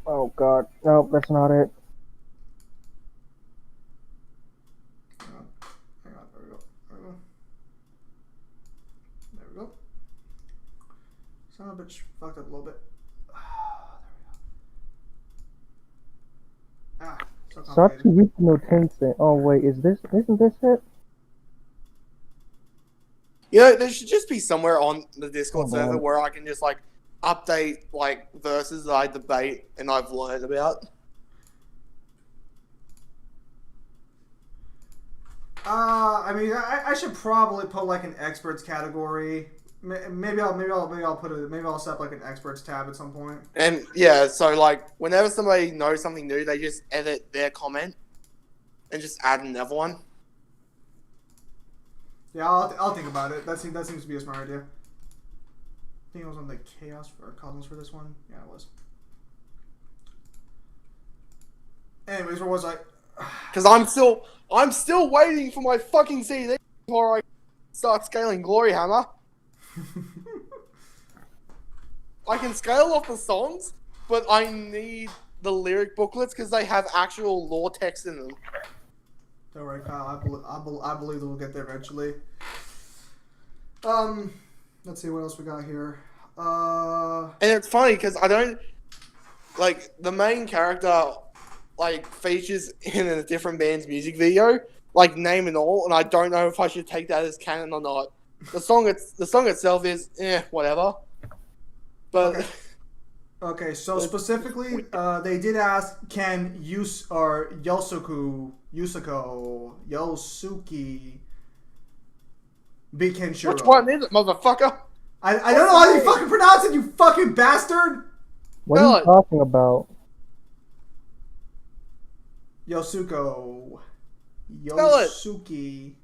S5: Oh god. No, that's not it.
S2: Hang on. There we go. There we go. Son of a bitch fucked up a little bit. There we go. So complicated.
S5: Satsuki no Tensei. Oh wait, isn't this it?
S3: You know, there should just be somewhere on the Discord
S5: Oh,
S3: server
S5: man.
S3: where I can just like update like verses that I debate and I've learned about.
S2: I mean, I should probably put like an experts category. Maybe I'll set up like an experts tab at some point.
S3: And yeah, so like whenever somebody knows something new, they just edit their comment and just add another one.
S2: Yeah, I'll think about it. That seems to be a smart idea. I think it was on the Chaos or Cosmos for this one. Yeah, it was. Anyways, where was I?
S3: Because I'm still waiting for my fucking CD before I start scaling Glory Hammer. I can scale off the songs, but I need the lyric booklets because they have actual lore text in them.
S2: Don't worry, Kyle. I believe that we'll get there eventually. Let's see what else we got here.
S3: And it's funny because I don't like the main character like features in a different band's music video, like name and all, and I don't know if I should take that as canon or not. The song itself is whatever. But
S2: okay, so specifically, they did ask, can Yosuki be Kenshiro?
S3: which one is it, motherfucker?
S2: I don't know how you fucking pronounce it, you fucking bastard!
S5: What are you talking about?
S2: Yosuko.
S3: Spell it.
S2: Yosuki.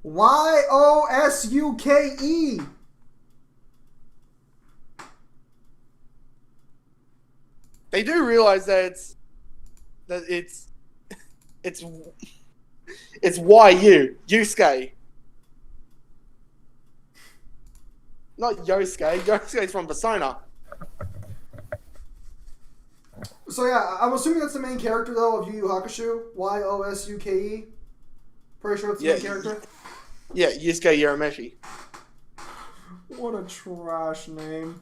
S2: Yosuke.
S3: They do realize that it's Yusuke. Not Yosuke. Yosuke's from Persona.
S2: So yeah, I'm assuming that's the main character though of Yu Yu Hakusho. Yosuke. Pretty sure it's the main character.
S3: Yeah, Yusuke Urameshi.
S2: What a trash name.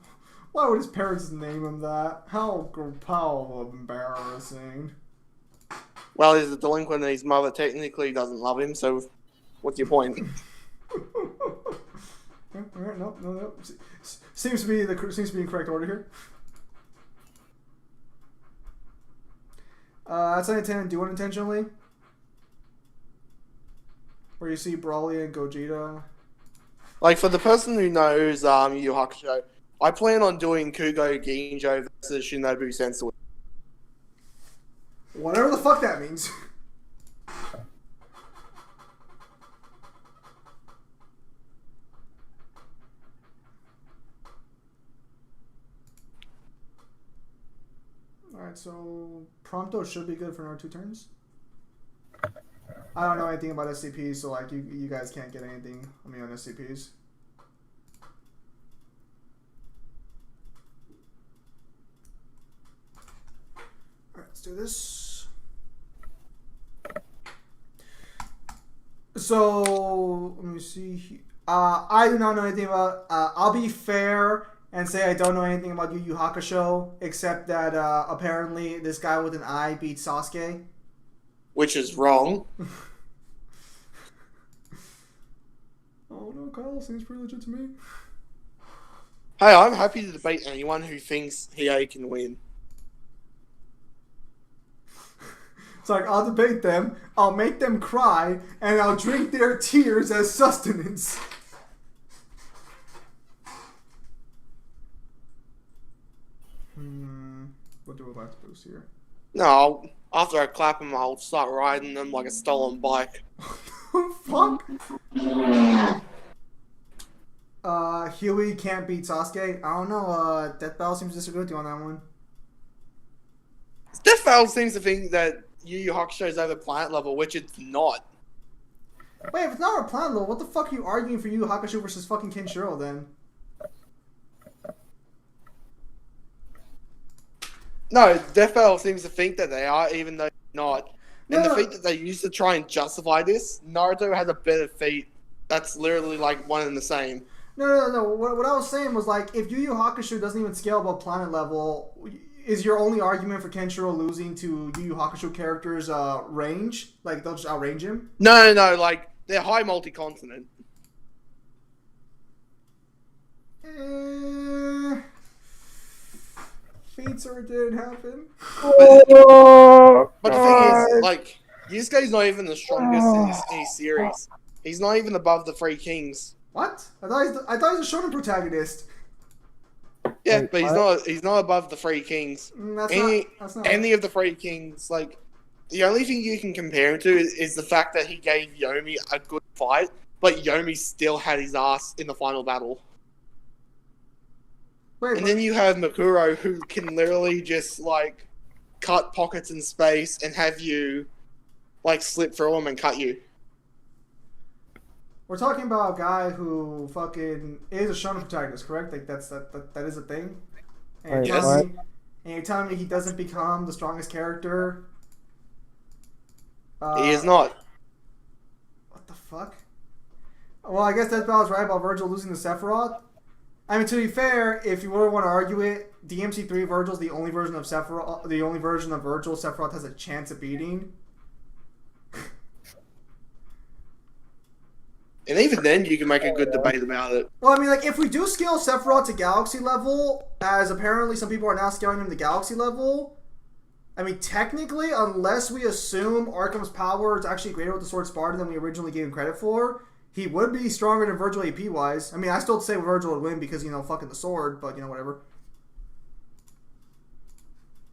S2: Why would his parents name him that? How embarrassing.
S3: Well, he's a delinquent and his mother technically doesn't love him, so what's your point?
S2: Alright, no. Seems to be in correct order here. That's an intent. Do it intentionally. Where you see Brawly and Gogeta.
S3: Like, for the person who knows Yu Yu Hakusho, I plan on doing Kugo Ginjo versus Shinobu Sensui.
S2: Whatever the fuck that means. Alright, so Prompto should be good for another 2 turns. I don't know anything about SCPs, so like you guys can't get anything on me on SCPs. Alright, let's do this. So let me see. I do not know anything about. I'll be fair and say I don't know anything about Yu Yu Hakusho, except that apparently this guy with an eye beat Sasuke.
S3: Which is wrong.
S2: Oh no, Kyle seems pretty legit to me.
S3: Hey, I'm happy to debate anyone who thinks Hiei can win.
S2: It's like, I'll debate them, I'll make them cry, and I'll drink their tears as sustenance. We'll do a last boost here.
S3: No, after I clap him, I'll start riding them like a stolen bike.
S2: Fuck. Huey can't beat Sasuke. I don't know. Death Battle seems to disagree with you on that one.
S3: Death Battle seems to think that Yu Yu Hakusho is over planet level, which it's not.
S2: Wait, if it's not a planet level, what the fuck are you arguing for Yu Yu Hakusho versus fucking Kenshiro then?
S3: No, Death Battle seems to think that they are, even though they're not. And
S2: No.
S3: the feat that they used to try and justify this, Naruto has a better feat that's literally like one and the same.
S2: No. What I was saying was like, if Yu Yu Hakusho doesn't even scale above planet level, is your only argument for Kenshiro losing to Yu Yu Hakusho characters range? Like they'll just outrange him?
S3: No, like they're high multi-continent.
S2: Feats or it didn't happen.
S3: But the thing is, like, Yusuke's not even the strongest in his series. He's not even above the Three Kings.
S2: What? I thought he was a shonen protagonist.
S3: Yeah,
S5: Wait,
S3: but he's not above the Three Kings.
S2: That's not
S3: Any of the Three Kings, like, the only thing you can compare him to is the fact that he gave Yomi a good fight, but Yomi still had his ass in the final battle.
S2: Wait,
S3: And then you have Makuro, who can literally just, like, cut pockets in space and have you, like, slip through them and cut you.
S2: we're talking about a guy who fucking is a shonen protagonist, correct? Like that is a thing. And
S5: Yes.
S2: you're telling me he doesn't become the strongest character?
S3: He is not.
S2: What the fuck? Well, I guess Death Battle's right about Virgil losing to Sephiroth. I mean, to be fair, if you really want to argue it, DMC3 Virgil's the only version of Sephiroth. The only version of Virgil Sephiroth has a chance of beating.
S3: And even then, you can make a good debate about it.
S2: Well, I mean, like, if we do scale Sephiroth to Galaxy level, as apparently some people are now scaling him to Galaxy level, I mean, technically, unless we assume Arkham's power is actually greater with the Sword Sparta than we originally gave him credit for, he would be stronger than Virgil AP-wise. I mean, I still say Virgil would win because, fucking the sword, but, whatever.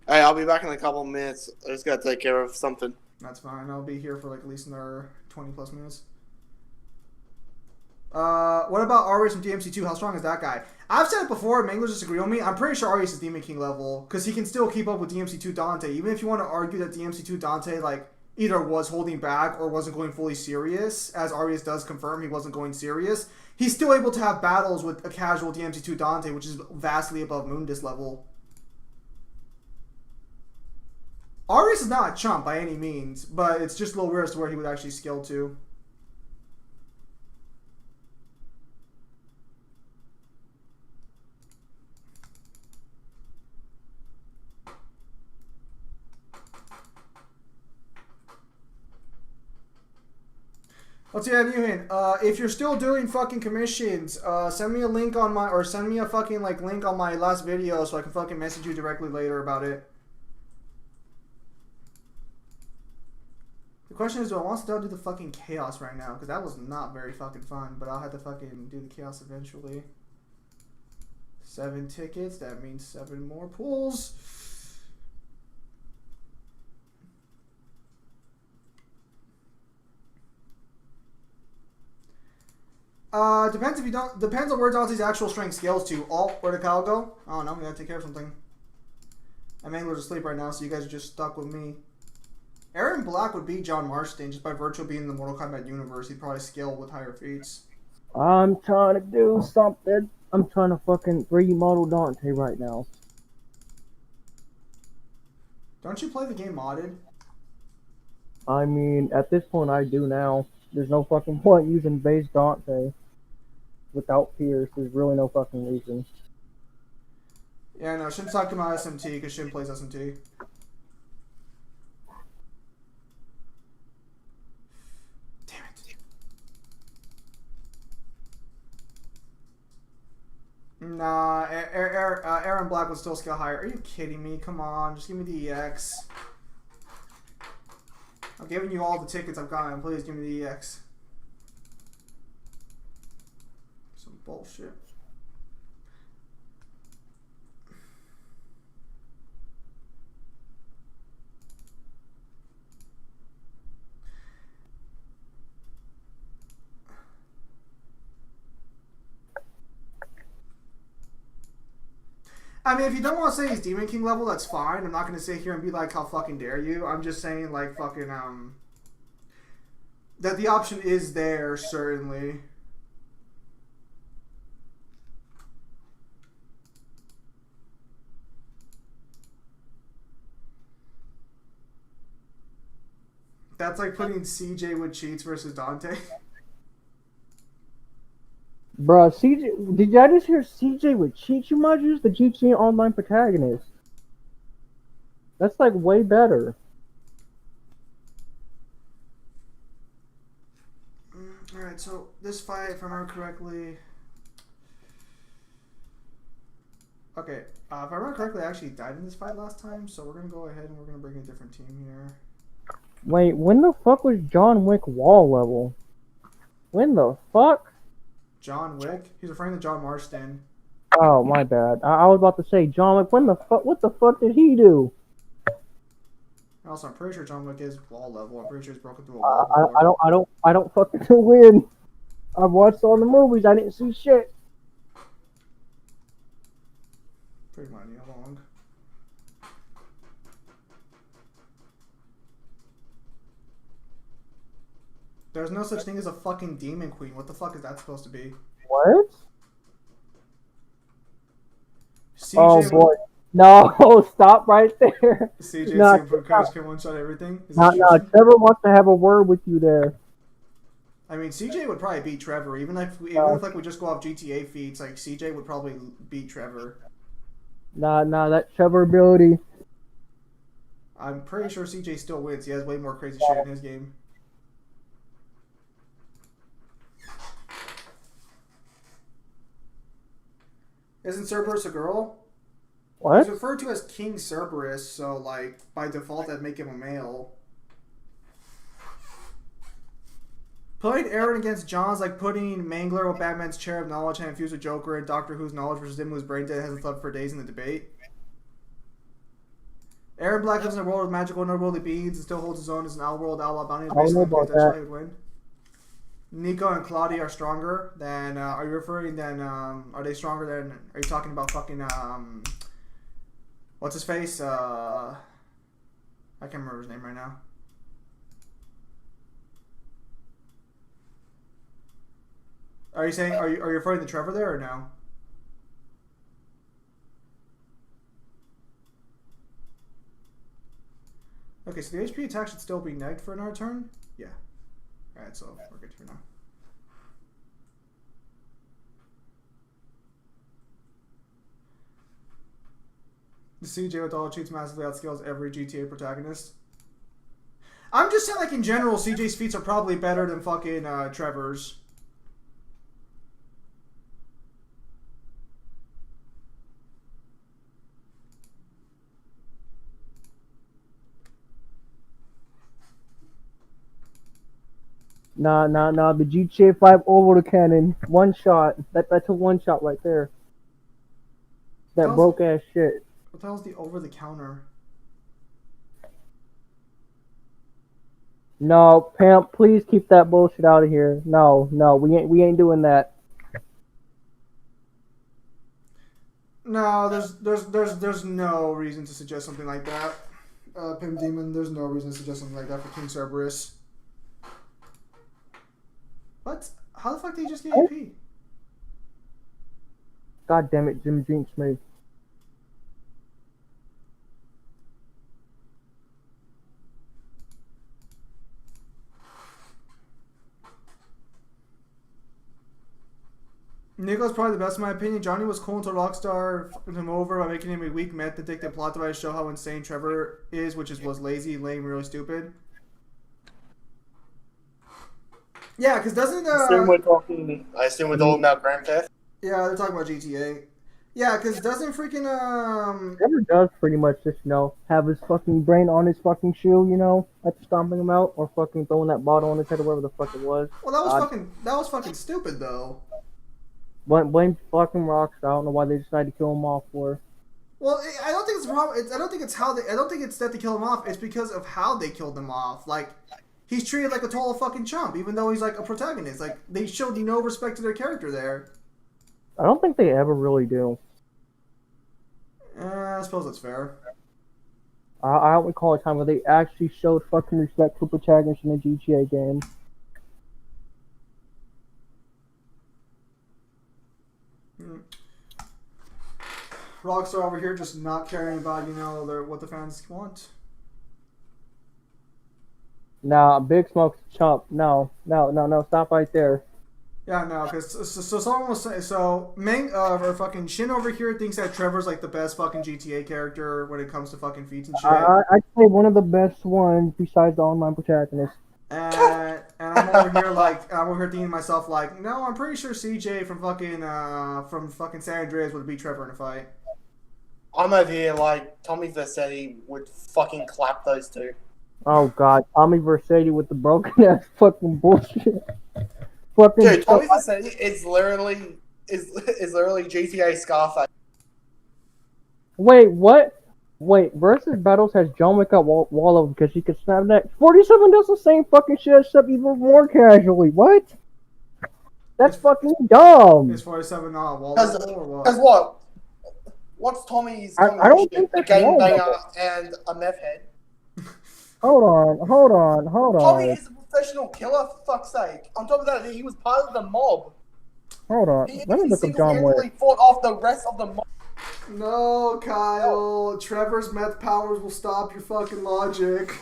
S3: Hey, I'll be back in a couple of minutes. I just gotta take care of something.
S2: That's fine. I'll be here for, like, at least another 20-plus minutes. What about Arius from DMC2? How strong is that guy? I've said it before, Manglers disagree with me. I'm pretty sure Arius is Demon King level, because he can still keep up with DMC2 Dante. Even if you want to argue that DMC2 Dante, like, either was holding back or wasn't going fully serious, as Arius does confirm he wasn't going serious, he's still able to have battles with a casual DMC2 Dante, which is vastly above Mundus level. Arius is not a chump by any means, but it's just a little weird as to where he would actually scale to. Let's see, if you're still doing fucking commissions, send me a link on my, or send me a fucking, like, link on my last video so I can fucking message you directly later about it. The question is, do I want to still do the fucking chaos right now? Because that was not very fucking fun, but I'll have to fucking do the chaos eventually. 7 tickets, that means 7 more pulls. Depends on where Dante's actual strength scales to. Where'd the cow go? I don't know, we gotta take care of something. I'm Angler's asleep right now, so you guys are just stuck with me. Aaron Black would beat John Marston just by virtue of being in the Mortal Kombat universe. He'd probably scale with higher feats.
S5: I'm trying to do something. I'm trying to fucking remodel Dante right now.
S2: Don't you play the game modded?
S5: I mean, at this point I do now. There's no fucking point using base Dante without Pierce. There's really no fucking reason.
S2: Yeah, no, Shin's talking about SMT because Shin plays SMT. Damn it. Nah, Aaron Black would still scale higher. Are you kidding me? Come on, just give me the EX. I'm giving you all the tickets I've gotten. Please give me the EX. Some bullshit. I mean, if you don't want to say he's Demon King level, that's fine. I'm not going to sit here and be like, how fucking dare you. I'm just saying, like, fucking, that the option is there, certainly. That's like putting CJ with cheats versus Dante.
S5: Bruh, CJ, did I just hear CJ with cheats? You might use the GTA Online protagonist. That's like way better.
S2: Alright, so this fight, if I remember correctly... Okay, if I remember correctly, I actually died in this fight last time, so we're going to go ahead and we're going to bring a different team here.
S5: Wait, when the fuck was John Wick wall level? When the fuck?
S2: John Wick? He's referring to John Marston.
S5: Oh, my bad. I was about to say, John Wick, when the fuck, what the fuck did he do?
S2: Also, I'm pretty sure John Wick is wall level. I'm pretty sure he's broken through a wall before.
S5: I don't fucking win. I've watched all the movies, I didn't see shit.
S2: Pretty much, how long? There's no such thing as a fucking demon queen. What the fuck is that supposed to be?
S5: What?
S2: CJ
S5: Oh boy. No, stop right there.
S2: CJ
S5: No,
S2: Supercars can one shot everything?
S5: No, Trevor wants to have a word with you there.
S2: I mean, CJ would probably beat Trevor. Even if we just go off GTA feats, like CJ would probably beat Trevor.
S5: Nah, that Trevor ability.
S2: I'm pretty sure CJ still wins. He has way more crazy shit in his game. Isn't Cerberus a girl?
S5: What?
S2: He's referred to as King Cerberus, so like by default that'd make him a male. Putting Aaron against John's like putting Mangler with Batman's chair of knowledge and infused with Joker and Doctor Who's knowledge versus him who's brain dead hasn't slept for days in the debate. Aaron Black lives in a world with magical and otherworldly beings and still holds his own as an outworld outlaw bounty.
S5: I don't know about that.
S2: He would win. Nico and Claudia are stronger than. Are you referring then? Are they stronger than? Are you talking about fucking? What's his face? I can't remember his name right now. Are you saying? Are you referring to Trevor there or no? Okay, so the HP attack should still be negged for another turn. Yeah. Alright, so we're good for now. The CJ with all cheats massively outscales every GTA protagonist. I'm just saying, like, in general, CJ's feats are probably better than fucking Trevor's.
S5: Nah. The GTA 5 over the cannon. One shot. That's a one shot right there. That broke ass shit.
S2: What the hell's the over the counter?
S5: No, Pimp, please keep that bullshit out of here. No, we ain't doing that.
S2: No, there's no reason to suggest something like that. Pimp Demon, there's no reason to suggest something like that for King Cerberus. What? How the fuck did he just get AP?
S5: God damn it, Jim jinxed me.
S2: Nico's probably the best in my opinion. Johnny was cool until Rockstar fucked him over by making him a weak meth addicted plot device to show how insane Trevor is, which was lazy, lame, really stupid. Yeah, because doesn't
S3: I assume we're talking about Grand Theft.
S2: Yeah, they're talking about GTA. Yeah, because doesn't freaking
S5: Trevor does pretty much just, have his fucking brain on his fucking shoe, after stomping him out, or fucking throwing that bottle on his head or whatever the fuck it was.
S2: Well, that was fucking stupid though.
S5: Blame fucking Rockstar. I don't know why they decided to kill him off for.
S2: Well, I don't think it's a problem. I don't think it's how they. I don't think it's that they killed him off. It's because of how they killed him off. Like, he's treated like a total fucking chump, even though he's like a protagonist. Like, they showed no respect to their character there.
S5: I don't think they ever really do.
S2: I suppose that's fair.
S5: I don't recall a time where they actually showed fucking respect to protagonists in a GTA game.
S2: Rockstar over here just not caring about what the fans want.
S5: Nah, Big Smoke's a chump. No, stop right there.
S2: Yeah, no, because so someone was saying, or fucking Shin over here thinks that Trevor's like the best fucking GTA character when it comes to fucking feats and shit.
S5: I'd say one of the best ones besides the online protagonist.
S2: And I'm over here thinking to myself like, no, I'm pretty sure CJ from fucking San Andreas would beat Trevor in a fight.
S3: I'm over here like Tommy Vercetti would fucking clap those two.
S5: Oh god, Tommy Vercetti with the broken ass fucking bullshit. Fucking
S3: Dude, Tommy Vercetti is literally GTA Scarface.
S5: Wait, what? Wait, Versus Battles has John Wick at wall of because he could snap neck. 47 does the same fucking shit except even more casually. What? That's fucking dumb.
S2: Is 47 not wall or what?
S3: Because what? What's Tommy's
S5: I don't think
S3: a
S5: that's
S3: gangbanger and a meth head?
S5: Hold on.
S3: Tommy is a professional killer, for fuck's sake. On top of that, he was part of the mob.
S5: Hold on.
S3: He
S5: Let me look up John Wick.
S3: single-handedly fought off the rest of the mob.
S2: No, Kyle. Trevor's meth powers will stop your fucking logic.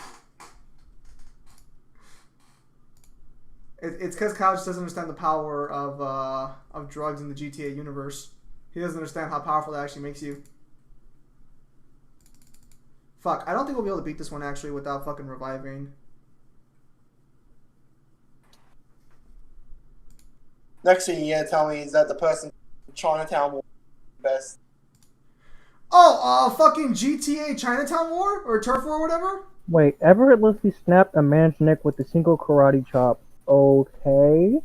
S2: It's because Kyle just doesn't understand the power of drugs in the GTA universe. He doesn't understand how powerful that actually makes you. Fuck, I don't think we'll be able to beat this one actually without fucking reviving.
S3: Next thing you're gonna tell me is that the person in Chinatown will be best.
S2: Oh, fucking GTA Chinatown War? Or Turf War or whatever?
S5: Wait, Everett Leslie snapped a man's neck with a single karate chop. Okay.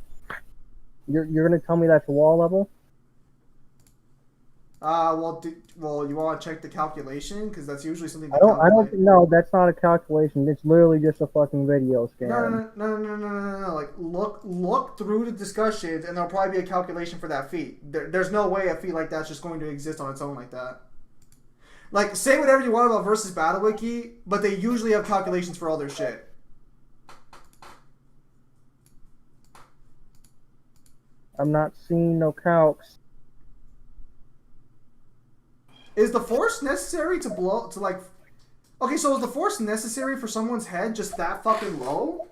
S5: You're gonna tell me that's wall level?
S2: Well, you want to check the calculation? Because that's usually something
S5: I don't no, that's not a calculation. It's literally just a fucking video scan.
S2: No. Like, look through the discussions, and there'll probably be a calculation for that feat. There's no way a feat like that's just going to exist on its own like that. Like, say whatever you want about versus Battle Wiki, but they usually have calculations for all their shit.
S5: I'm not seeing no calcs.
S2: Is the force necessary to blow to like? Okay, so is the force necessary for someone's head just that fucking low?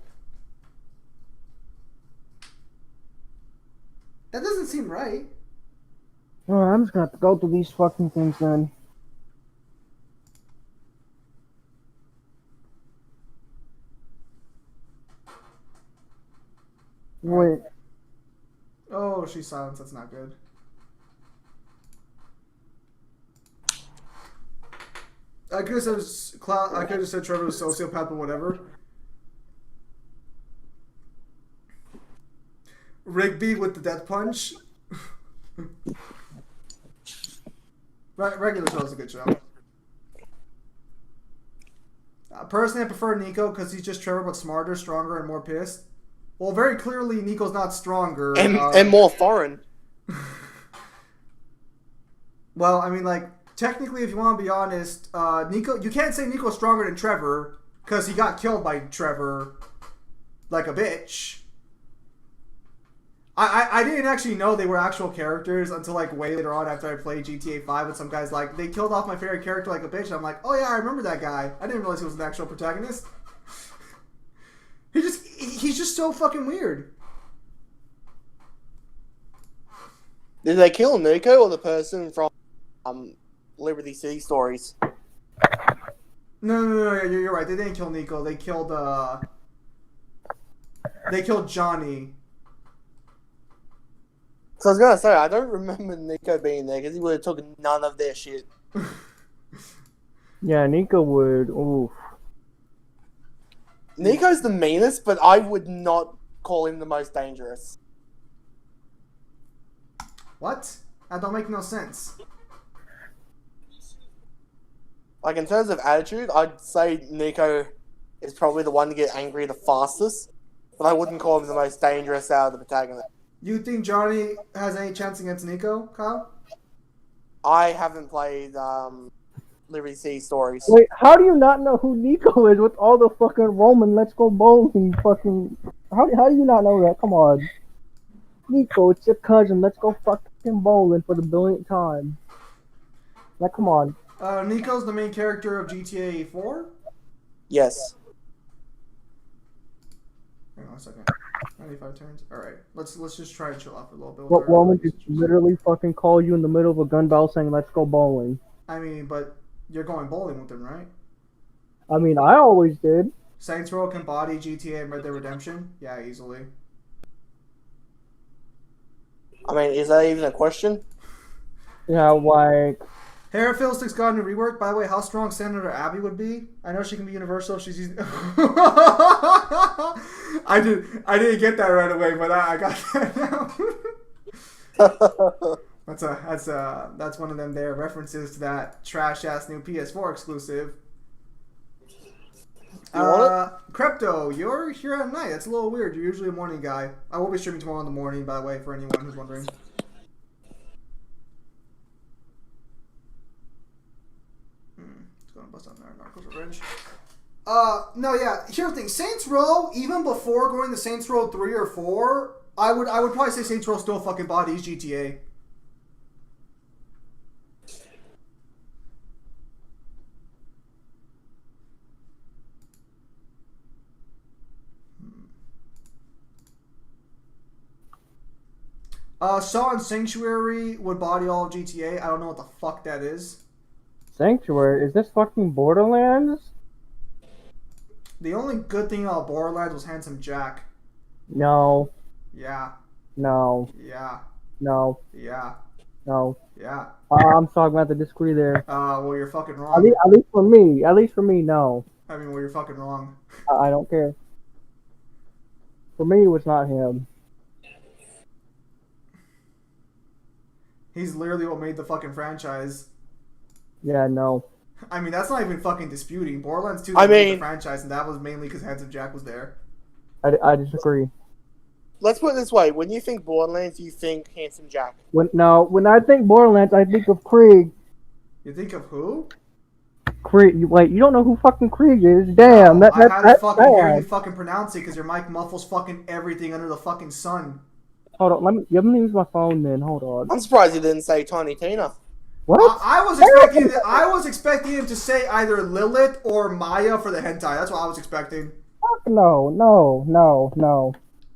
S2: That doesn't seem right.
S5: Oh, I'm just gonna have to go through these fucking things then. Wait.
S2: Oh, she's silenced. That's not good. I could have said Trevor was a sociopath, but whatever. Rigby with the death punch. Regular show is a good show. Personally, I prefer Nico because he's just Trevor, but smarter, stronger, and more pissed. Well, very clearly, Nico's not stronger.
S3: And more foreign.
S2: Well, I mean, like, technically, if you want to be honest, Nico, you can't say Nico's stronger than Trevor because he got killed by Trevor like a bitch. I didn't actually know they were actual characters until like way later on after I played GTA 5 and some guys like, they killed off my favorite character like a bitch. And I'm like, oh yeah, I remember that guy. I didn't realize he was an actual protagonist. He's just so fucking weird.
S3: Did they kill Nico or the person from Liberty City Stories?
S2: No, you're right. They didn't kill Nico. They killed Johnny.
S3: So I was gonna say, I don't remember Nico being there because he would have took none of their shit.
S5: Yeah, Nico would. Oof.
S3: Nico's the meanest, but I would not call him the most dangerous.
S2: What? That don't make no sense.
S3: Like, in terms of attitude, I'd say Nico is probably the one to get angry the fastest, but I wouldn't call him the most dangerous out of the protagonists.
S2: You think Johnny has any chance against Nico, Kyle?
S3: I haven't played Liberty City Stories.
S5: Wait, how do you not know who Nico is with all the fucking Roman Let's Go Bowling fucking... How do you not know that? Come on. Nico, it's your cousin. Let's go fucking bowling for the billionth time. Like, come on.
S2: Nico's the main character of GTA 4?
S3: Yes.
S2: Hang on a second. 95 turns? Alright. Let's just try and chill out for a little bit.
S5: What Roman just literally fucking call you in the middle of a gun battle saying, let's go bowling?
S2: I mean, but you're going bowling with him, right?
S5: I mean, I always did.
S2: Saints Row can body GTA and Red Dead Redemption? Yeah, easily.
S3: I mean, is that even a question?
S5: Yeah, like...
S2: Hair Fiddlesticks got a new rework. By the way, how strong Senator Abby would be? I know she can be universal if she's using... I didn't get that right away, but I got that now. That's one of them there references to that trash ass new PS4 exclusive. Crypto, you're here at night. That's a little weird. You're usually a morning guy. I will be streaming tomorrow in the morning, by the way, for anyone who's wondering. It's gonna bust out Narcos Revenge. No, yeah. Here's the thing. Saints Row, even before going to Saints Row 3 or 4, I would probably say Saints Row still fucking bodies GTA. Saw and Sanctuary would body all of GTA. I don't know what the fuck that is.
S5: Sanctuary? Is this fucking Borderlands?
S2: The only good thing about Borderlands was Handsome Jack.
S5: No.
S2: Yeah.
S5: No.
S2: Yeah.
S5: No.
S2: Yeah.
S5: No.
S2: Yeah.
S5: I'm sorry, I'm going to have to disagree there.
S2: Well, you're fucking wrong.
S5: At least for me. At least for me, no.
S2: I mean, well, you're fucking wrong.
S5: I don't care. For me, it was not him.
S2: He's literally what made the fucking franchise.
S5: Yeah, no.
S2: I mean, that's not even fucking disputing. Borderlands 2 made the franchise, and that was mainly because Handsome Jack was there.
S5: I disagree.
S3: Let's put it this way. When you think Borderlands, you think Handsome Jack.
S5: When I think Borderlands, I think of Krieg.
S2: You think of who?
S5: Krieg. Wait, you don't know who fucking Krieg is? Damn,
S2: I had to fucking hear
S5: bad.
S2: you fucking pronounce it because your mic muffles fucking everything under the fucking sun.
S5: Hold on, let me use my phone then. Hold on.
S3: I'm surprised you didn't say Tiny Tina.
S5: What?
S2: I was expecting him to say either Lilith or Maya for the hentai. That's what I was expecting.
S5: Fuck no.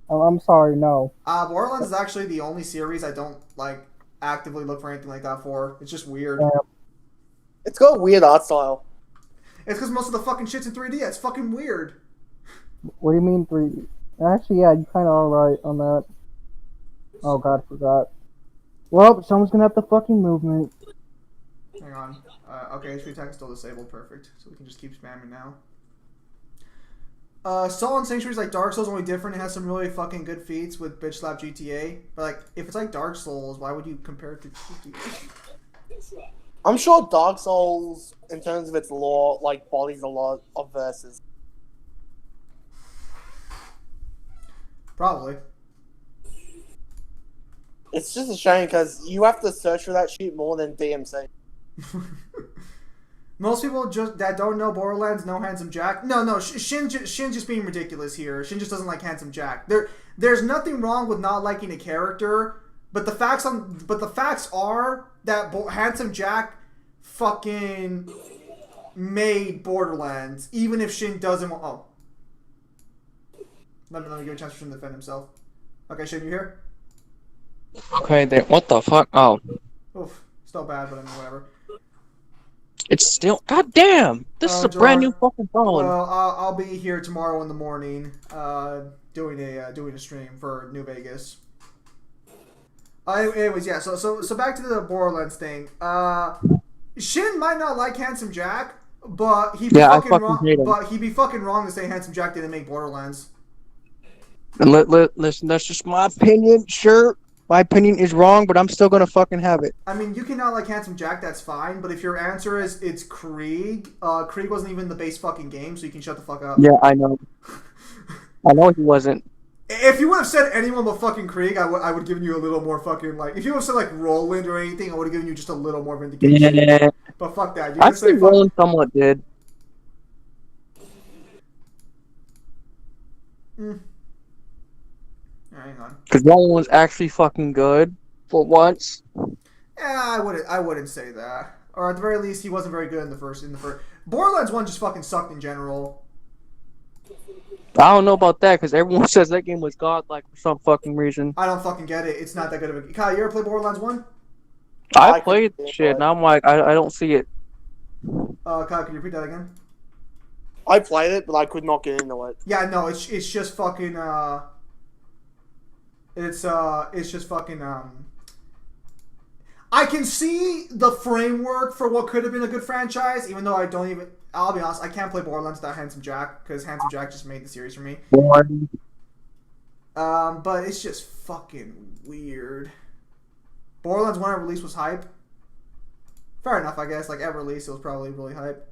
S5: I'm sorry, no.
S2: Borderlands is actually the only series I don't like actively look for anything like that for. It's just weird.
S3: It's got a weird art style.
S2: It's because most of the fucking shit's in 3D. It's fucking weird.
S5: What do you mean 3D? Actually, yeah, you kind of are right on that. Oh god, I forgot. Well, someone's gonna have the fucking movement.
S2: Hang on. Okay, HP attack is still disabled. Perfect. So we can just keep spamming now. Soul and Sanctuary is like Dark Souls, only different. It has some really fucking good feats with Bitch Slap GTA. But like, if it's like Dark Souls, why would you compare it to GTA?
S3: I'm sure Dark Souls, in terms of its lore, like bodies a lot of verses.
S2: Probably.
S3: It's just a shame because you have to search for that shit more than DMC.
S2: Most people that don't know Borderlands know Handsome Jack. No, Shin's just being ridiculous here. Shin just doesn't like Handsome Jack. There's nothing wrong with not liking a character, but the facts are that Handsome Jack fucking made Borderlands, even if Shin doesn't want. Oh, let me give a chance for Shin to defend himself. Okay, Shin, you here?
S6: Okay, then what the fuck? Oh,
S2: Oof, still bad, but I mean whatever.
S6: it's still. God damn! This is a brand new fucking phone.
S2: Well, I'll be here tomorrow in the morning, doing a stream for New Vegas. Anyways, yeah. So back to the Borderlands thing. Shin might not like Handsome Jack, but he'd be
S6: Yeah, I
S2: fucking
S6: fucking
S2: wrong.
S6: hate him.
S2: But he'd be fucking wrong to say Handsome Jack didn't make Borderlands.
S6: And listen, that's just my opinion. Sure, my opinion is wrong, but I'm still gonna fucking have it.
S2: I mean, you can not like Handsome Jack, that's fine. But if your answer is it's Krieg, Krieg wasn't even the base fucking game, so you can shut the fuck up.
S6: Yeah, I know. I know he wasn't.
S2: If you would have said anyone but fucking Krieg, I would have given you a little more fucking like. If you would have said like Roland or anything, I would have given you just a little more vindication.
S6: Yeah,
S2: But fuck that.
S6: I think Roland somewhat did.
S2: Hang on.
S6: Because Roland was actually fucking good for once.
S2: Yeah, I wouldn't say that. Or at the very least, he wasn't very good in the first. Borderlands 1 just fucking sucked in general.
S6: I don't know about that because everyone says that game was godlike for some fucking reason.
S2: I don't fucking get it. It's not that good of a. Kyle, you ever play Borderlands 1?
S6: I played shit and I'm like, I don't see it.
S2: Kyle, can you repeat that again?
S3: I played it, but I could not get into it.
S2: Yeah, no, it's just fucking it's just fucking I can see the framework for what could have been a good franchise, even though I don't even. I'll be honest, I can't play Borderlands without Handsome Jack because Handsome Jack just made the series for me. But it's just fucking weird. Borderlands 1 at release was hype. Fair enough, I guess. Like at release, it was probably really hype.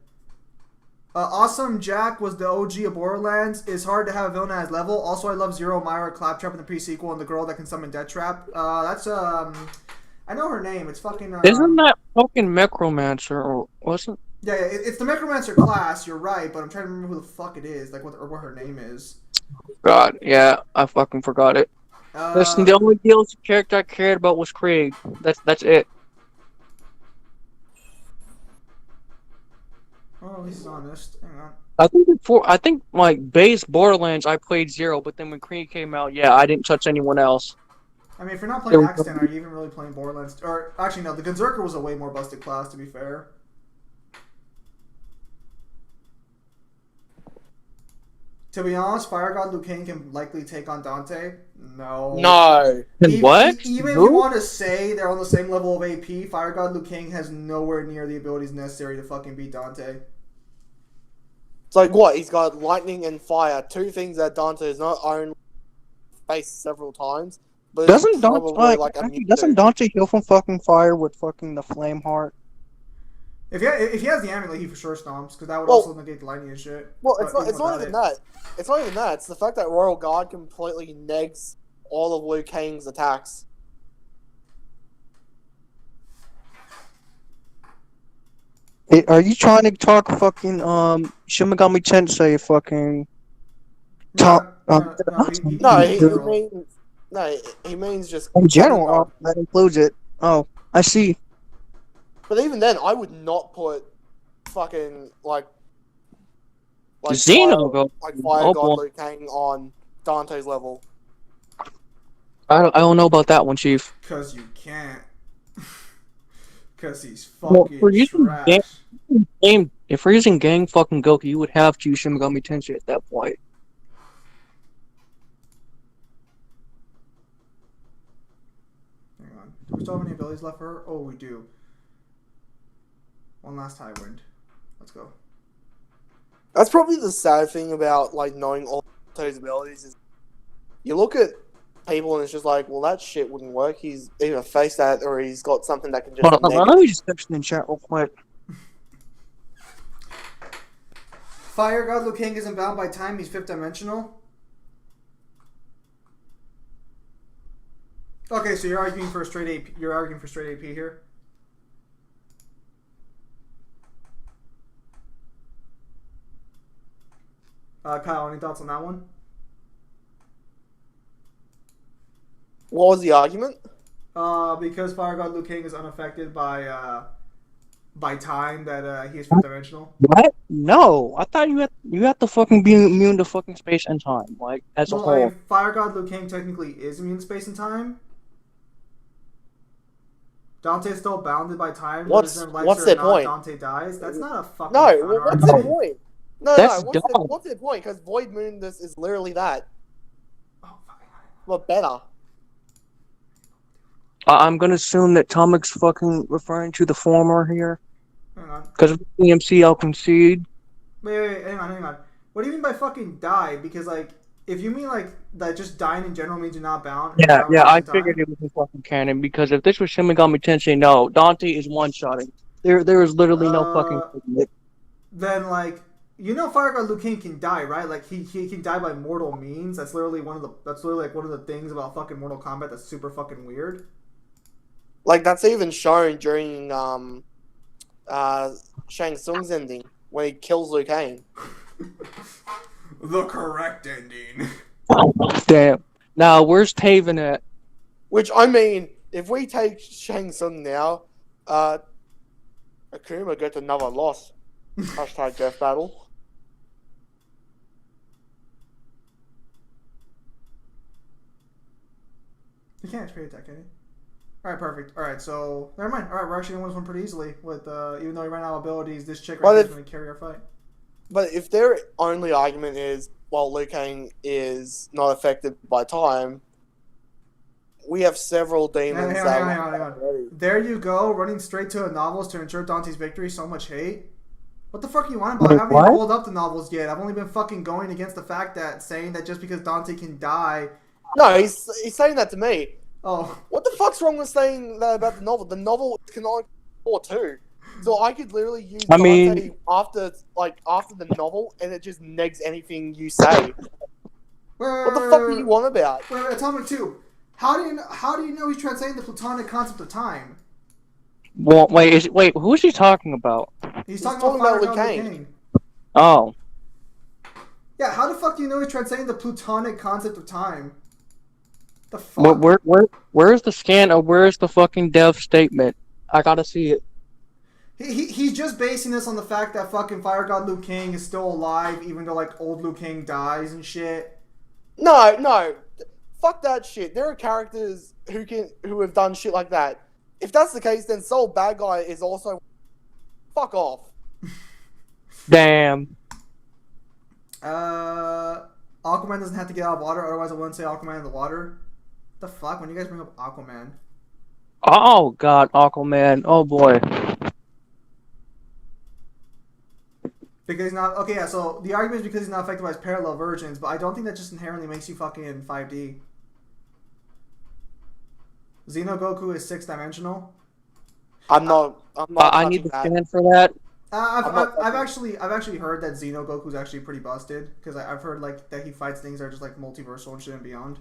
S2: Awesome Jack was the OG of Borderlands. It's hard to have a villain at his level. Also, I love Zero, Myra, Claptrap in the pre-sequel, and the girl that can summon Death Trap. That's I know her name. It's fucking.
S6: Isn't that fucking Necromancer or wasn't?
S2: Yeah, it's the Necromancer class. You're right, but I'm trying to remember who the fuck it is, like what her name is.
S6: God, yeah, I fucking forgot it. Listen, the only DLC character I cared about was Krieg. That's it.
S2: Oh, at least he's honest. Hang on.
S6: I think like base Borderlands I played Zero, but then when Krieg came out, yeah, I didn't touch anyone else.
S2: I mean, if you're not playing Axton, are you even really playing Borderlands? Or actually, no, the Gunzerker was a way more busted class, to be fair. To be honest, Fire God Liu Kang can likely take on Dante. No.
S3: No.
S6: What?
S2: Even if you want to say they're on the same level of AP, Fire God Liu Kang has nowhere near the abilities necessary to fucking beat Dante.
S3: It's like what? He's got lightning and fire, two things that Dante has not only faced several times. But
S6: Doesn't Dante
S3: doesn't
S6: Dante heal from fucking fire with fucking the flame heart?
S2: If he has the amulet, he for sure stomps because that would also negate the lightning and shit.
S3: Well, it's not even that. It's not even that. It's the fact that Royal Guard completely negs all of Liu Kang's attacks.
S6: Are you trying to talk fucking Shin Megami Tensei fucking top?
S3: He means just
S6: in general. That includes it. Oh, I see.
S3: But even then, I would not put fucking like
S6: Xeno
S3: Fire God Liu Kang on Dante's level.
S6: I don't know about that one, Chief.
S2: Because you can't. Because he's fucking trash.
S6: If we're using Gang fucking Goku, you would have to use Shin Megami Tensei at that point.
S2: Hang on. Do we still have any abilities left for her? Oh, we do. One last high wind. Let's go.
S3: That's probably the sad thing about like knowing all Dante's abilities is you look at people and it's just like, well, that shit wouldn't work. He's either faced that or he's got something that can just.
S6: Hold on, let me just text in the chat real quick.
S2: Fire God Liu Kang isn't bound by time. He's fifth dimensional. Okay, so you're arguing for straight AP. You're arguing for straight AP here. Kyle, any thoughts on that one?
S3: What was the argument?
S2: Because Fire God Liu Kang is unaffected by time, that he is fifth dimensional.
S6: What? No, I thought you had to fucking be immune to fucking space and time, like as a whole.
S2: I mean, Fire God Liu Kang technically is immune to space and time. Dante's still bounded by time.
S3: What's their point?
S2: Dante dies. That's not a fucking.
S3: No, what's their point? No,
S6: dumb.
S3: What's their point? Because Void Moon is literally that.
S2: Oh, fucking.
S3: But better.
S6: I'm gonna assume that Tomic's fucking referring to the former here.
S2: Hang on.
S6: Because of EMC, I'll concede.
S2: Wait, hang on. What do you mean by fucking die? Because, like, if you mean, like, that just dying in general means you're not bound.
S6: Yeah, I figured it was in fucking canon, because if this was Shin Megami Tensei, no, Dante is one-shotting. There is literally no fucking...
S2: Then, like, you know Fire God Liu Kang can die, right? Like, he can die by mortal means. That's literally one of the things about fucking Mortal Kombat that's super fucking weird.
S3: Like, that's even shown during Shang Tsung's ending when he kills Liu Kang.
S2: The correct ending.
S6: Damn. Now, where's Taven at?
S3: Which, I mean, if we take Shang Tsung now, Akuma gets another loss. Hashtag death battle.
S2: You can't trade attack, can you? Alright, perfect. Alright, so never mind. Alright, we're actually gonna win this one pretty easily. With even though he ran out of abilities, this chick right here is gonna carry our fight.
S3: But if their only argument is, well, Liu Kang is not affected by time, we have several demons
S2: Hang on. There you go, running straight to the novels to ensure Dante's victory. So much hate. What the fuck are you on about? I haven't even pulled up the novels yet. I've only been fucking going against the fact that saying that just because Dante can die.
S3: No, he's saying that to me.
S2: Oh.
S3: What the fuck's wrong with saying that about the novel? The novel can only or two. So I could literally use Dante after the novel, and it just negs anything you say. What the fuck are you on about?
S2: Wait, Atomic 2. How do you know he's translating the platonic concept of time?
S6: Well, wait, who is he talking about?
S2: He's talking about Liu Kang.
S6: Oh.
S2: Yeah, how the fuck do you know he's translating the plutonic concept of time? The fuck?
S6: Where's the scan or where's the fucking dev statement? I gotta see it.
S2: He's just basing this on the fact that fucking Fire God Liu Kang is still alive, even though like old Liu Kang dies and shit.
S3: No, fuck that shit. There are characters who have done shit like that. If that's the case, then Soul Bad Guy is also fuck off.
S6: Damn.
S2: Aquaman doesn't have to get out of water, otherwise I wouldn't say Aquaman in the water. The fuck when you guys bring up Aquaman?
S6: Oh god, Aquaman. Oh boy.
S2: Because he's not okay. Yeah, so the argument is because he's not affected by his parallel versions, but I don't think that just inherently makes you fucking in 5D. Xeno Goku is 6-dimensional.
S3: I'm not.
S6: I need to stand for that.
S2: I've actually heard that Xeno Goku's actually pretty busted because I've heard like that he fights things that are just like multiversal and shit and beyond.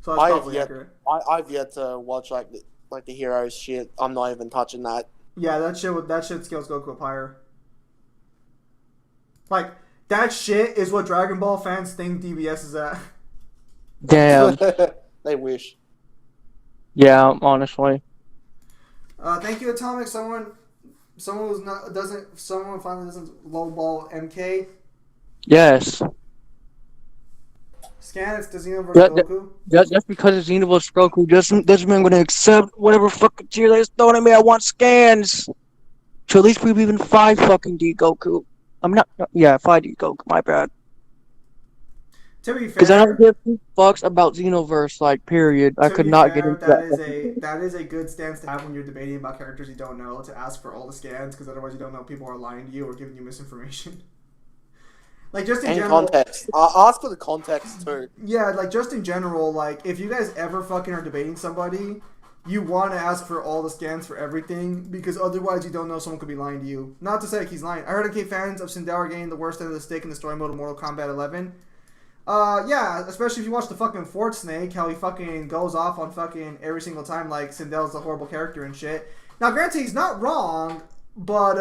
S2: So that's probably accurate.
S3: I've yet to watch like the heroes shit. I'm not even touching that.
S2: Yeah, that shit scales Goku up higher. Like that shit is what Dragon Ball fans think DBS is at.
S6: Damn.
S3: They wish.
S6: Yeah, honestly.
S2: Thank you, Atomic. Someone finally doesn't lowball MK.
S6: Yes.
S2: Scan, it's the Xenoverse Goku.
S6: Just because it's Xenoverse Goku doesn't mean I'm gonna accept whatever fucking tier they're throwing at me. I want scans. To at least prove even 5 fucking D Goku. 5D Goku. My bad.
S2: To be fair,
S6: because I don't give 2 fucks about Xenoverse. Like, period. I could not get into that.
S2: That is a good stance to have when you're debating about characters you don't know. To ask for all the scans, because otherwise you don't know if people are lying to you or giving you misinformation. Like just in general,
S3: context. Ask for the context too.
S2: Yeah, like just in general, like if you guys ever fucking are debating somebody, you want to ask for all the scans for everything, because otherwise you don't know someone could be lying to you. Not to say like he's lying. I heard MK fans of Sindel are getting the worst end of the stick in the story mode of Mortal Kombat 11. Yeah, especially if you watch the fucking Fort Snake, how he fucking goes off on fucking every single time like Sindel's a horrible character and shit. Now, granted, he's not wrong, but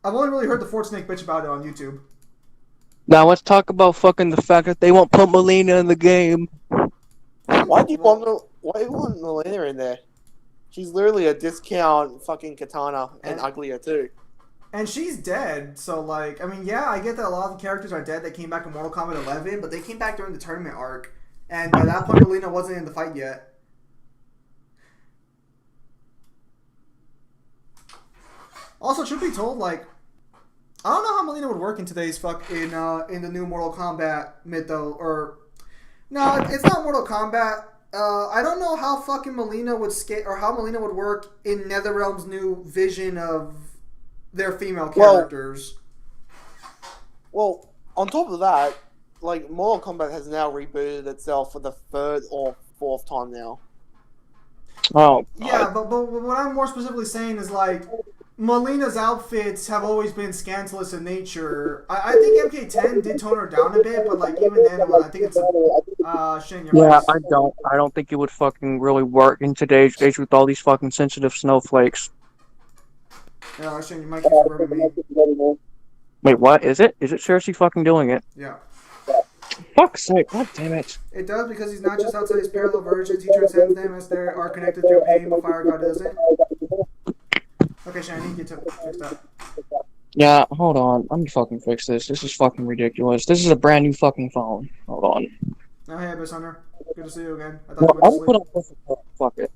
S2: I've only really heard the Fort Snake bitch about it on YouTube.
S6: Now let's talk about fucking the fact that they won't put Melina in the game.
S3: Why do you want Melina in there? She's literally a discount fucking katana and uglier too.
S2: And she's dead, so like, I mean, yeah, I get that a lot of the characters are dead that came back in Mortal Kombat 11, but they came back during the tournament arc, and by that point, Melina wasn't in the fight yet. Also, truth be told, like, I don't know how Melina would work in today's in the new Mortal Kombat myth though, or no, it's not Mortal Kombat. I don't know how fucking Melina would skate or how Melina would work in NetherRealm's new vision of their female characters.
S3: Well, on top of that, like Mortal Kombat has now rebooted itself for the 3rd or 4th time now.
S6: Oh,
S2: Yeah, but what I'm more specifically saying is like Melina's outfits have always been scandalous in nature. I think MK10 did tone her down a bit, but like even then, I think it's Shane, your
S6: yeah,
S2: mic.
S6: I don't think it would fucking really work in today's age with all these fucking sensitive snowflakes.
S2: Yeah, Shane, your mic keeps reverbing me.
S6: Wait, what? Is it? Is it seriously fucking doing it?
S2: Yeah.
S6: Fuck's sake, god damn it.
S2: It does because he's not just outside his parallel versions, he transcends them as they are connected through a pain, but Fire God doesn't. Okay, Shane, I need you to fix that.
S6: Yeah, hold on. Let me fucking fix this. This is fucking ridiculous. This is a brand new fucking phone. Hold on.
S2: Oh, hey, Abyss Hunter. Good to see you again. I thought
S6: Well,
S2: you went
S6: I'll
S2: to
S6: put
S2: sleep.
S6: on perfect. Fuck it.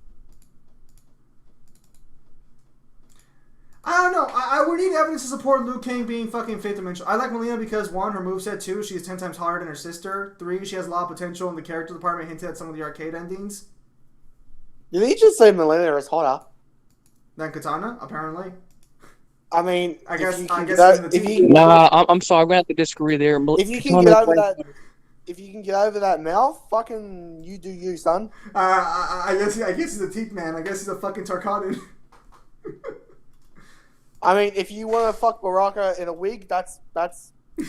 S2: I don't know. I would need evidence to support Liu Kang being fucking 5th dimensional. I like Melina because 1, her moveset, 2, she's 10 times harder than her sister. 3, she has a lot of potential in the character department hinted at some of the arcade endings.
S3: Did he just say Melina is hotter?
S2: Than Katana, apparently.
S3: I mean,
S2: I
S3: if
S2: guess-
S3: you
S2: I
S3: can
S2: guess
S3: get
S2: in
S3: out-
S2: the
S3: if
S2: TV
S3: you-
S6: Nah, I'm sorry. I'm gonna have to disagree there.
S3: if you can get over that, if you can get over that mouth, fucking you do you, son.
S2: I guess he's a teeth man. I guess he's a fucking Tarkatan.
S3: I mean, if you want to fuck Baraka in a wig, that's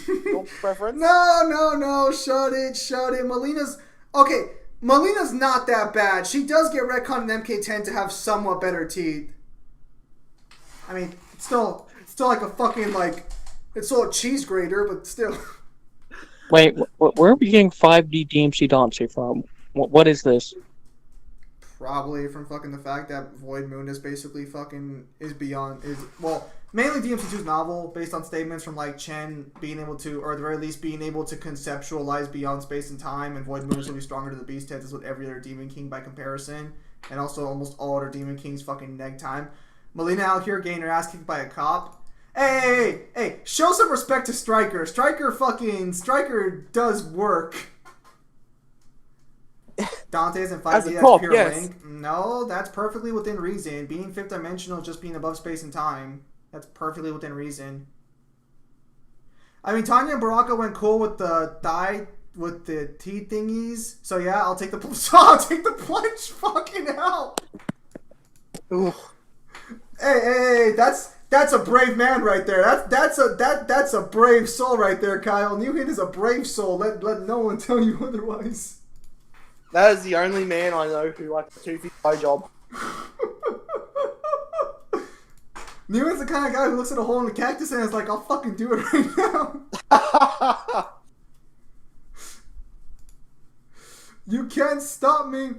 S3: your preference.
S2: No. Shut it. Melina's not that bad. She does get retconned in MK10 to have somewhat better teeth. I mean, it's still like a fucking, like, it's still a cheese grater, but still.
S6: Wait, where are we getting 5D DMC Dante from? What is this?
S2: Probably from fucking the fact that Void Moon is basically fucking mainly DMC2's novel based on statements from like Chen being able to, or at the very least being able to conceptualize beyond space and time, and Void Moon is going to be stronger to the beast heads with every other Demon King by comparison, and also almost all other Demon Kings fucking neg time. Melina out here getting her ass kicked by a cop. Hey, show some respect to Stryker. Stryker does work. Dante isn't 5D,
S3: As a
S2: that's
S3: cop,
S2: pure
S3: yes.
S2: link. No, that's perfectly within reason. Being 5th dimensional is just being above space and time. That's perfectly within reason. I mean, Tanya and Baraka went cool with the teeth thingies. So yeah, I'll take the plunge. Fucking hell.
S3: Ooh.
S2: Hey, that's a brave man right there. That's a brave soul right there, Kyle. Newhand is a brave soul. Let no one tell you otherwise.
S3: That is the only man I know who likes a 250 job.
S2: Newhand's the kind of guy who looks at a hole in the cactus and is like, I'll fucking do it right now. You can't stop me.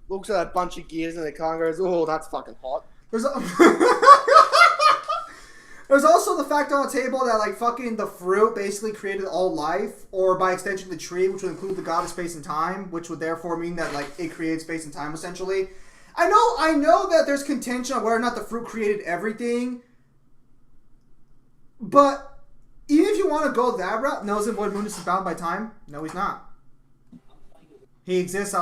S3: Looks at a bunch of gears in the car and goes, oh, that's fucking hot.
S2: There's also the fact on the table that like fucking the fruit basically created all life, or by extension the tree, which would include the god of space and time, which would therefore mean that like it creates space and time essentially. I know that there's contention on whether or not the fruit created everything, but even if you want to go that route, knows that Void Moonus is bound by time? No, he's not. He exists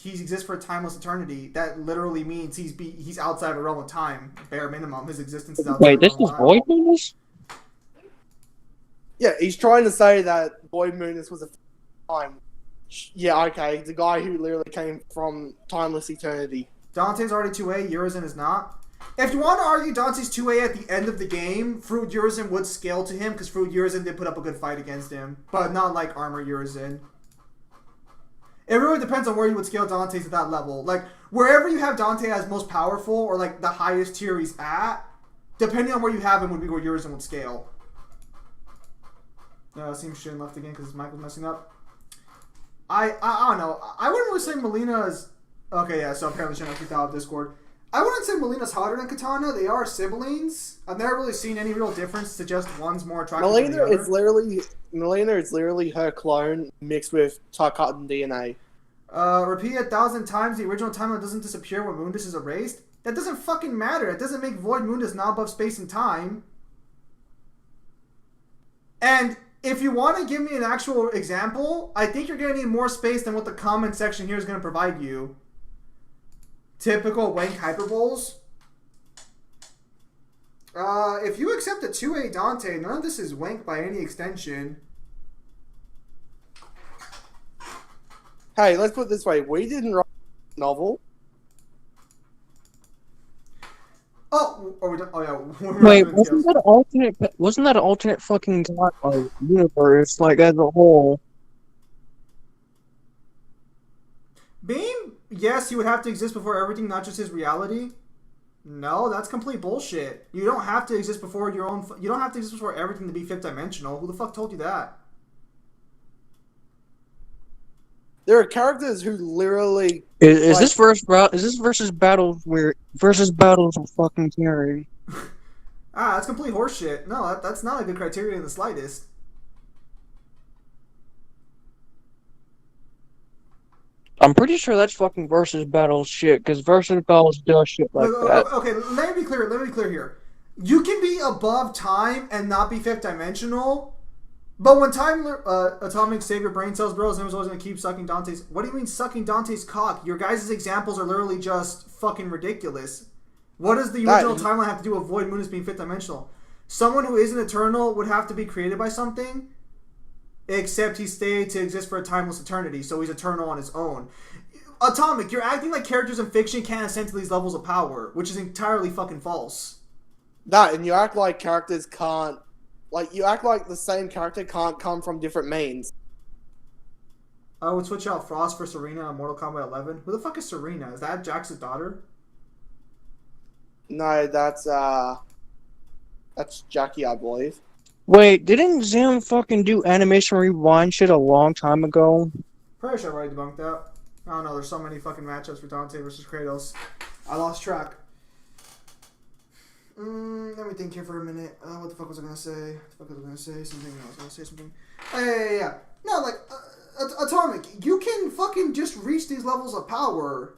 S2: he exists for a timeless eternity. That literally means he's outside of a realm of time. Bare minimum, his existence is outside
S6: Wait,
S2: of a
S6: this
S2: realm
S6: is
S2: of time.
S6: Void Moonus?
S3: Yeah, he's trying to say that Void Moonus was a time. Yeah, okay, the guy who literally came from timeless eternity.
S2: Dante's already 2A, Urizen is not. If you want to argue Dante's 2A at the end of the game, Fruit Urizen would scale to him, because Fruit Urizen did put up a good fight against him. But not like Armor Urizen. It really depends on where you would scale Dante's at that level. Like, wherever you have Dante as most powerful, or like the highest tier he's at, depending on where you have him would be where Urizen would scale. Seems Shin left again because his mic was messing up. I don't know. I wouldn't really say Melina is... Okay, yeah, so apparently Shin left out of Discord. I wouldn't say Melina's hotter than Katana. They are siblings. I've never really seen any real difference to just one's more attractive than the
S3: Melina
S2: other.
S3: is literally her clone mixed with Tarkatan DNA.
S2: Repeat 1,000 times the original timeline doesn't disappear when Mundus is erased? That doesn't fucking matter. It doesn't make Void Mundus not above space and time. And If you want to give me an actual example, I think you're going to need more space than what the comment section here is going to provide you. Typical wank hyperboles. If you accept a 2A Dante, none of this is wank by any extension.
S3: Hey, let's put it this way. We didn't write a novel.
S2: Oh, yeah.
S6: Wait, wasn't that an alternate? Wasn't that an alternate fucking universe, like as a whole?
S2: Beam? Yes, he would have to exist before everything, not just his reality. No, that's complete bullshit. You don't have to exist before your own. You don't have to exist before everything to be fifth dimensional. Who the fuck told you that?
S3: There are characters who literally.
S6: Is
S3: like,
S6: this versus battles of fucking theory?
S2: That's complete horseshit. No, that's not a good criteria in the slightest.
S6: I'm pretty sure that's fucking versus battles shit, because versus battles does shit like that.
S2: Okay, let me be clear here. You can be above time and not be fifth dimensional, but when time atomic save your brain cells, bro, Zim's always gonna keep sucking Dante's. What do you mean sucking Dante's cock? Your guys' examples are literally just fucking ridiculous. What does the original timeline have to do with Void Moon as being fifth dimensional? Someone who isn't eternal would have to be created by something, except he stayed to exist for a timeless eternity, so he's eternal on his own. Atomic, you're acting like characters in fiction can't ascend to these levels of power, which is entirely fucking false.
S3: That, and you act like characters can't. Like, you act like the same character can't come from different means.
S2: I would switch out Frost for Serena on Mortal Kombat 11. Who the fuck is Serena? Is that Jax's daughter?
S3: No, that's Jackie, I believe.
S6: Wait, didn't Zim fucking do animation rewind shit a long time ago?
S2: Pretty sure I already debunked that. I don't know, there's so many fucking matchups for Dante versus Kratos. I lost track. Let me think here for a minute. What the fuck was I gonna say? Something. I was gonna say something. Yeah. No, like, Atomic, you can fucking just reach these levels of power.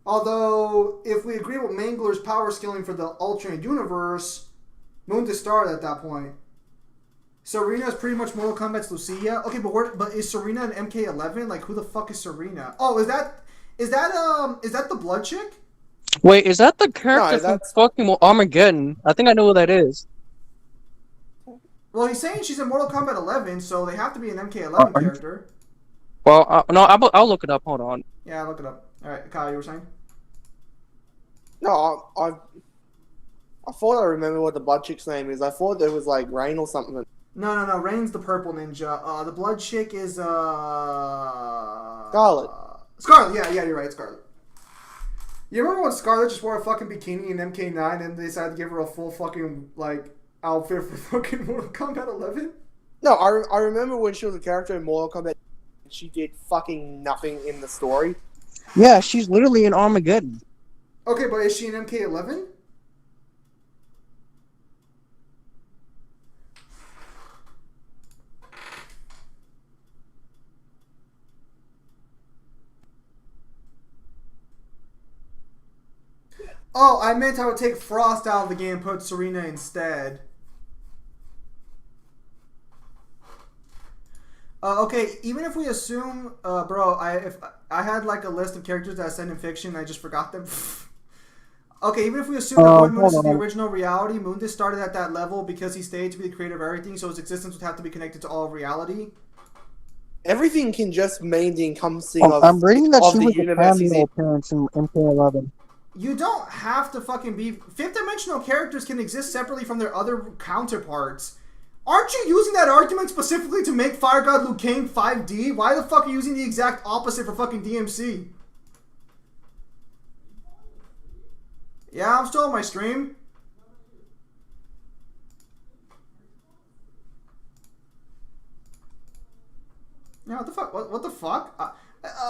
S2: Although, if we agree with Mangler's power scaling for the alternate universe, Moon to start at that point. Serena is pretty much Mortal Kombat's Lucia. Okay, but is Serena an MK11? Like, who the fuck is Serena? Oh, is that the blood chick?
S6: Wait, is that the character from fucking Armageddon? I think I know who that is.
S2: Well, he's saying she's in Mortal Kombat 11, so they have to be an MK11 character.
S6: Well, no, I'll look it up. Hold on.
S2: Yeah, look it up. All right, Kyle, you were saying?
S3: No, I thought I remember what the blood chick's name is. I thought there was like Rain or something.
S2: No. Rain's the purple ninja. The blood chick is
S3: Scarlet.
S2: Scarlet. Yeah, you're right. Scarlet. You remember when Scarlet just wore a fucking bikini in MK9 and they decided to give her a full fucking like outfit for fucking Mortal Kombat 11?
S3: No, I remember when she was a character in Mortal Kombat. She did fucking nothing in the story.
S6: Yeah, she's literally in Armageddon.
S2: Okay, but is she in MK11? Oh, I meant I would take Frost out of the game and put Serena instead. Okay, even if we assume, bro, if I had like a list of characters that I said in fiction, I just forgot them. Okay, even if we assume that Void Moon is the original reality, Moondis started at that level because he stayed to be the creator of everything, so his existence would have to be connected to all of reality.
S3: Everything can just mean the encompassing of
S6: I'm reading that she
S3: the
S6: was a
S3: universe.
S6: cameo appearance in MK11.
S2: You don't have to fucking be... Fifth dimensional characters can exist separately from their other counterparts. Aren't you using that argument specifically to make Fire God Liu Kang 5D? Why the fuck are you using the exact opposite for fucking DMC? Yeah, I'm still on my stream. Yeah, what the fuck? What the fuck?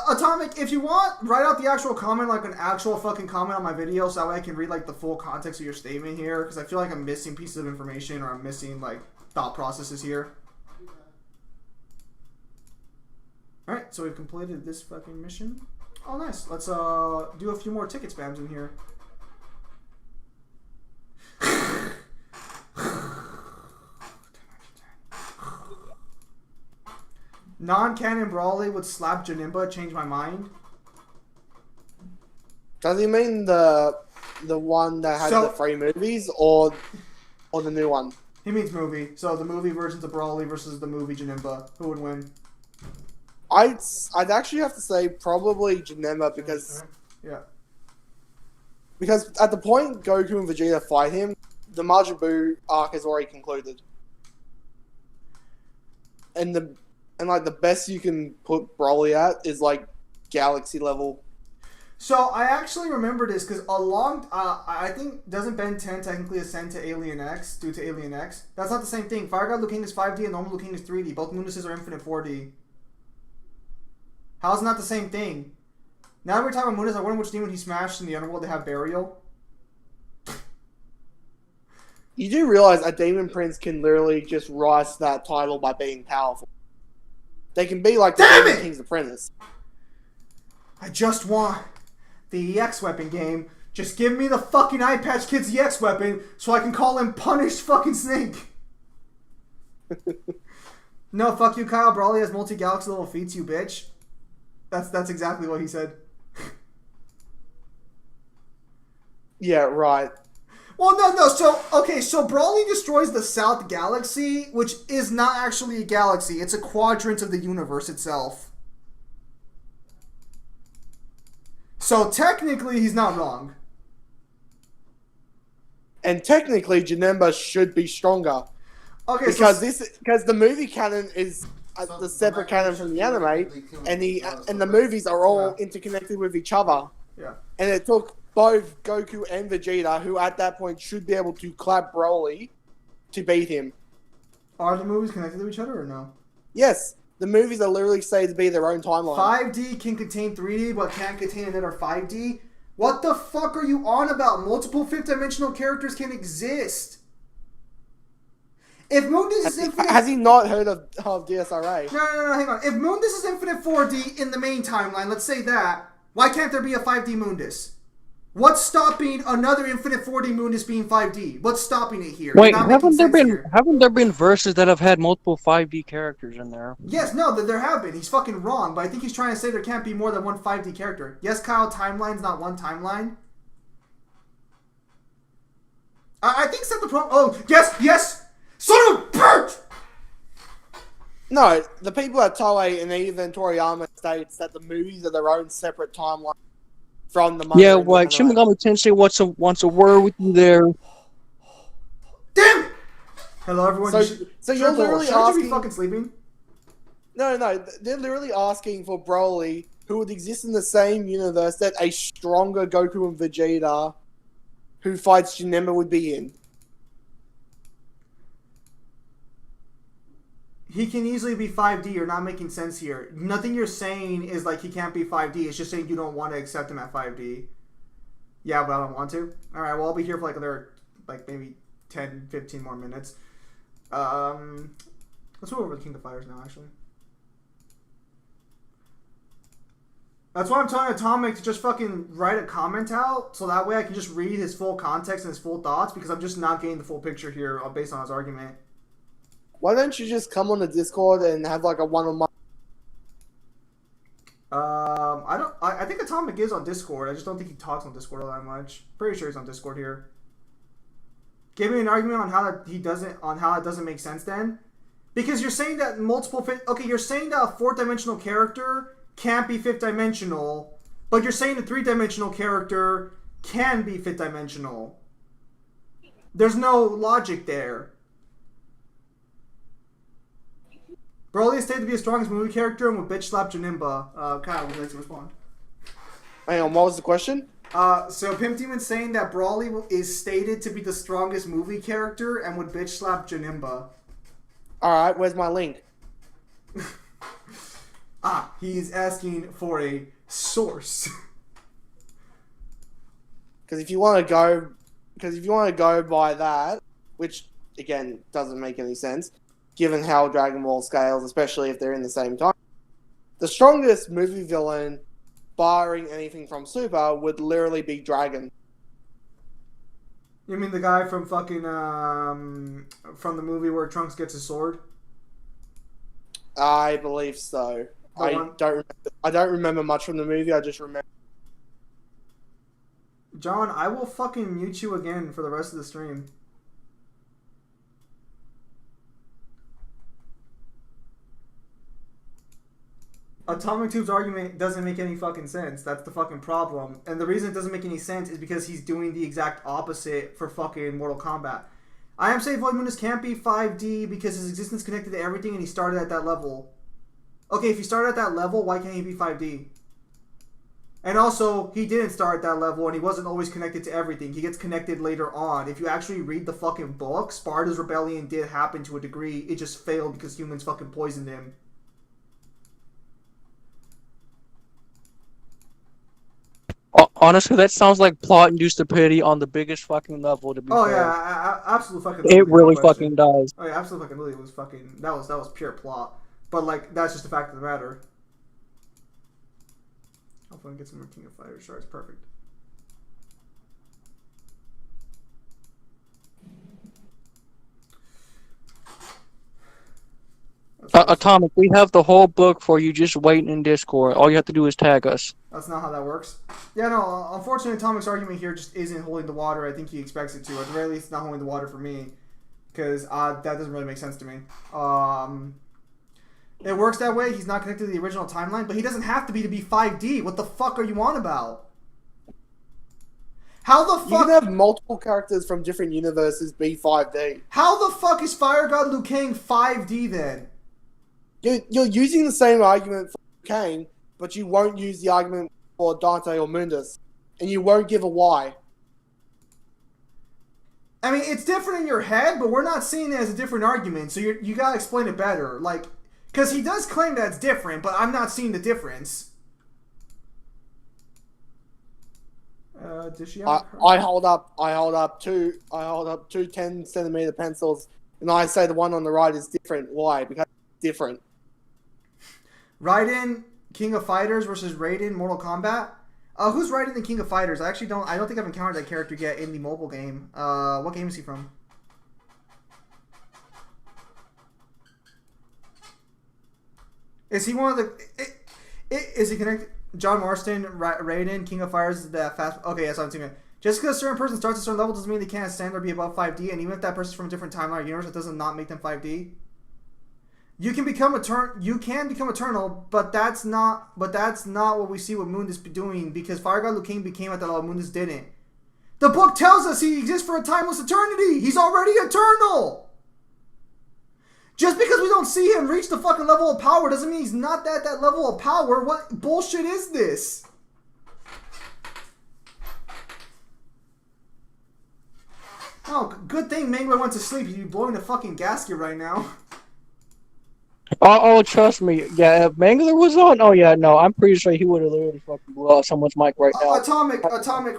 S2: Atomic, if you want, write out the actual comment, like an actual fucking comment on my video, so that way I can read like the full context of your statement here, because I feel like I'm missing pieces of information, or I'm missing like thought processes here. Alright, so we've completed this fucking mission. Oh, nice. Let's do a few more ticket spams in here. non-canon Broly would slap Janemba, change my mind.
S3: Does he mean the one that had the 3 movies, or the new one?
S2: He means movie. So the movie versions of Broly versus the movie Janemba. Who would win?
S3: I'd actually have to say probably Janemba because at the point Goku and Vegeta fight him, the Majin Buu arc is already concluded, and the best you can put Broly at is like galaxy level.
S2: So I actually remember this because I think doesn't Ben 10 technically ascend to Alien X due to Alien X? That's not the same thing. Fire God Luking is 5D and normal Luking is 3D. Both Munduses are infinite 4D. How's it not the same thing? Now that we're talking about Mundus, I wonder which demon he smashed in the underworld to have burial.
S3: You do realize a demon prince can literally just rise to that title by being powerful. They can be like the Demon King's apprentice.
S2: I just want the EX weapon game. Just give me the fucking Eye Patch Kid's EX weapon so I can call him Punished fucking Snake. No, fuck you, Kyle. Broly has multi-galaxy level feats, you bitch. That's exactly what he said.
S3: Yeah, right.
S2: Well, no. So Broly destroys the South Galaxy, which is not actually a galaxy. It's a quadrant of the universe itself. So technically, he's not wrong.
S3: And technically, Janemba should be stronger.
S2: Okay,
S3: because the movie canon is the separate canon from the anime, and the movies are all interconnected with each other.
S2: Yeah.
S3: And it took both Goku and Vegeta, who at that point should be able to clap Broly, to beat him.
S2: Are the movies connected to each other or no?
S3: Yes. The movies are literally say to be their own timeline.
S2: 5D can contain 3D, but can't contain another 5D? What the fuck are you on about? Multiple fifth-dimensional characters can exist. If Mundus is infinite...
S3: Has he not heard of DSRA?
S2: No, hang on. If Mundus is infinite 4D in the main timeline, let's say that, why can't there be a 5D Mundus? What's stopping another infinite 4D Mundus being 5D? What's stopping it here?
S6: Wait, haven't there been verses that have had multiple 5D characters in there?
S2: Yes, no, there have been. He's fucking wrong, but I think he's trying to say there can't be more than one 5D character. Yes, Kyle, timeline's not one timeline. I think set the problem. Oh, yes! Son of a bitch!
S3: No, the people at Toei and even Toriyama states that the movies are their own separate timeline from the
S6: Yeah, like Shin Megami Tensei wants a word with you there.
S2: Damn it! Hello, everyone.
S3: So you're literally asking.
S2: You be fucking sleeping?
S3: No, they're literally asking for Broly, who would exist in the same universe that a stronger Goku and Vegeta, who fights Janemba, would be in.
S2: He can easily be 5D. You're not making sense here. Nothing you're saying is like he can't be 5D. It's just saying you don't want to accept him at 5D. Yeah, but I don't want to. Alright, well, I'll be here for like another, like maybe 10, 15 more minutes. Let's move over to King of Fighters now, actually. That's why I'm telling Atomic to just fucking write a comment out, so that way I can just read his full context and his full thoughts, because I'm just not getting the full picture here based on his argument.
S3: Why don't you just come on the Discord and have like a one-on-one?
S2: I think Atomic is on Discord. I just don't think he talks on Discord all that much. Pretty sure he's on Discord here. Give me an argument on how it doesn't make sense then, because you're saying that you're saying that a fourth dimensional character can't be fifth dimensional, but you're saying a three-dimensional character can be fifth dimensional. There's no logic there. Broly is stated to be the strongest movie character and would bitch slap Janemba. Kyle, would you like to respond?
S3: Hang on, what was the question?
S2: So Pimp Demon's saying that Broly is stated to be the strongest movie character and would bitch slap Janemba.
S3: Alright, where's my link?
S2: He's asking for a source.
S3: Because if you want to go by that, which again doesn't make any sense, given how Dragon Ball scales, especially if they're in the same time, the strongest movie villain, barring anything from Super, would literally be Dragon.
S2: You mean the guy from fucking from the movie where Trunks gets his sword?
S3: I believe so. I don't remember much from the movie. I just remember.
S2: John, I will fucking mute you again for the rest of the stream. Atomic Tube's argument doesn't make any fucking sense. That's the fucking problem. And the reason it doesn't make any sense is because he's doing the exact opposite for fucking Mortal Kombat. I am saying Void Moonus can't be 5D because his existence connected to everything and he started at that level. Okay, if he started at that level, why can't he be 5D? And also, he didn't start at that level and he wasn't always connected to everything. He gets connected later on. If you actually read the fucking book, Sparta's rebellion did happen to a degree. It just failed because humans fucking poisoned him.
S6: Honestly, that sounds like plot-induced stupidity on the biggest fucking level. To be fair.
S2: Yeah, absolutely fucking.
S6: It really fucking does.
S2: Oh yeah, absolutely fucking. It was fucking. That was pure plot. But like, that's just the fact of the matter. Hopefully, I get some more King of Fighters shards. Perfect.
S6: Atomic, we have the whole book for you. Just waiting in Discord. All you have to do is tag us.
S2: That's not how that works. Yeah, no. Unfortunately, Atomic's argument here just isn't holding the water. I think he expects it to. At the very least, it's not holding the water for me, because that doesn't really make sense to me. It works that way. He's not connected to the original timeline, but he doesn't have to be 5D. What the fuck are you on about? How the fuck?
S3: You can have multiple characters from different universes be 5D.
S2: How the fuck is Fire God Liu Kang 5D then?
S3: You're using the same argument for Kang, but you won't use the argument for Dante or Mundus, and you won't give a why.
S2: I mean, it's different in your head, but we're not seeing it as a different argument, so you gotta explain it better. Like, because he does claim that it's different, but I'm not seeing the difference. Does she have
S3: I hold up two 10-centimeter pencils, and I say the one on the right is different. Why? Because it's different.
S2: Raiden, King of Fighters versus Raiden, Mortal Kombat. Who's Raiden the King of Fighters? I don't think I've encountered that character yet in the mobile game. What game is he from? Is he one of the? Is he connected? John Marston, Raiden, King of Fighters, that fast. Okay, yes, I'm seeing it. Just because a certain person starts at a certain level doesn't mean they can't stand or be above 5D. And even if that person's from a different timeline or universe, that does not make them 5D. You can become eternal, but that's not what we see what Mundus doing, because Fire God Liu Kang became at that level, Mundus didn't. The book tells us he exists for a timeless eternity. He's already eternal. Just because we don't see him reach the fucking level of power doesn't mean he's not at that level of power. What bullshit is this? Oh, good thing Mangler went to sleep. He'd be blowing the fucking gasket right now.
S6: Oh, trust me. Yeah, if Mangler was on, oh yeah, no, I'm pretty sure he would have literally fucking blew out someone's mic right now.
S2: Atomic,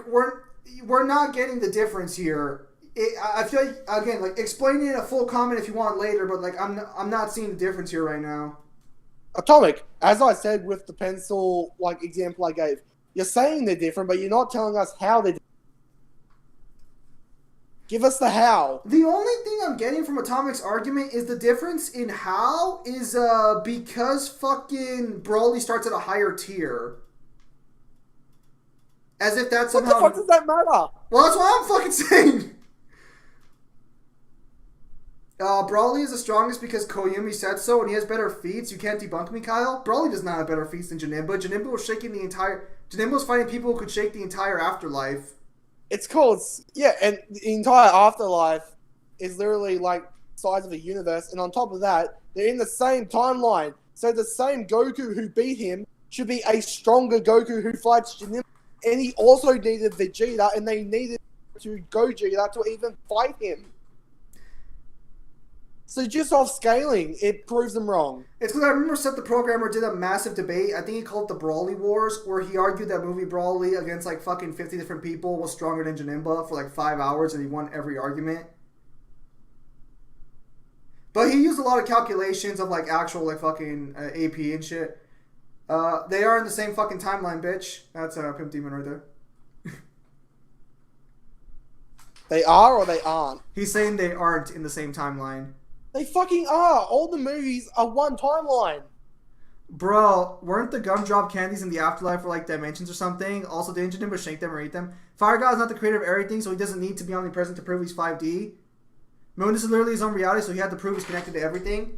S2: we're not getting the difference here. I feel like, again, like, explaining it a full comment if you want later, but like I'm not seeing the difference here right now.
S3: Atomic, as I said with the pencil like example I gave, you're saying they're different, but you're not telling us how they're different. Give us the how.
S2: The only thing I'm getting from Atomic's argument is the difference in how is because fucking Broly starts at a higher tier. As if that's somehow...
S3: What the fuck does that matter?
S2: Well, that's what I'm fucking saying. Broly is the strongest because Koyumi said so, and he has better feats. You can't debunk me, Kyle. Broly does not have better feats than Janemba. Janemba was shaking the entire... Janemba was fighting people who could shake the entire afterlife.
S3: It's called... Yeah, and the entire afterlife is literally like the size of a universe, and on top of that, they're in the same timeline. So the same Goku who beat him should be a stronger Goku who fights Janemba. And he also needed Vegeta, and they needed to Gogeta to even fight him. So just off scaling, it proves them wrong.
S2: It's because I remember Seth the Programmer did a massive debate. I think he called it the Brawly Wars, where he argued that movie Brawly against like fucking 50 different people was stronger than Janemba for like 5 hours, and he won every argument. But he used a lot of calculations of like actual like fucking AP and shit. They are in the same fucking timeline, bitch. That's Pimp Demon right there.
S3: They are or they aren't?
S2: He's saying they aren't in the same timeline.
S3: They fucking are. All the movies are one timeline.
S2: Bro, weren't the gumdrop candies in the afterlife for like dimensions or something? Also, didn't Janemba shank them or eat them? Fire God is not the creator of everything, so he doesn't need to be omnipresent to prove he's 5D. Mundus is literally his own reality, so he had to prove he's connected to everything.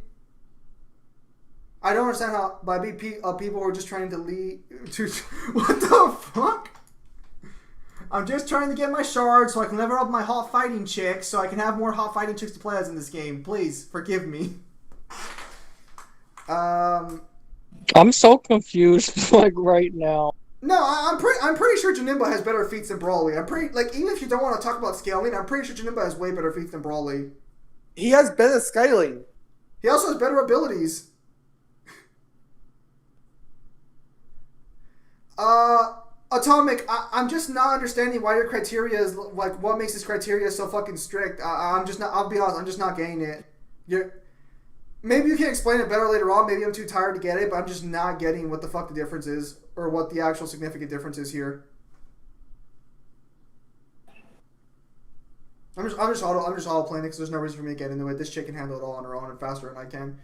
S2: I don't understand how by people were just trying to lead to what the fuck? I'm just trying to get my shards so I can level up my hot fighting chicks so I can have more hot fighting chicks to play as in this game. Please forgive me.
S6: I'm so confused, like, right now.
S2: No, I'm pretty sure Janemba has better feats than Brawly. I'm pretty like even if you don't want to talk about scaling, I'm pretty sure Janemba has way better feats than Brawly.
S3: He has better scaling.
S2: He also has better abilities. Atomic, I'm just not understanding why your criteria is like what makes this criteria so fucking strict. I'm just not. I'll be honest. I'm just not getting it. Maybe you can explain it better later on. Maybe I'm too tired to get it, but I'm just not getting what the fuck the difference is or what the actual significant difference is here. I'm just auto playing it because there's no reason for me to get into it. This chick can handle it all on her own and faster than I can.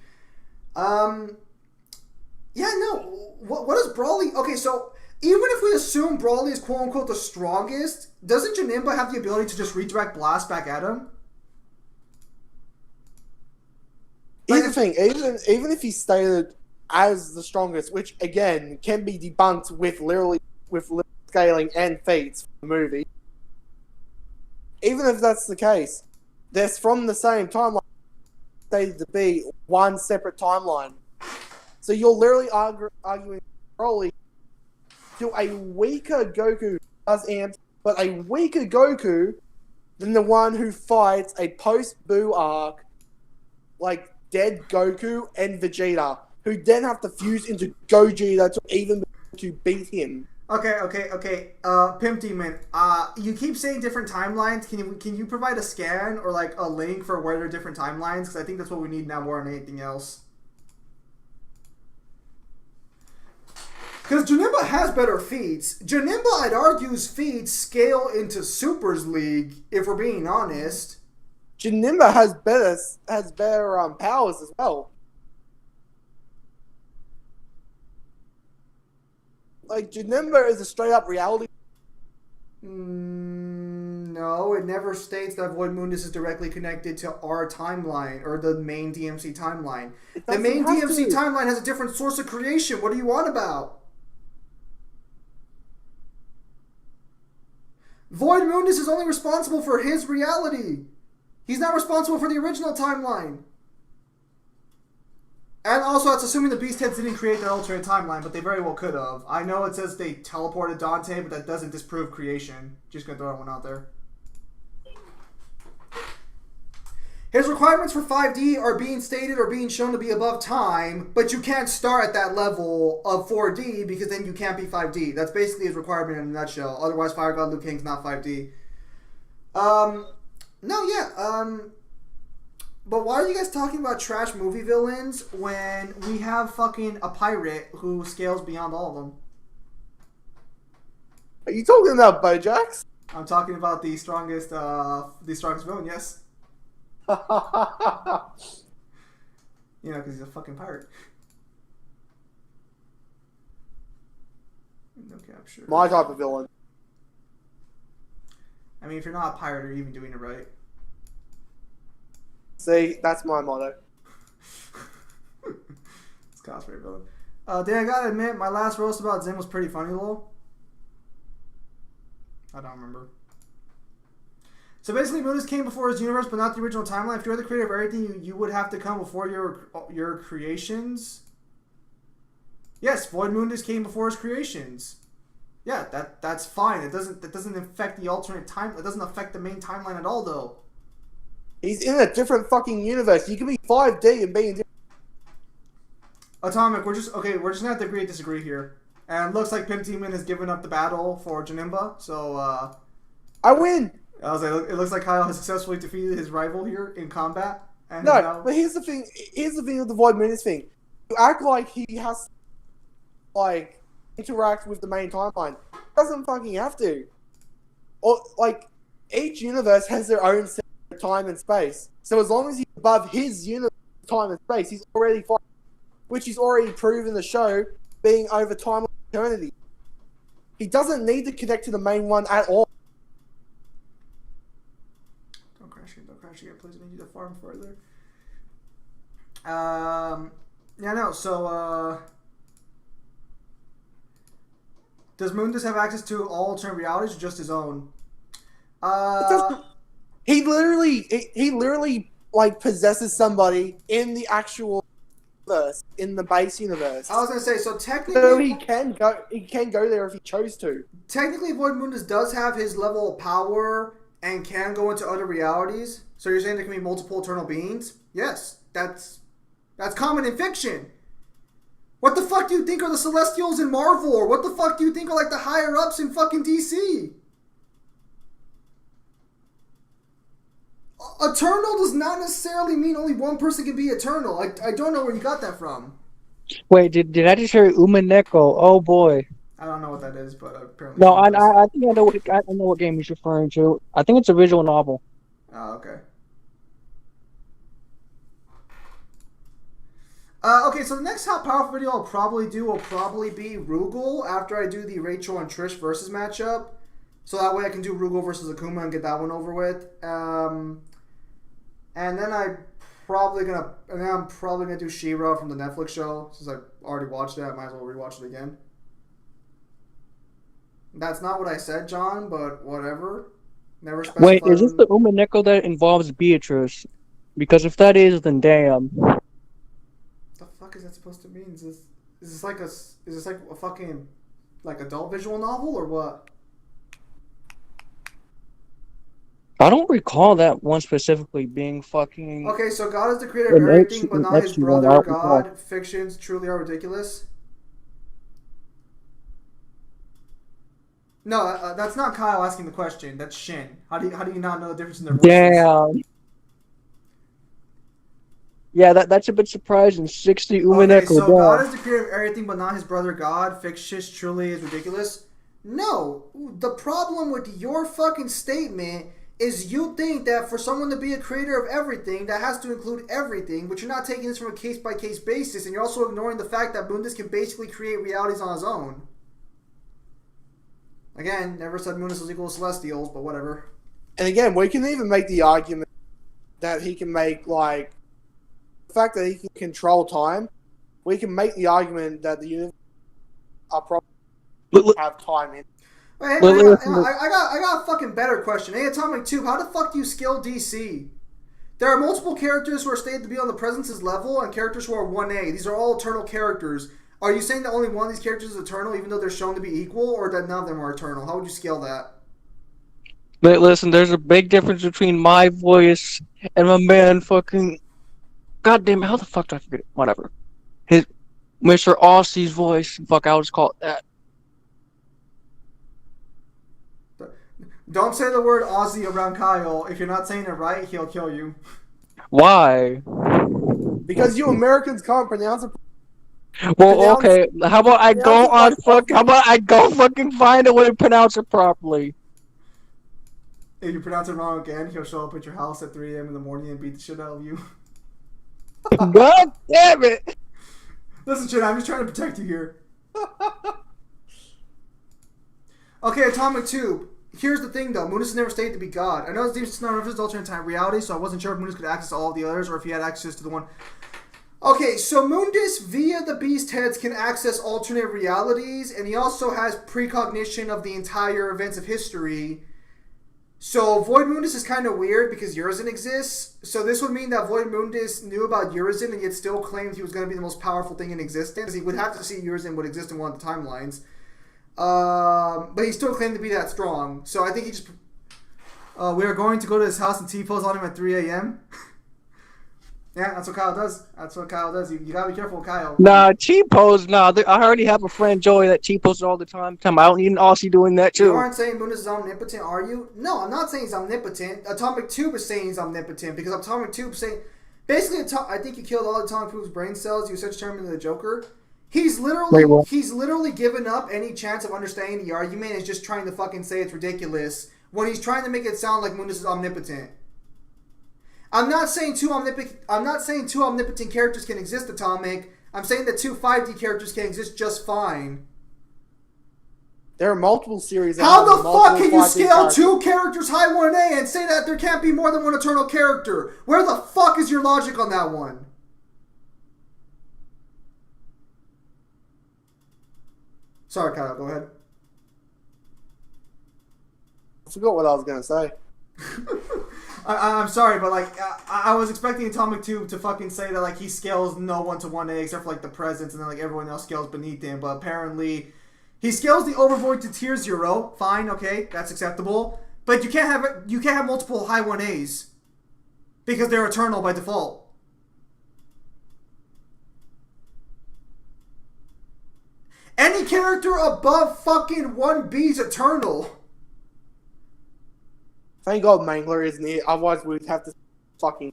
S2: Yeah, no. What is Brawly? Okay, so even if we assume Brawly is quote unquote the strongest, doesn't Janemba have the ability to just redirect blast back at him?
S3: Here's the thing, even if he's stated as the strongest, which again can be debunked with literal scaling and feats for the movie, even if that's the case, they're from the same timeline, stated to be one separate timeline. So you're literally arguing Broly to a weaker Goku does amp, but a weaker Goku than the one who fights a post-Boo arc like dead Goku and Vegeta, who then have to fuse into Gogeta to even be able to beat him.
S2: Okay. Pimp Demon, you keep saying different timelines. Can you provide a scan or like a link for where they're different timelines? Because I think that's what we need now more than anything else. Because Janemba has better feats. Janemba, I'd argue's feats scale into Super's League, if we're being honest.
S3: Janemba has better powers as well. Like, Janemba is a straight-up reality.
S2: No, it never states that Void Mundus is directly connected to our timeline, or the main DMC timeline. The main DMC timeline has a different source of creation. What do you want about? Void Mundus is only responsible for his reality. He's not responsible for the original timeline. And also, it's assuming the Beast Heads didn't create that alternate timeline, but they very well could have. I know it says they teleported Dante, but that doesn't disprove creation. Just gonna throw that one out there. His requirements for 5D are being stated or being shown to be above time, but you can't start at that level of 4D because then you can't be 5D. That's basically his requirement in a nutshell. Otherwise, Fire God Liu Kang's not 5D. But why are you guys talking about trash movie villains when we have fucking a pirate who scales beyond all of them?
S3: Are you talking about Bojax?
S2: I'm talking about the strongest villain, yes. You know, because he's a fucking pirate. No capture.
S3: My type of villain.
S2: I mean, if you're not a pirate, you're even doing it right.
S3: See, that's my motto.
S2: It's cosplay villain. Dan, I gotta admit, my last roast about Zim was pretty funny, lol. I don't remember. So basically, Mundus came before his universe, but not the original timeline. If you're the creator of everything, you would have to come before your creations. Yes, Void Mundus came before his creations. Yeah, that's fine. That doesn't affect the alternate time. It doesn't affect the main timeline at all, though.
S3: He's in a different fucking universe. You can be 5D and be in different...
S2: Atomic, we're just gonna have to agree to disagree here. And it looks like Pimp Demon has given up the battle for Janemba, so
S3: I win!
S2: I was like, it looks like Kyle has successfully defeated his rival here in combat. And
S3: No, but here's the thing with the Void Mundus thing. You act like he has to, like, interact with the main timeline. He doesn't fucking have to. Or, like, each universe has their own set of time and space. So as long as he's above his universe, time and space, he's already fighting, which he's already proven in the show being over time and eternity. He doesn't need to connect to the main one at all.
S2: Don't crash again, please. I need you to farm further. Yeah, no. So, does Mundus have access to all alternate realities or just his own?
S3: He literally like possesses somebody in the actual universe, in the base universe.
S2: I was gonna say, so technically,
S3: So he can go there if he chose to.
S2: Technically, Void Mundus does have his level of power and can go into other realities. So you're saying there can be multiple eternal beings? Yes, that's common in fiction. What the fuck do you think are the Celestials in Marvel? Or what the fuck do you think are like the higher ups in fucking DC? Eternal does not necessarily mean only one person can be eternal. I don't know where you got that from.
S6: Wait, did I just hear Umaneko? Oh boy.
S2: I don't know what that is, but apparently.
S6: No, I think I know what game he's referring to. I think it's a visual novel.
S2: Oh, okay. Okay, so the next How Powerful video I'll probably do will probably be Rugal after I do the Rachel and Trish versus matchup. So that way I can do Rugal versus Akuma and get that one over with. And then I'm probably gonna do She-Ra from the Netflix show. Since I already watched it, I might as well rewatch it again. That's not what I said, John, but whatever. Never specified.
S6: Wait, is this the Umaneko that involves Beatrice? Because if that is, then damn.
S2: What the fuck is that supposed to mean? Is this like a fucking like adult visual novel or what?
S6: I don't recall that one specifically being fucking.
S2: Okay, so God is the creator of everything, but not his brother.
S6: I don't
S2: God,
S6: recall.
S2: fictions truly are ridiculous. No, that's not Kyle asking the question. That's Shin. How do you not know the difference in their voices?
S6: Damn. Yeah, that's a bit surprising. 60 Umaneko.
S2: Okay, so
S6: damn.
S2: God is the creator of everything, but not his brother God. Fictitious truly is ridiculous. No, the problem with your fucking statement is you think that for someone to be a creator of everything, that has to include everything, but you're not taking this from a case-by-case basis, and you're also ignoring the fact that Mundus can basically create realities on his own. Again, never said Mundus is equal to Celestials, but whatever.
S3: And again, we can even make the argument that he can make, like, the fact that he can control time, we can make the argument that the universe are probably have time in.
S2: Wait, I got a fucking better question. Hey, Atomic Tube, how the fuck do you scale DC? There are multiple characters who are stated to be on the Presence's level and characters who are 1A. These are all eternal characters. Are you saying that only one of these characters is eternal even though they're shown to be equal, or that none of them are eternal? How would you scale that?
S6: But listen, there's a big difference between my voice and my man fucking... Goddamn, how the fuck do I forget it? Whatever. His Mr. Aussie's voice. Fuck, I'll just call it that.
S2: Don't say the word Aussie around Kyle. If you're not saying it right, he'll kill you.
S6: Why?
S3: Because you Americans can't pronounce it.
S6: Well, okay. How about I go on fuck? How about I go fucking find a way to pronounce it properly?
S2: If you pronounce it wrong again, he'll show up at your house at 3 a.m. in the morning and beat the shit out of you.
S6: God damn it!
S2: Listen, Chin, I'm just trying to protect you here. Okay, Atomic Tube. Here's the thing, though. Mundus is never stated to be God. I know it's not reference to alternate time reality, so I wasn't sure if Mundus could access all of the others or if he had access to the one. Okay, so Mundus, via the Beast Heads, can access alternate realities, and he also has precognition of the entire events of history. So Void Mundus is kind of weird because Urizen exists. So this would mean that Void Mundus knew about Urizen and yet still claimed he was going to be the most powerful thing in existence. He would have to see Urizen would exist in one of the timelines. But he still claimed to be that strong. So I think he just... we are going to go to his house and T-pose on him at 3 a.m. Yeah, that's what Kyle does. That's what Kyle does. You gotta be careful with Kyle.
S6: Nah, T-pose, nah. I already have a friend, Joey, that T-poses all the time. I don't need an Aussie doing that, too.
S2: You aren't saying Mundus is omnipotent, are you? No, I'm not saying he's omnipotent. Atomic Tube is saying he's omnipotent because Atomic Tube is saying... Basically, I think you killed all Atomic Tube's brain cells. You such term into the Joker. He's literally given up any chance of understanding the argument and is just trying to fucking say it's ridiculous when he's trying to make it sound like Mundus is omnipotent. I'm not saying two omnipotent characters can exist, Atomic. I'm saying that two 5D characters can exist just fine.
S3: There are multiple series.
S2: How the fuck can you
S3: 5D
S2: scale
S3: characters.
S2: two characters high 1A and say that there can't be more than one Eternal character? Where the fuck is your logic on that one? Sorry, Kyle, go ahead.
S3: I forgot what I was gonna say.
S2: I'm sorry, but like I was expecting Atomic 2 to fucking say that like he scales no 1 to 1A except for like the presence, and then like everyone else scales beneath him. But apparently, he scales the Overvoid to tier 0. Fine, okay, that's acceptable. But you can't have multiple high 1As because they're eternal by default. Any character above fucking 1B is eternal.
S3: Thank God Mangler isn't here, otherwise we'd have to fucking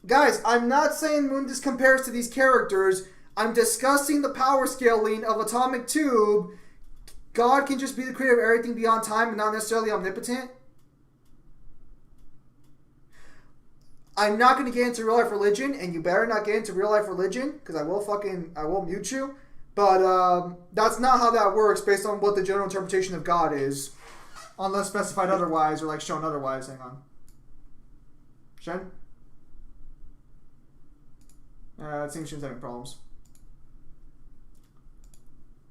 S2: Guys, I'm not saying Mundus compares to these characters. I'm discussing the power scaling of Atomic Tube. God can just be the creator of everything beyond time and not necessarily omnipotent. I'm not going to get into real life religion, and you better not get into real life religion, because I will mute you. But that's not how that works based on what the general interpretation of God is. Unless specified otherwise, or like shown otherwise. Hang on. Shen? It seems Shen's having problems.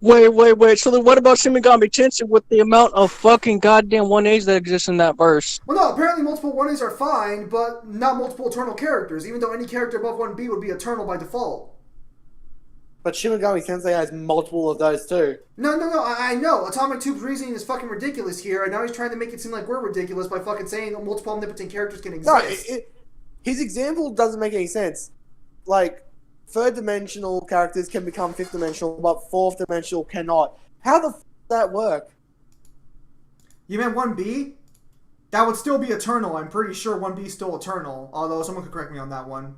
S6: Wait. So then what about Shin Megami Tensei with the amount of fucking goddamn 1As that exists in that verse?
S2: Well, no, apparently multiple 1As are fine, but not multiple eternal characters, even though any character above 1B would be eternal by default.
S3: But Shin Megami Tensei has multiple of those too.
S2: No, I know. Atomic Tube's reasoning is fucking ridiculous here, and now he's trying to make it seem like we're ridiculous by fucking saying multiple omnipotent characters can exist.
S3: No, his example doesn't make any sense. Like, third-dimensional characters can become fifth-dimensional, but fourth-dimensional cannot. How the f*** does that work?
S2: You meant 1B? That would still be eternal. I'm pretty sure 1B is still eternal, although someone could correct me on that one.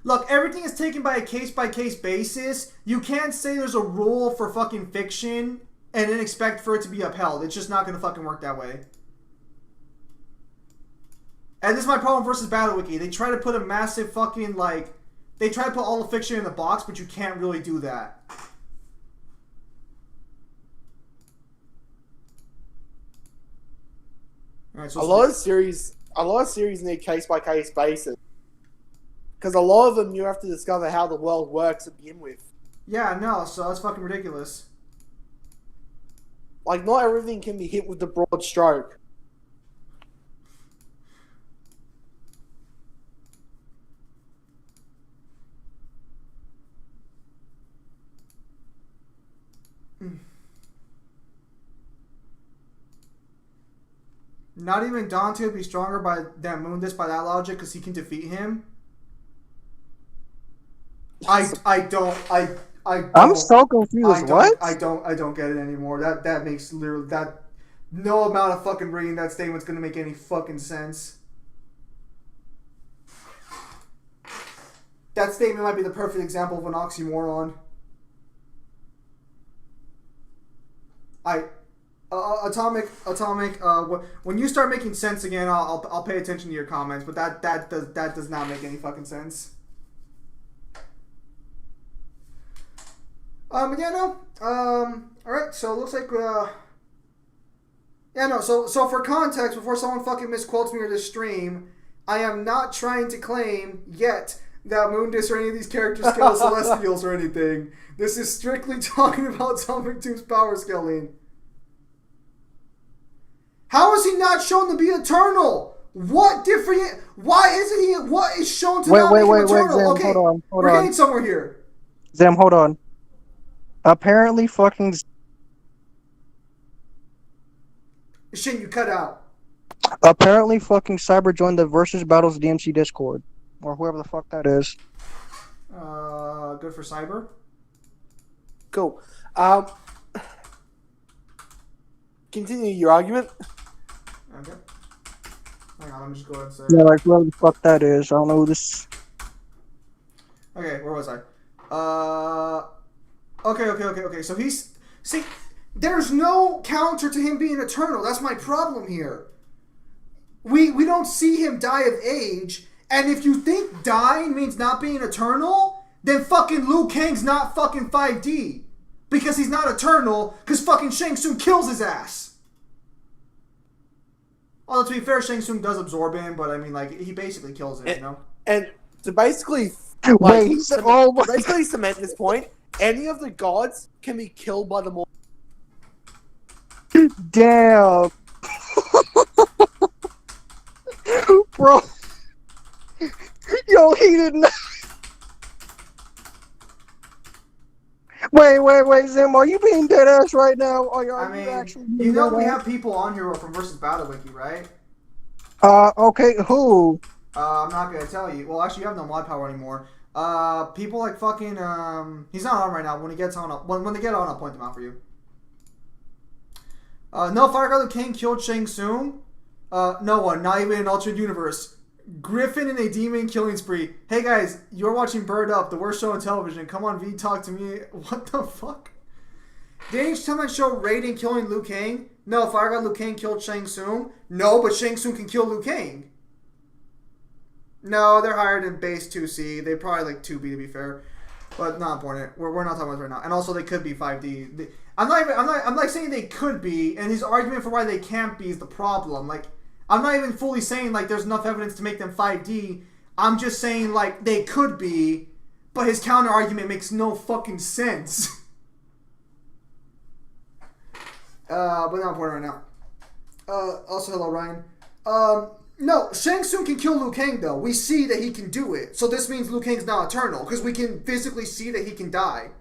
S2: Look, everything is taken by a case-by-case basis. You can't say there's a rule for fucking fiction and then expect for it to be upheld. It's just not going to fucking work that way. And this is my problem versus BattleWiki. They try to put a massive fucking, like... They try to put all the fiction in the box, but you can't really do that. Alright, so
S3: A lot of series need case-by-case basis. Because a lot of them, you have to discover how the world works to begin with.
S2: Yeah, no, so that's fucking ridiculous.
S3: Like, not everything can be hit with the broad stroke.
S2: Not even Dante would be stronger than Mundus by that logic because he can defeat him. I don't.
S6: I'm so confused. What?
S2: I don't get it anymore. That makes literally that. No amount of fucking reading that statement's gonna make any fucking sense. That statement might be the perfect example of an oxymoron. Atomic. When you start making sense again, I'll pay attention to your comments. But that does not make any fucking sense. All right. So it looks like So for context, before someone fucking misquotes me or this stream, I am not trying to claim yet that Mundus or any of these characters scale Celestials or anything. This is strictly talking about Atomic Tube's power scaling. How is he not shown to be eternal? What different? Why isn't he? What is shown to not make him eternal?
S6: Zam,
S2: okay,
S6: hold
S2: we're
S6: on.
S2: getting somewhere here.
S6: Zam, hold on. Apparently, fucking.
S2: Shin, you cut out.
S6: Apparently, fucking Cyber joined the Versus Battles DMC Discord, or whoever the fuck that is.
S2: Good for Cyber.
S3: Cool. Continue your argument.
S2: Okay. Hang on, let me just go ahead and say.
S6: Yeah, like whoever the fuck that is. I don't know who this.
S2: Okay, where was I? Okay. So there's no counter to him being eternal. That's my problem here. We don't see him die of age, and if you think dying means not being eternal, then fucking Liu Kang's not fucking 5D. Because he's not eternal, because fucking Shang Tsung kills his ass. Although to be fair, Shang Tsung does absorb him, but I mean, like, he basically kills him, you know?
S3: And to basically,
S6: Wait, he said, oh my
S3: basically cement this point, any of the gods can be killed by the mortal.
S6: damn. Bro. Yo, he didn't. Wait, Zim, are you being dead ass right now? Are you,
S2: I
S6: are you
S2: mean,
S6: actually
S2: you
S6: being
S2: know
S6: dead
S2: we
S6: ass?
S2: have people on here from Versus Battle Wiki, right?
S6: Okay, who?
S2: I'm not gonna tell you. Well, actually, you have no mod power anymore. People like fucking, he's not on right now. When he gets on, when they get on, I'll point them out for you. No, Fire God King killed Shang Tsung. No one, not even an alternate universe. Griffin in a demon killing spree. Hey guys, you're watching Bird Up, the worst show on television. Come on, V, talk to me. What the fuck? Did each time I show Raiden killing Liu Kang? No, Fire God Liu Kang killed Shang Tsung. No, but Shang Tsung can kill Liu Kang. No, they're higher than base 2C. They probably like 2B to be fair, but not important. We're not talking about this right now. And also, they could be 5D. I'm like saying they could be, and his argument for why they can't be is the problem. Like, I'm not even fully saying like there's enough evidence to make them 5D. I'm just saying like they could be, but his counter argument makes no fucking sense. But not important right now. Also, hello Ryan. No, Shang Tsung can kill Liu Kang though. We see that he can do it. So this means Liu Kang's not eternal because we can physically see that he can die.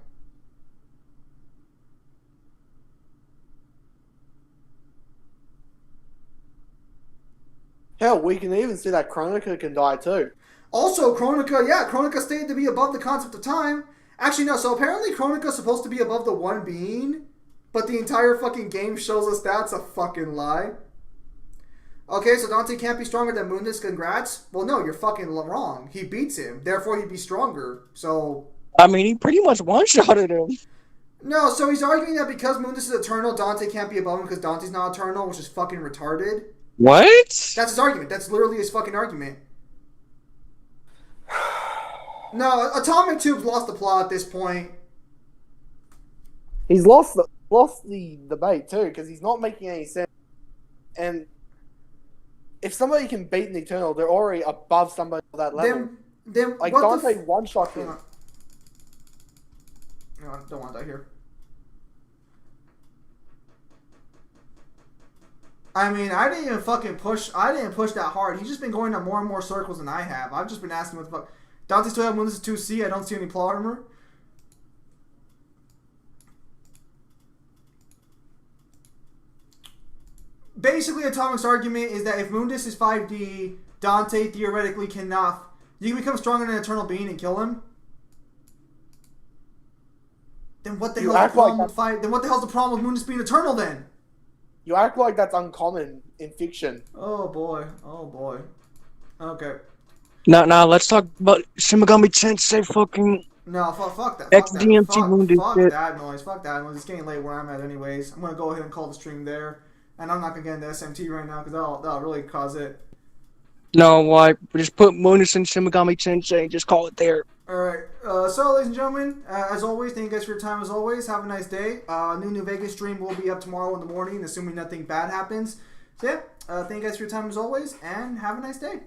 S3: Hell, we can even see that Kronika can die too.
S2: Also, Kronika stated to be above the concept of time. Actually, no, so apparently Kronika's supposed to be above the one being, but the entire fucking game shows us that's a fucking lie. Okay, so Dante can't be stronger than Mundus, congrats. Well, no, you're fucking wrong. He beats him, therefore he'd be stronger, so...
S6: I mean, he pretty much one-shotted him.
S2: No, so he's arguing that because Mundus is eternal, Dante can't be above him because Dante's not eternal, which is fucking retarded.
S6: What?
S2: That's his argument. That's literally his fucking argument. No, Atomic Tube's lost the plot at this point.
S3: He's lost the debate too because he's not making any sense. And if somebody can beat an Eternal, they're already above somebody at that level.
S2: Then
S3: like
S2: what
S3: Dante one-shot him.
S2: No, I don't want that here. I mean, I didn't push that hard. He's just been going on more and more circles than I have. I've just been asking what the fuck. Dante still have Mundus 2C. I don't see any plot armor. Basically, Atomic's argument is that if Mundus is 5D, Dante theoretically cannot. You can become stronger than an eternal being and kill him. Then what the hell is the problem with Then what the hell's the problem with Mundus being eternal then?
S3: You act like that's uncommon in fiction.
S2: Oh boy. Okay.
S6: Now let's talk about Shimigami Tensei fucking...
S2: No, fuck that.
S6: XDMT wounded shit.
S2: Fuck that noise. It's getting late where I'm at anyways. I'm gonna go ahead and call the stream there. And I'm not gonna get into SMT right now because that'll really cause it.
S6: No, why? Just put Mundus and Shimigami Tensei and just call it there.
S2: Alright, so ladies and gentlemen, as always, thank you guys for your time as always. Have a nice day. New Vegas stream will be up tomorrow in the morning, assuming nothing bad happens. So yeah, thank you guys for your time as always, and have a nice day.